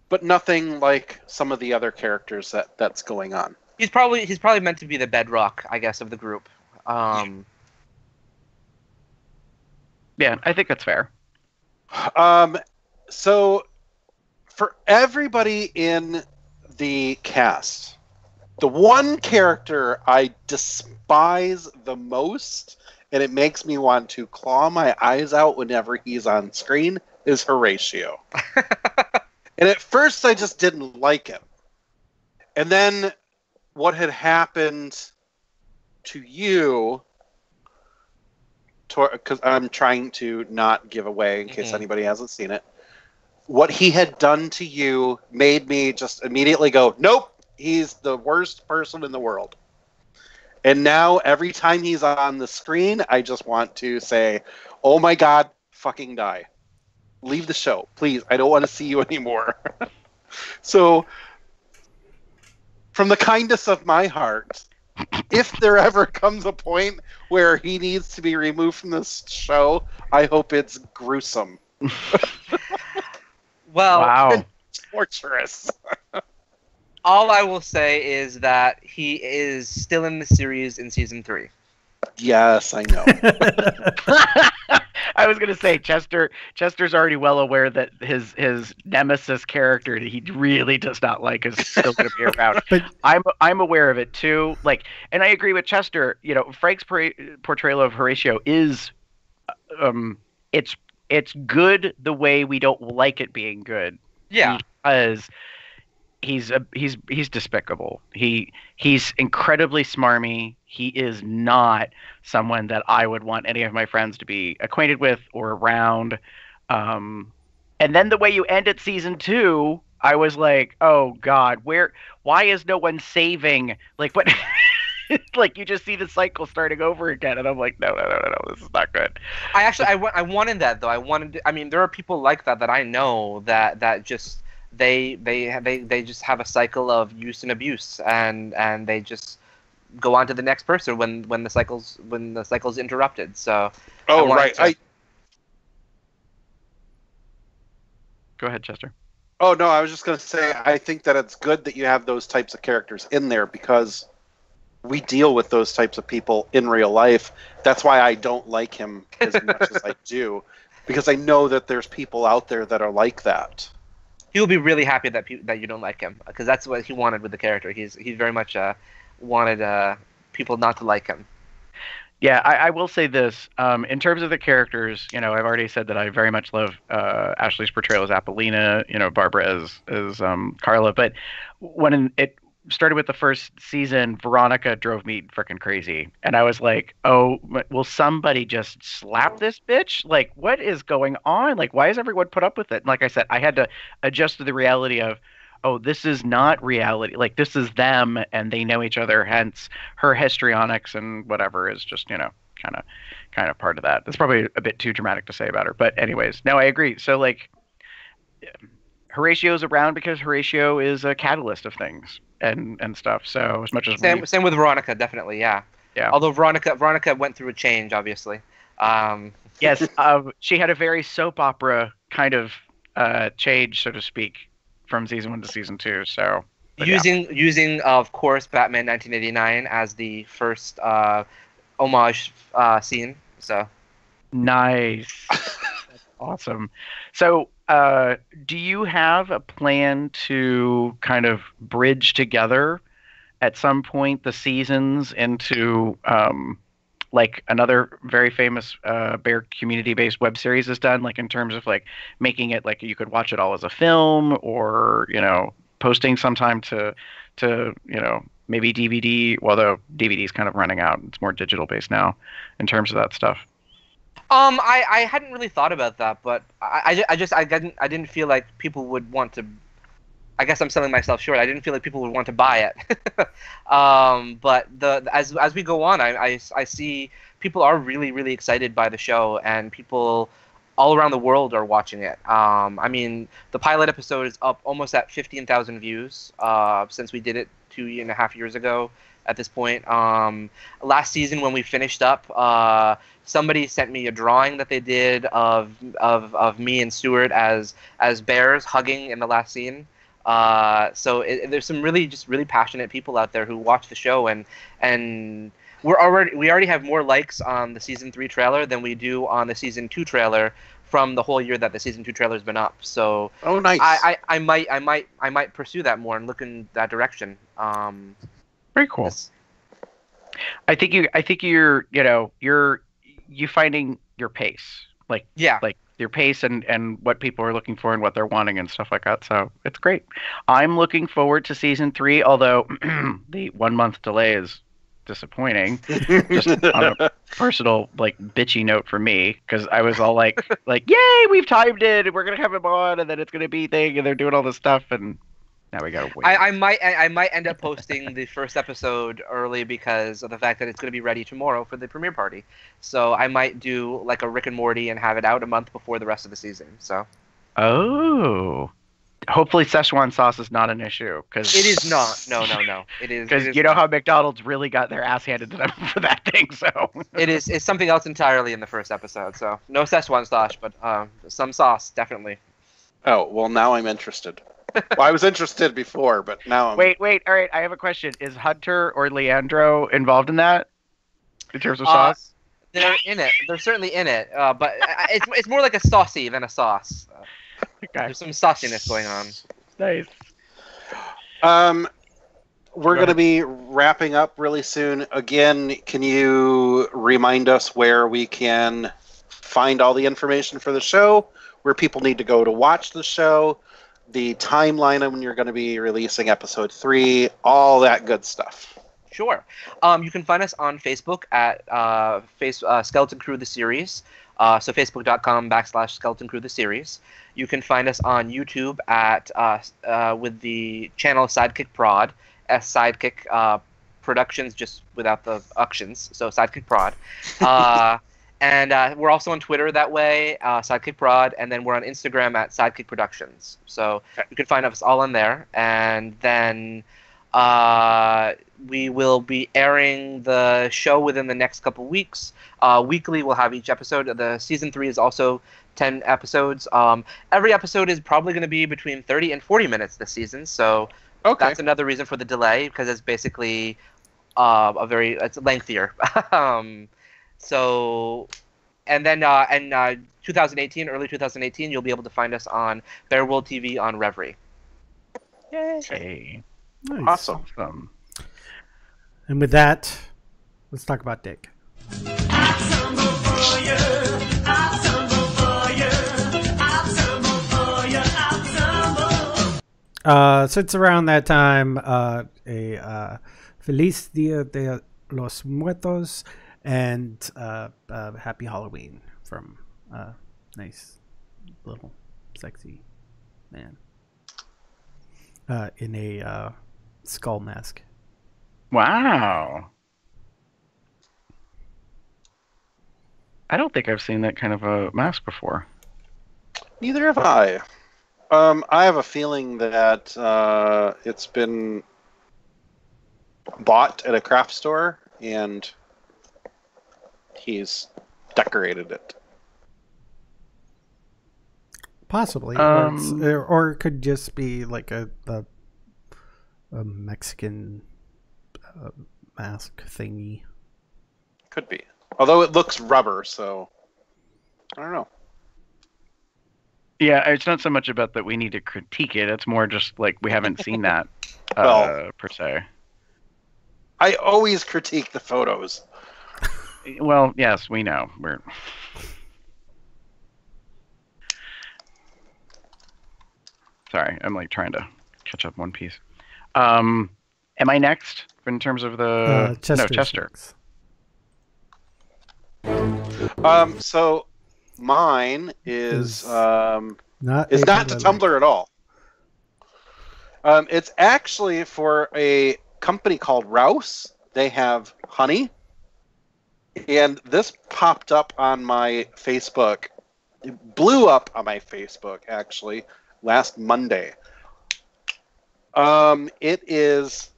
S3: but nothing like some of the other characters that's going on.
S4: He's probably meant to be the bedrock, I guess, of the group.
S2: Yeah, I think that's fair.
S3: So for everybody in the cast, the one character I despise the most, and it makes me want to claw my eyes out whenever he's on screen, is Horatio. And at first I just didn't like him. And then what had happened to you, because I'm trying to not give away in case anybody hasn't seen it, what he had done to you made me just immediately go, nope, he's the worst person in the world. And now every time he's on the screen, I just want to say, oh my God, fucking die. Leave the show, please. I don't want to see you anymore. So, from the kindness of my heart, if there ever comes a point where he needs to be removed from this show, I hope it's gruesome.
S4: Well,
S2: wow.
S3: Torturous.
S4: All I will say is that he is still in the series in season 3.
S3: Yes, I know.
S2: I was going to say Chester's already well aware that his nemesis character that he really does not like is still going to be around. But I'm aware of it too. Like, and I agree with Chester. Frank's portrayal of Horatio is, it's good the way we don't like it being good.
S4: Yeah,
S2: because he's despicable. He's incredibly smarmy. He is not someone that I would want any of my friends to be acquainted with or around. And then the way you end at season 2, I was like, oh God, why is no one saving? Like, what? Like, you just see the cycle starting over again, and I'm like, no, this is not good.
S4: I wanted that though. I mean, there are people like that I know that just they just have a cycle of use and abuse, and they just go on to the next person when the cycle's interrupted. So
S3: go
S2: ahead, Chester.
S3: Oh no, I was just going to say I think that it's good that you have those types of characters in there, because we deal with those types of people in real life. That's why I don't like him as much as I do, because I know that there's people out there that are like that.
S4: He will be really happy that you don't like him, because that's what he wanted with the character. He very much wanted people not to like him.
S2: Yeah, I will say this. In terms of the characters, I've already said that I very much love Ashley's portrayal as Apollina, Barbara as Carla. But when it started with the first season, Veronica drove me freaking crazy. And I was like, oh, will somebody just slap this bitch? Like, what is going on? Like, why is everyone put up with it? And like I said, I had to adjust to the reality of, oh, this is not reality. Like, this is them, and they know each other. Hence, her histrionics and whatever is just, kind of part of that. That's probably a bit too dramatic to say about her. But anyways, no, I agree. So, like, Horatio's around because Horatio is a catalyst of things and stuff. So as much as
S4: Same with Veronica, definitely, yeah.
S2: Yeah.
S4: Although Veronica went through a change, obviously.
S2: Yes, she had a very soap opera kind of change, so to speak, from season 1 to season 2. So
S4: using of course Batman 1989 as the first homage scene. So
S2: nice. That's awesome. So do you have a plan to kind of bridge together at some point the seasons into like another very famous Bear community-based web series has done, like in terms of like making it like you could watch it all as a film, or posting sometime to maybe DVD, although DVD is kind of running out. It's more digital based now in terms of that stuff.
S4: I hadn't really thought about that, but I didn't feel like people would want to. I guess I'm selling myself short. I didn't feel like people would want to buy it. But as we go on, I see people are really, really excited by the show, and people all around the world are watching it. I mean, the pilot episode is up almost at 15,000 views since we did it 2.5 years ago at this point. Last season when we finished up, somebody sent me a drawing that they did of me and Stuart as bears hugging in the last scene. So there's some really passionate people out there who watch the show, and we already have more likes on the season 3 trailer than we do on the season 2 trailer from the whole year that the season 2 trailer's been up. So
S3: nice.
S4: I might pursue that more and look in that direction.
S2: Very cool. I think you're finding your pace, like your pace and what people are looking for and what they're wanting and stuff like that. So it's great. I'm looking forward to season 3, although the 1 month delay is disappointing. Just on a personal bitchy note for me, because I was all like, yay, we've timed it, we're gonna have him on, and then it's gonna be thing, and they're doing all this stuff, and now we gotta wait. I
S4: might end up posting the first episode early because of the fact that it's going to be ready tomorrow for the premiere party. So I might do like a Rick and Morty and have it out a month before the rest of the season. So.
S2: Oh. Hopefully Szechuan sauce is not an issue, because
S4: it is not. No. It is
S2: because you know how McDonald's really got their ass handed to them for that thing. So
S4: it's something else entirely in the first episode. So no Szechuan sauce, but some sauce definitely.
S3: Oh well, now I'm interested. Well, I was interested before, but now I'm...
S2: Wait. All right, I have a question. Is Hunter or Leandro involved in that? In terms of sauce?
S4: They're in it. They're certainly in it. But it's more like a saucy than a sauce.
S2: Okay.
S4: There's some sauciness going on.
S2: Nice.
S3: We're going to be wrapping up really soon. Again, can you remind us where we can find all the information for the show, where people need to go to watch the show, the timeline of when you're going to be releasing episode 3, all that good stuff?
S4: Sure. You can find us on Facebook at Skeleton Crew the Series. So facebook.com/Skeleton Crew the Series. You can find us on YouTube at with the channel Sidekick Prod, Sidekick Productions, just without the uctions. So Sidekick Prod. And we're also on Twitter that way, Sidekick Prod, and then we're on Instagram at Sidekick Productions. So you can find us all on there. And then we will be airing the show within the next couple weeks. Weekly, we'll have each episode. The season 3 is also 10 episodes. Every episode is probably going to be between 30 and 40 minutes this season. So that's another reason for the delay, because it's basically it's lengthier. So, and then early 2018, you'll be able to find us on Bear World TV on Reverie.
S2: Yay!
S1: Nice.
S3: Awesome.
S1: And with that, let's talk about Dick. So it's around that time, a Feliz Dia de los Muertos and Happy Halloween from nice little sexy man in a skull mask.
S2: Wow. I don't think I've seen that kind of a mask before.
S3: Neither have I. I have a feeling that it's been bought at a craft store and he's decorated it.
S1: Possibly, or it could just be like a Mexican mask thingy.
S3: Could be. Although it looks rubber, so I don't know.
S2: Yeah, it's not so much about that we need to critique it. It's more just like we haven't seen that
S3: Well,
S2: per se.
S3: I always critique the photos.
S2: Well, yes, we know. We're sorry. I'm like trying to catch up one piece. Am I next in terms of the no Chester?
S3: So mine is
S1: not
S3: it's not to Tumblr at all. It's actually for a company called Rouse. They have honey, and this popped up on my Facebook. It blew up on my Facebook actually last Monday. It is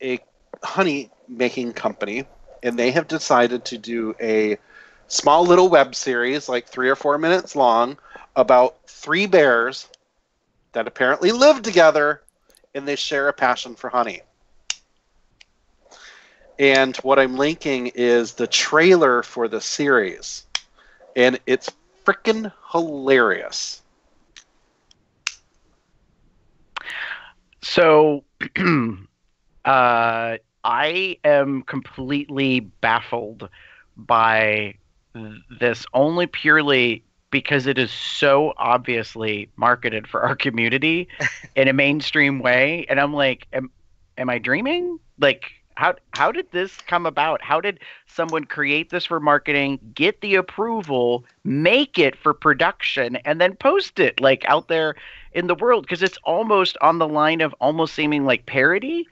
S3: a honey making company, and they have decided to do a small little web series, like 3 or 4 minutes long, about 3 bears that apparently live together, and they share a passion for honey. And what I'm linking is the trailer for the series, and it's freaking hilarious.
S2: So, I am completely baffled by this only purely because it is so obviously marketed for our community in a mainstream way. And I'm like, am I dreaming? Like, how did this come about? How did someone create this for marketing, get the approval, make it for production, and then post it like out there in the world? Because it's almost on the line of almost seeming like parody,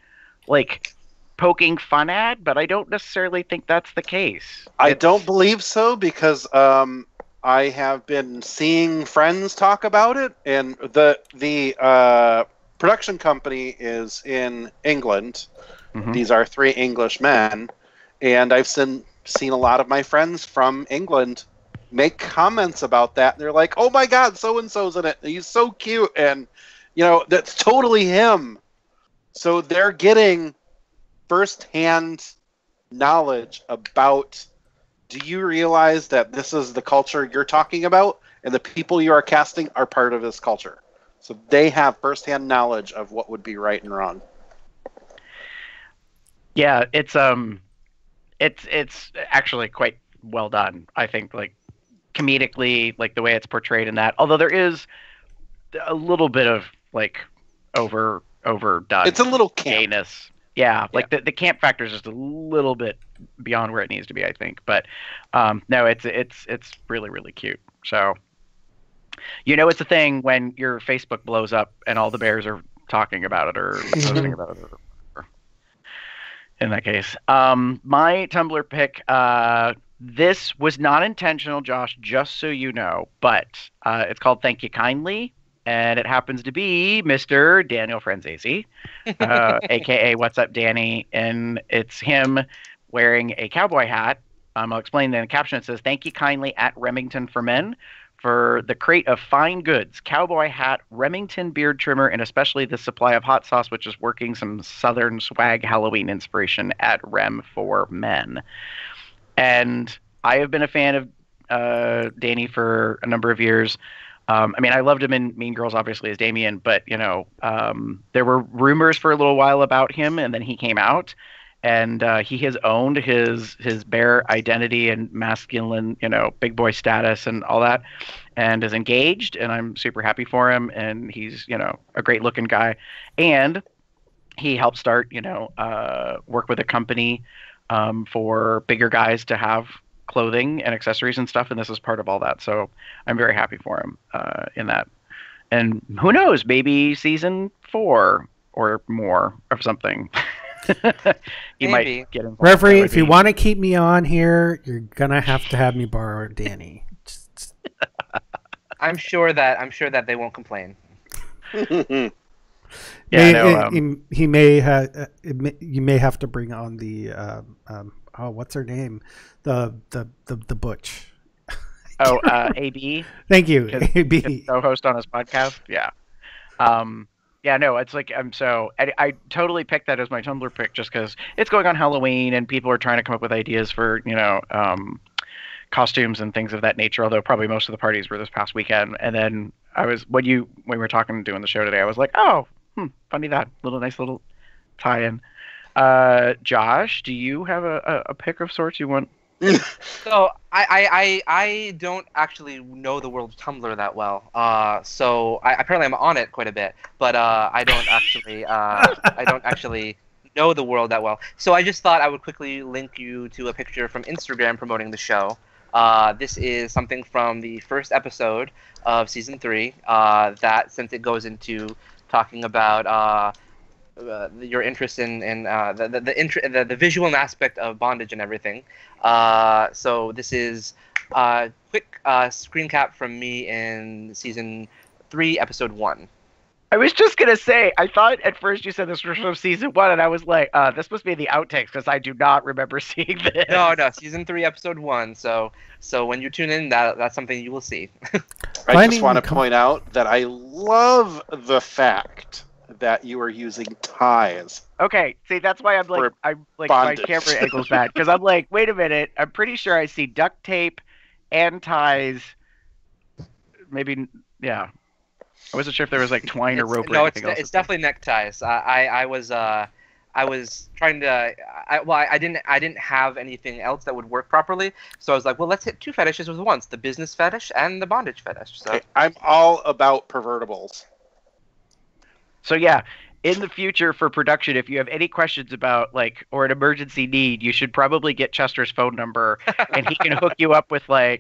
S2: like poking fun at, but I don't necessarily think that's the case.
S3: I don't believe so, because I have been seeing friends talk about it, and the production company is in England. Mm-hmm. These are 3 English men, and I've seen a lot of my friends from England make comments about that. They're like, "Oh my God, so and so's in it. He's so cute," and that's totally him. So they're getting first-hand knowledge about. Do you realize that this is the culture you're talking about, and the people you are casting are part of this culture? So they have first-hand knowledge of what would be right and wrong.
S2: Yeah, it's actually quite well done. I think, like, comedically, like the way it's portrayed in that. Although there is a little bit of like overdone.
S3: It's a little camp.
S2: Gayness. Yeah, like the camp factor is just a little bit beyond where it needs to be, I think. But no, it's really, really cute. So it's a thing when your Facebook blows up and all the bears are talking about it or posting about it. Or in that case, my Tumblr pick. This was not intentional, Josh, just so you know, but it's called Thank You Kindly. And it happens to be Mr. Daniel Franzese, a.k.a. What's Up, Danny. And it's him wearing a cowboy hat. I'll explain in the caption. It says, "Thank you kindly at Remington for Men for the crate of fine goods, cowboy hat, Remington beard trimmer, and especially the supply of hot sauce, which is working some Southern swag Halloween inspiration at Rem for Men." And I have been a fan of Danny for a number of years. I mean, I loved him in Mean Girls, obviously, as Damien, but, there were rumors for a little while about him, and then he came out, and he has owned his bear identity and masculine, big boy status and all that, and is engaged, and I'm super happy for him, and he's, a great-looking guy, and he helped start, work with a company for bigger guys to have clothing and accessories and stuff, and this is part of all that. So I'm very happy for him in that. And who knows, maybe season 4 or more of something. He might get involved.
S1: Referee, if you want to keep me on here, you're gonna have to me borrow Danny.
S4: I'm sure that they won't complain.
S2: Yeah, no,
S1: he may have. You may have to bring on the what's her name, the butch.
S2: Oh, AB.
S1: Thank you, AB.
S2: Co-host on his podcast. Yeah. Yeah, no, it's like I totally picked that as my Tumblr pick just because it's going on Halloween and people are trying to come up with ideas for costumes and things of that nature. Although probably most of the parties were this past weekend. And then when we were talking doing the show today, I was like, oh, funny that nice little tie-in. Josh, do you have a pick of sorts you want?
S4: So I don't actually know the world of Tumblr that well. So apparently I'm on it quite a bit, but I don't actually know the world that well. So I just thought I would quickly link you to a picture from Instagram promoting the show. This is something from the first episode of season 3. That since it goes into talking about your interest in the visual aspect of bondage and everything. So this is a quick screen cap from me in season 3, episode 1.
S2: I was just gonna say, I thought at first you said this was from season 1, and I was like, this must be the outtakes because I do not remember seeing this.
S4: No, season 3, episode 1. So when you tune in, that's something you will see.
S3: I just want to point out that I love the fact that you are using ties.
S2: Okay, see, that's why my camera angle's bad because I'm like, wait a minute, I'm pretty sure I see duct tape and ties. Maybe, yeah. I wasn't sure if there was like twine or rope or anything else.
S4: No, it's definitely neckties. I was trying to. I didn't have anything else that would work properly, so I was like, well, let's hit 2 fetishes with once: the business fetish and the bondage fetish. So
S3: I'm all about pervertibles.
S2: So yeah, in the future for production, if you have any questions about or an emergency need, you should probably get Chester's phone number and he can hook you up with I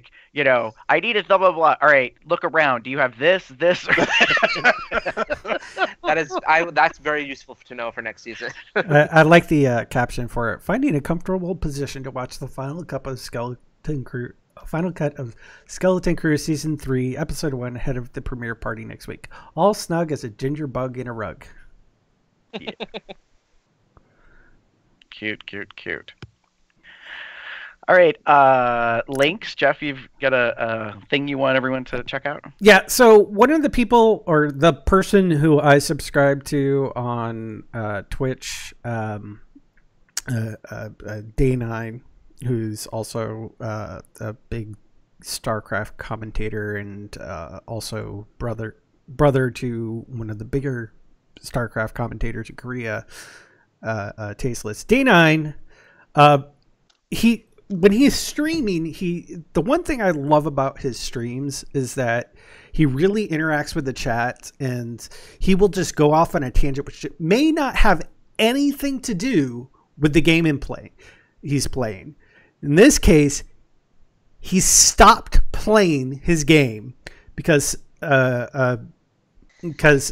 S2: need a blah blah blah. All right, look around. Do you have this? Or
S4: that's very useful to know for next season.
S1: I like the caption for it. Finding a comfortable position to watch the final cut of Skeleton Crew season 3, episode 1, ahead of the premiere party next week. All snug as a ginger bug in a rug.
S2: Yeah. Cute. All right, links. Jeff, you've got a thing you want everyone to check out?
S1: Yeah, so one of the people, or the person who I subscribe to on Twitch, Day9, who's also a big StarCraft commentator and also brother to one of the bigger StarCraft commentators in Korea, Tasteless. Day9, when he's streaming, the one thing I love about his streams is that he really interacts with the chat, and he will just go off on a tangent which may not have anything to do with the game he's playing. In this case, he stopped playing his game because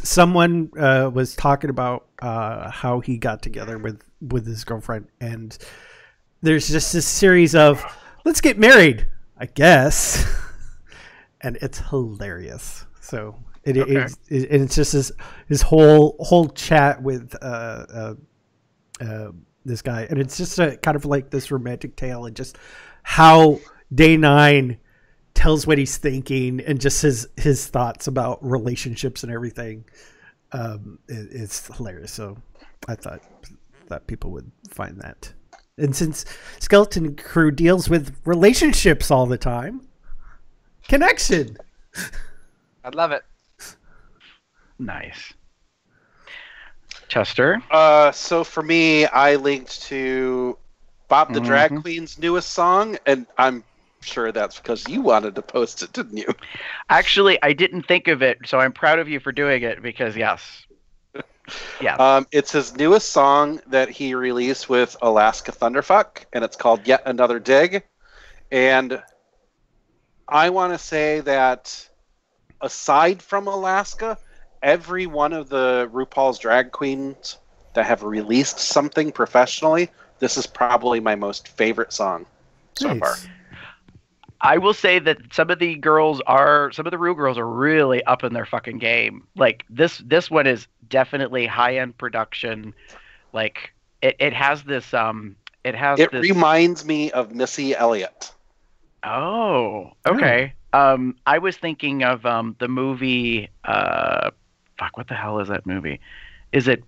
S1: someone was talking about how he got together with his girlfriend, and there's just this series of "let's get married," I guess, and it's hilarious. So it's just his whole chat with this guy, and it's just kind of like this romantic tale, and just how Day9 tells what he's thinking, and just his thoughts about relationships and everything. It's hilarious. So I thought that people would find that. And since Skeleton Crew deals with relationships all the time, connection.
S4: I'd love it.
S2: Nice. Chester?
S3: So for me, I linked to Bob the Drag Queen's newest song, and I'm sure that's because you wanted to post it, didn't you?
S2: Actually, I didn't think of it, so I'm proud of you for doing it, because yes. Yeah.
S3: It's his newest song that he released with Alaska Thunderfuck, and it's called Yet Another Dig. And I want to say that aside from Alaska, every one of the RuPaul's drag queens that have released something professionally, this is probably my most favorite song so far.
S2: I will say that some of the real girls are really up in their fucking game. Like this one is definitely high end production. Like it has this
S3: It reminds me of Missy Elliott.
S2: Oh, okay. I was thinking of the movie fuck, what the hell is that movie? Is it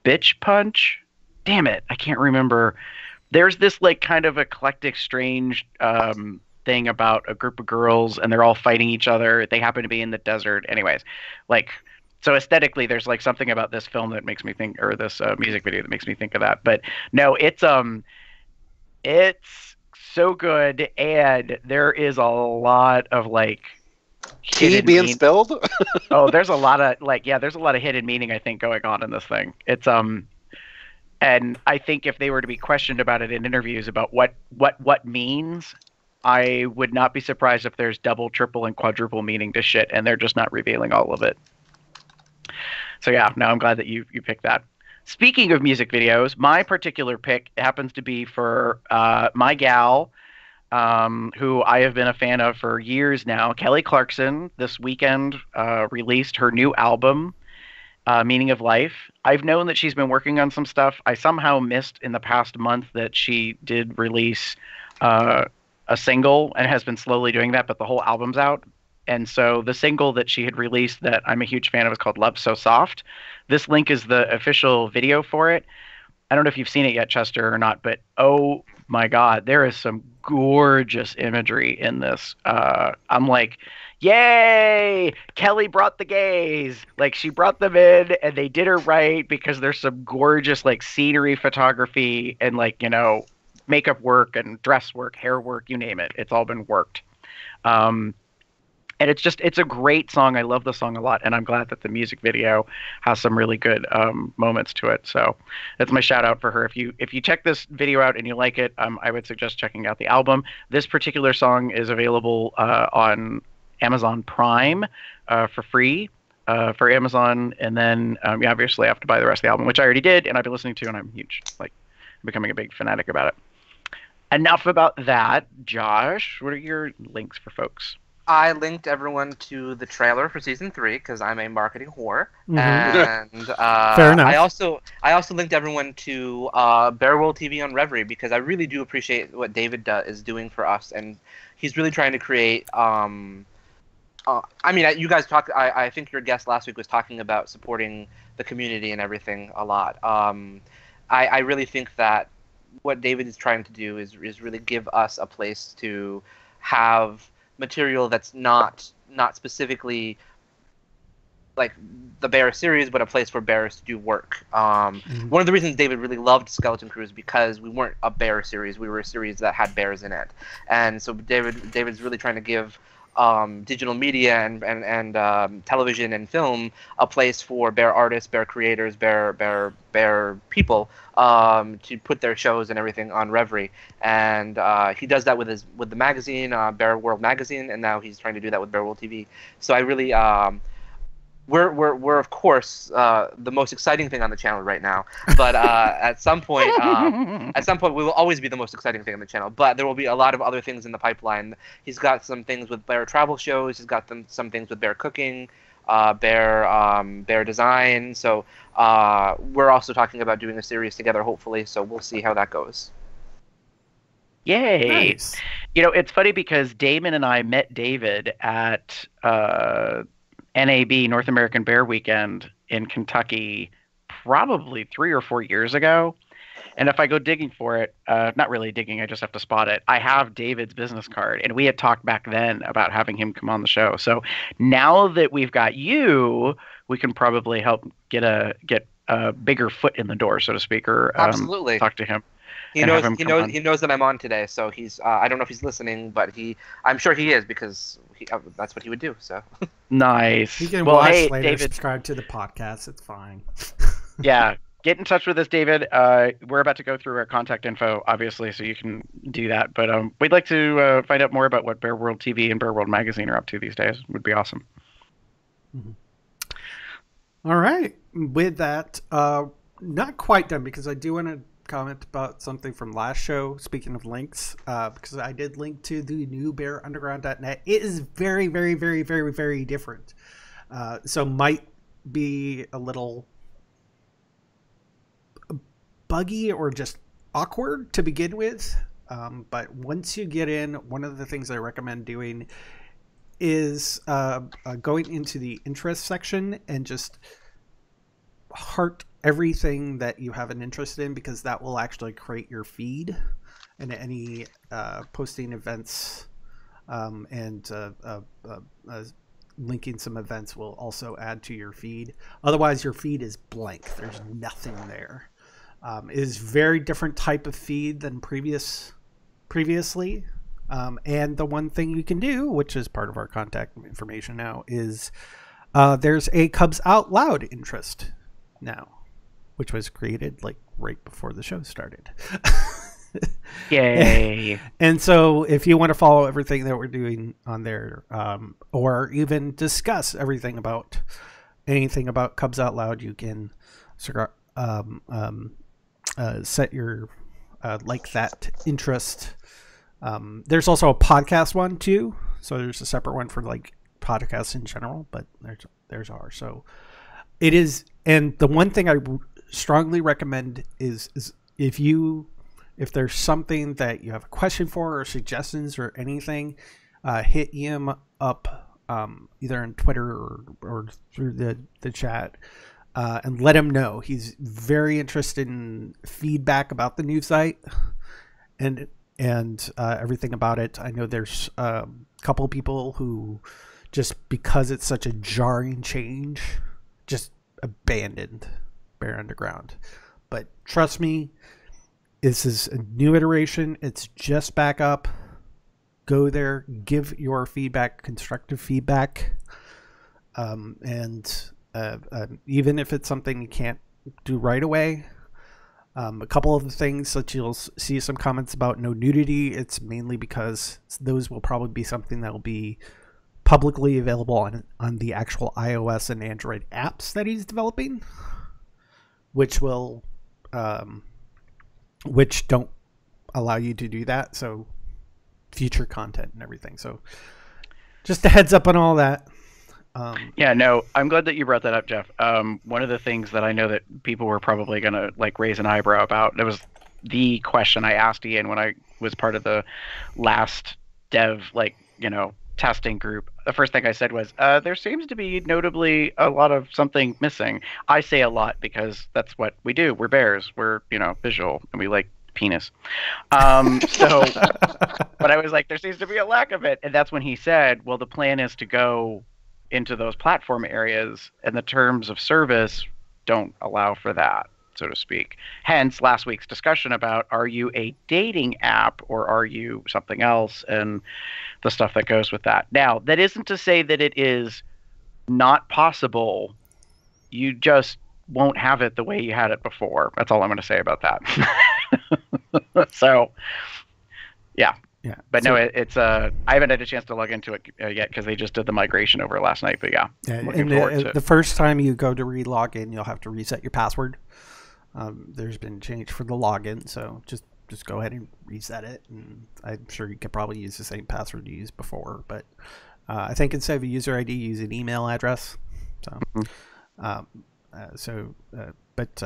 S2: Bitch Punch? Damn it, I can't remember. There's this like kind of eclectic, strange thing about a group of girls, and they're all fighting each other. They happen to be in the desert. Anyways, like, so aesthetically, there's like something about this film that makes me think, or this music video that makes me think of that. But no, it's so good, and there is a lot of like
S3: tea being spilled.
S2: Oh, there's a lot of there's a lot of hidden meaning I think going on in this thing. It's and I think if they were to be questioned about it in interviews about what means, I would not be surprised if there's double, triple, and quadruple meaning to shit, and they're just not revealing all of it. So yeah, no, I'm glad that you picked that. Speaking of music videos, my particular pick happens to be for my gal, who I have been a fan of for years now, Kelly Clarkson. This weekend released her new album, Meaning of Life. I've known that she's been working on some stuff. I somehow missed in the past month that she did release a single and has been slowly doing that, but the whole album's out. And so the single that she had released that I'm a huge fan of is called Love So Soft. This link is the official video for it. I don't know if you've seen it yet, Chester, or not, but oh my God, there is some gorgeous imagery in this. I'm like, yay! Kelly brought the gays. Like, she brought them in, and they did her right, because there's some gorgeous like scenery photography and like, you know, makeup work and dress work, hair work, you name it. It's all been worked. And it's a great song. I love the song a lot, and I'm glad that the music video has some really good moments to it. So that's my shout out for her. If you check this video out and you like it, I would suggest checking out the album. This particular song is available on Amazon Prime for free for Amazon, and then you obviously have to buy the rest of the album, which I already did, and I've been listening to, and I'm huge, like, becoming a big fanatic about it. Enough about that. Josh, what are your links for folks?
S4: I linked everyone to the trailer for season 3 because I'm a marketing whore, and
S1: Fair enough.
S4: I also linked everyone to Bearworld TV on Reverie because I really do appreciate what David is doing for us, and he's really trying to create. I mean, you guys talk. I think your guest last week was talking about supporting the community and everything a lot. I really think that what David is trying to do is really give us a place to have material that's not specifically like the Bear series, but a place for bears to do work. One of the reasons David really loved Skeleton Crew is because we weren't a bear series; we were a series that had bears in it, and so David's really trying to give digital media and television and film a place for bear artists, bear creators, bear people to put their shows and everything on Reverie, and he does that with the magazine, Bear World magazine, and now he's trying to do that with Bear World TV. So I really we're of course the most exciting thing on the channel right now, but at some point we will always be the most exciting thing on the channel. But there will be a lot of other things in the pipeline. He's got some things with bear travel shows. He's got some things with bear cooking, bear design. So we're also talking about doing a series together, hopefully. So we'll see how that goes.
S2: Yay!
S1: Nice.
S2: You know, it's funny because Damon and I met David at NAB, North American Bear Weekend in Kentucky, probably 3 or 4 years ago. And if I go digging for it, not really digging, I just have to spot it. I have David's business card, and we had talked back then about having him come on the show. So now that we've got you, we can probably help get a bigger foot in the door, so to speak, or
S4: Absolutely.
S2: Talk to him.
S4: He knows that I'm on today, so he's. I don't know if he's listening, but I'm sure he is because that's what he would do. So
S2: nice.
S1: You can watch later.
S2: David,
S1: subscribe to the podcast. It's fine.
S2: Yeah, get in touch with us, David. We're about to go through our contact info, obviously, so you can do that. But we'd like to find out more about what Bear World TV and Bear World Magazine are up to these days. Would be awesome.
S1: Mm-hmm. All right. With that, not quite done because I do want to comment about something from last show. Speaking of links, because I did link to the new bearunderground.net. It is very, very, very, very, very different. So might be a little buggy or just awkward to begin with. But once you get in, one of the things I recommend doing is going into the interest section and just heart everything that you have an interest in, because that will actually create your feed, and any posting events and linking some events will also add to your feed. Otherwise your feed is blank. There's nothing there. It is very different type of feed than previously. And the one thing you can do, which is part of our contact information now, is there's a Cubs Out Loud interest now, which was created like right before the show started.
S2: Yay.
S1: And so if you want to follow everything that we're doing on there, or even discuss anything about Cubs Out Loud, you can set your like that interest. There's also a podcast one too, so there's a separate one for like podcasts in general, but there's ours. So it is, and the one thing I strongly recommend is if there's something that you have a question for or suggestions or anything, hit Ian up either on Twitter or through the chat, and let him know. He's very interested in feedback about the new site and everything about it. I know there's a couple people who, just because it's such a jarring change, just abandoned Bear Underground. But trust me, this is a new iteration. It's just back up. Go there, give your feedback, constructive feedback, and even if it's something you can't do right away. A couple of the things that you'll see some comments about, no nudity. It's mainly because those will probably be something that will be publicly available on the actual iOS and Android apps that he's developing, which will which don't allow you to do that. So future content and everything. So just a heads up on all that.
S2: Yeah, no, I'm glad that you brought that up, Jeff. One of the things that I know that people were probably going to like raise an eyebrow about, that was the question I asked Ian when I was part of the last dev, testing group. The first thing I said was, there seems to be notably a lot of something missing. I say a lot because that's what we do. We're bears. We're, visual, and we like penis. But I was like, there seems to be a lack of it. And that's when he said, well, the plan is to go into those platform areas, and the terms of service don't allow for that, so to speak. Hence last week's discussion about, are you a dating app or are you something else, and the stuff that goes with that. Now, that isn't to say that it is not possible. You just won't have it the way you had it before. That's all I'm going to say about that. So, yeah.
S1: Yeah,
S2: but no, it's I haven't had a chance to log into it yet because they just did the migration over last night. But yeah,
S1: and the first time you go to re-log in, you'll have to reset your password. There's been a change for the login, so just go ahead and reset it. And I'm sure you could probably use the same password you used before, but I think instead of a user ID, use an email address. So, but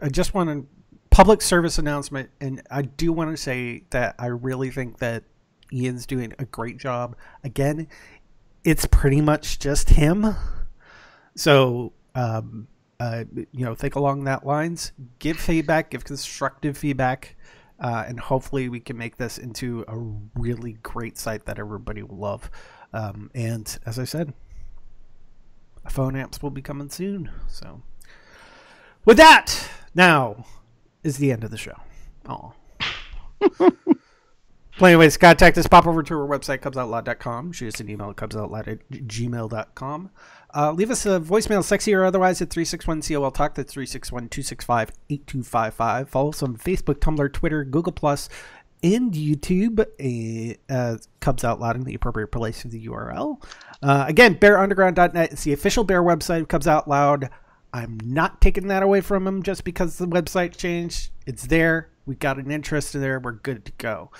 S1: I just want to. Public service announcement, and I do want to say that I really think that Ian's doing a great job. Again, it's pretty much just him. So, think along that lines. Give feedback, give constructive feedback, and hopefully we can make this into a really great site that everybody will love. And as I said, phone apps will be coming soon. So, with that, now is the end of the show. Oh. Well, anyways, contact us. Pop over to our website, cubsoutloud.com. Shoot us an email at cubsoutloud@gmail.com. Leave us a voicemail, sexy or otherwise, at 361-COL-TALK. That's 361-265-8255. Follow us on Facebook, Tumblr, Twitter, Google+, and YouTube. Cubs Out Loud in the appropriate place for the URL. Again, bearunderground.net is the official Bear website of Cubs Out Loud. I'm not taking that away from him just because the website changed. It's there. We got an interest there. We're good to go.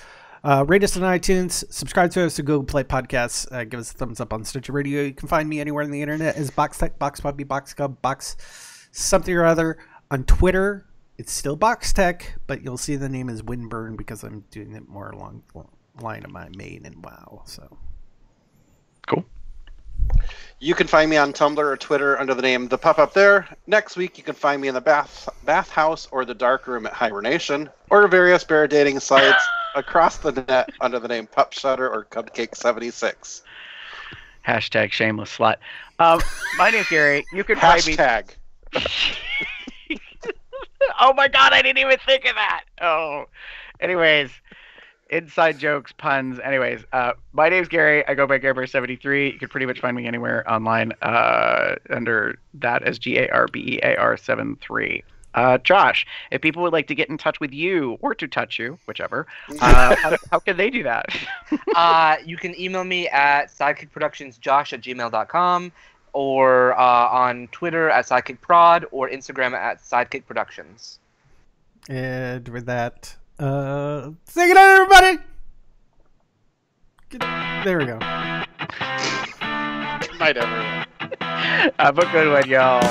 S1: Rate us on iTunes. Subscribe to us to Google Play Podcasts. Give us a thumbs up on Stitcher Radio. You can find me anywhere on the internet as BoxTech, BoxPuppy, BoxGub, Box something or other. On Twitter, it's still BoxTech, but you'll see the name is Winburn because I'm doing it more along the line of my main and WoW. So
S2: Cool.
S3: You can find me on Tumblr or Twitter under the name The Pup Up There. Next week, you can find me in the bathhouse or the dark room at Hibernation, or various bear dating sites across the net under the name Pup Shutter or Cupcake76.
S2: Hashtag shameless slut. My name's Gary. You can find me.
S3: Hashtag.
S2: Oh my god, I didn't even think of that. Oh. Anyways, inside jokes, puns. Anyways, my name's Gary. I go by GaryBear73. You can pretty much find me anywhere online under that as GARBEAR73. Josh, if people would like to get in touch with you or to touch you, whichever, how can they do that?
S4: You can email me at sidekickproductionsjosh@gmail.com or on Twitter at sidekickprod or Instagram at sidekickproductions.
S1: and with that, say good night, everybody. There we go.
S3: Good night, everyone.
S2: Have a good one, y'all.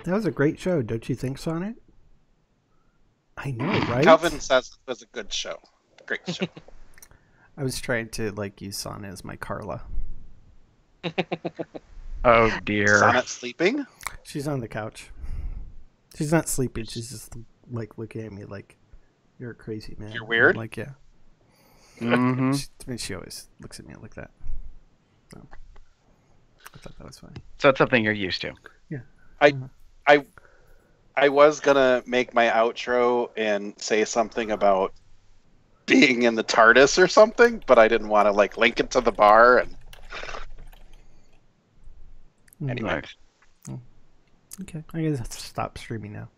S1: That was a great show, don't you think, Sonnet? I know, right?
S3: Calvin says it was a good show. Great show.
S1: I was trying to use Sonnet as my Carla.
S2: Oh dear.
S3: Sonnet sleeping?
S1: She's on the couch. She's not sleeping. She's just looking at me like, you're a crazy man.
S3: You're weird?
S1: I'm like, yeah.
S2: Mm-hmm.
S1: She always looks at me like that. So, I thought that was funny.
S2: So it's something you're used to.
S1: Yeah.
S3: I was gonna make my outro and say something about being in the TARDIS or something, but I didn't want to link it to the bar. And anyway,
S2: Nice.
S1: Okay, I guess I have to stop streaming now.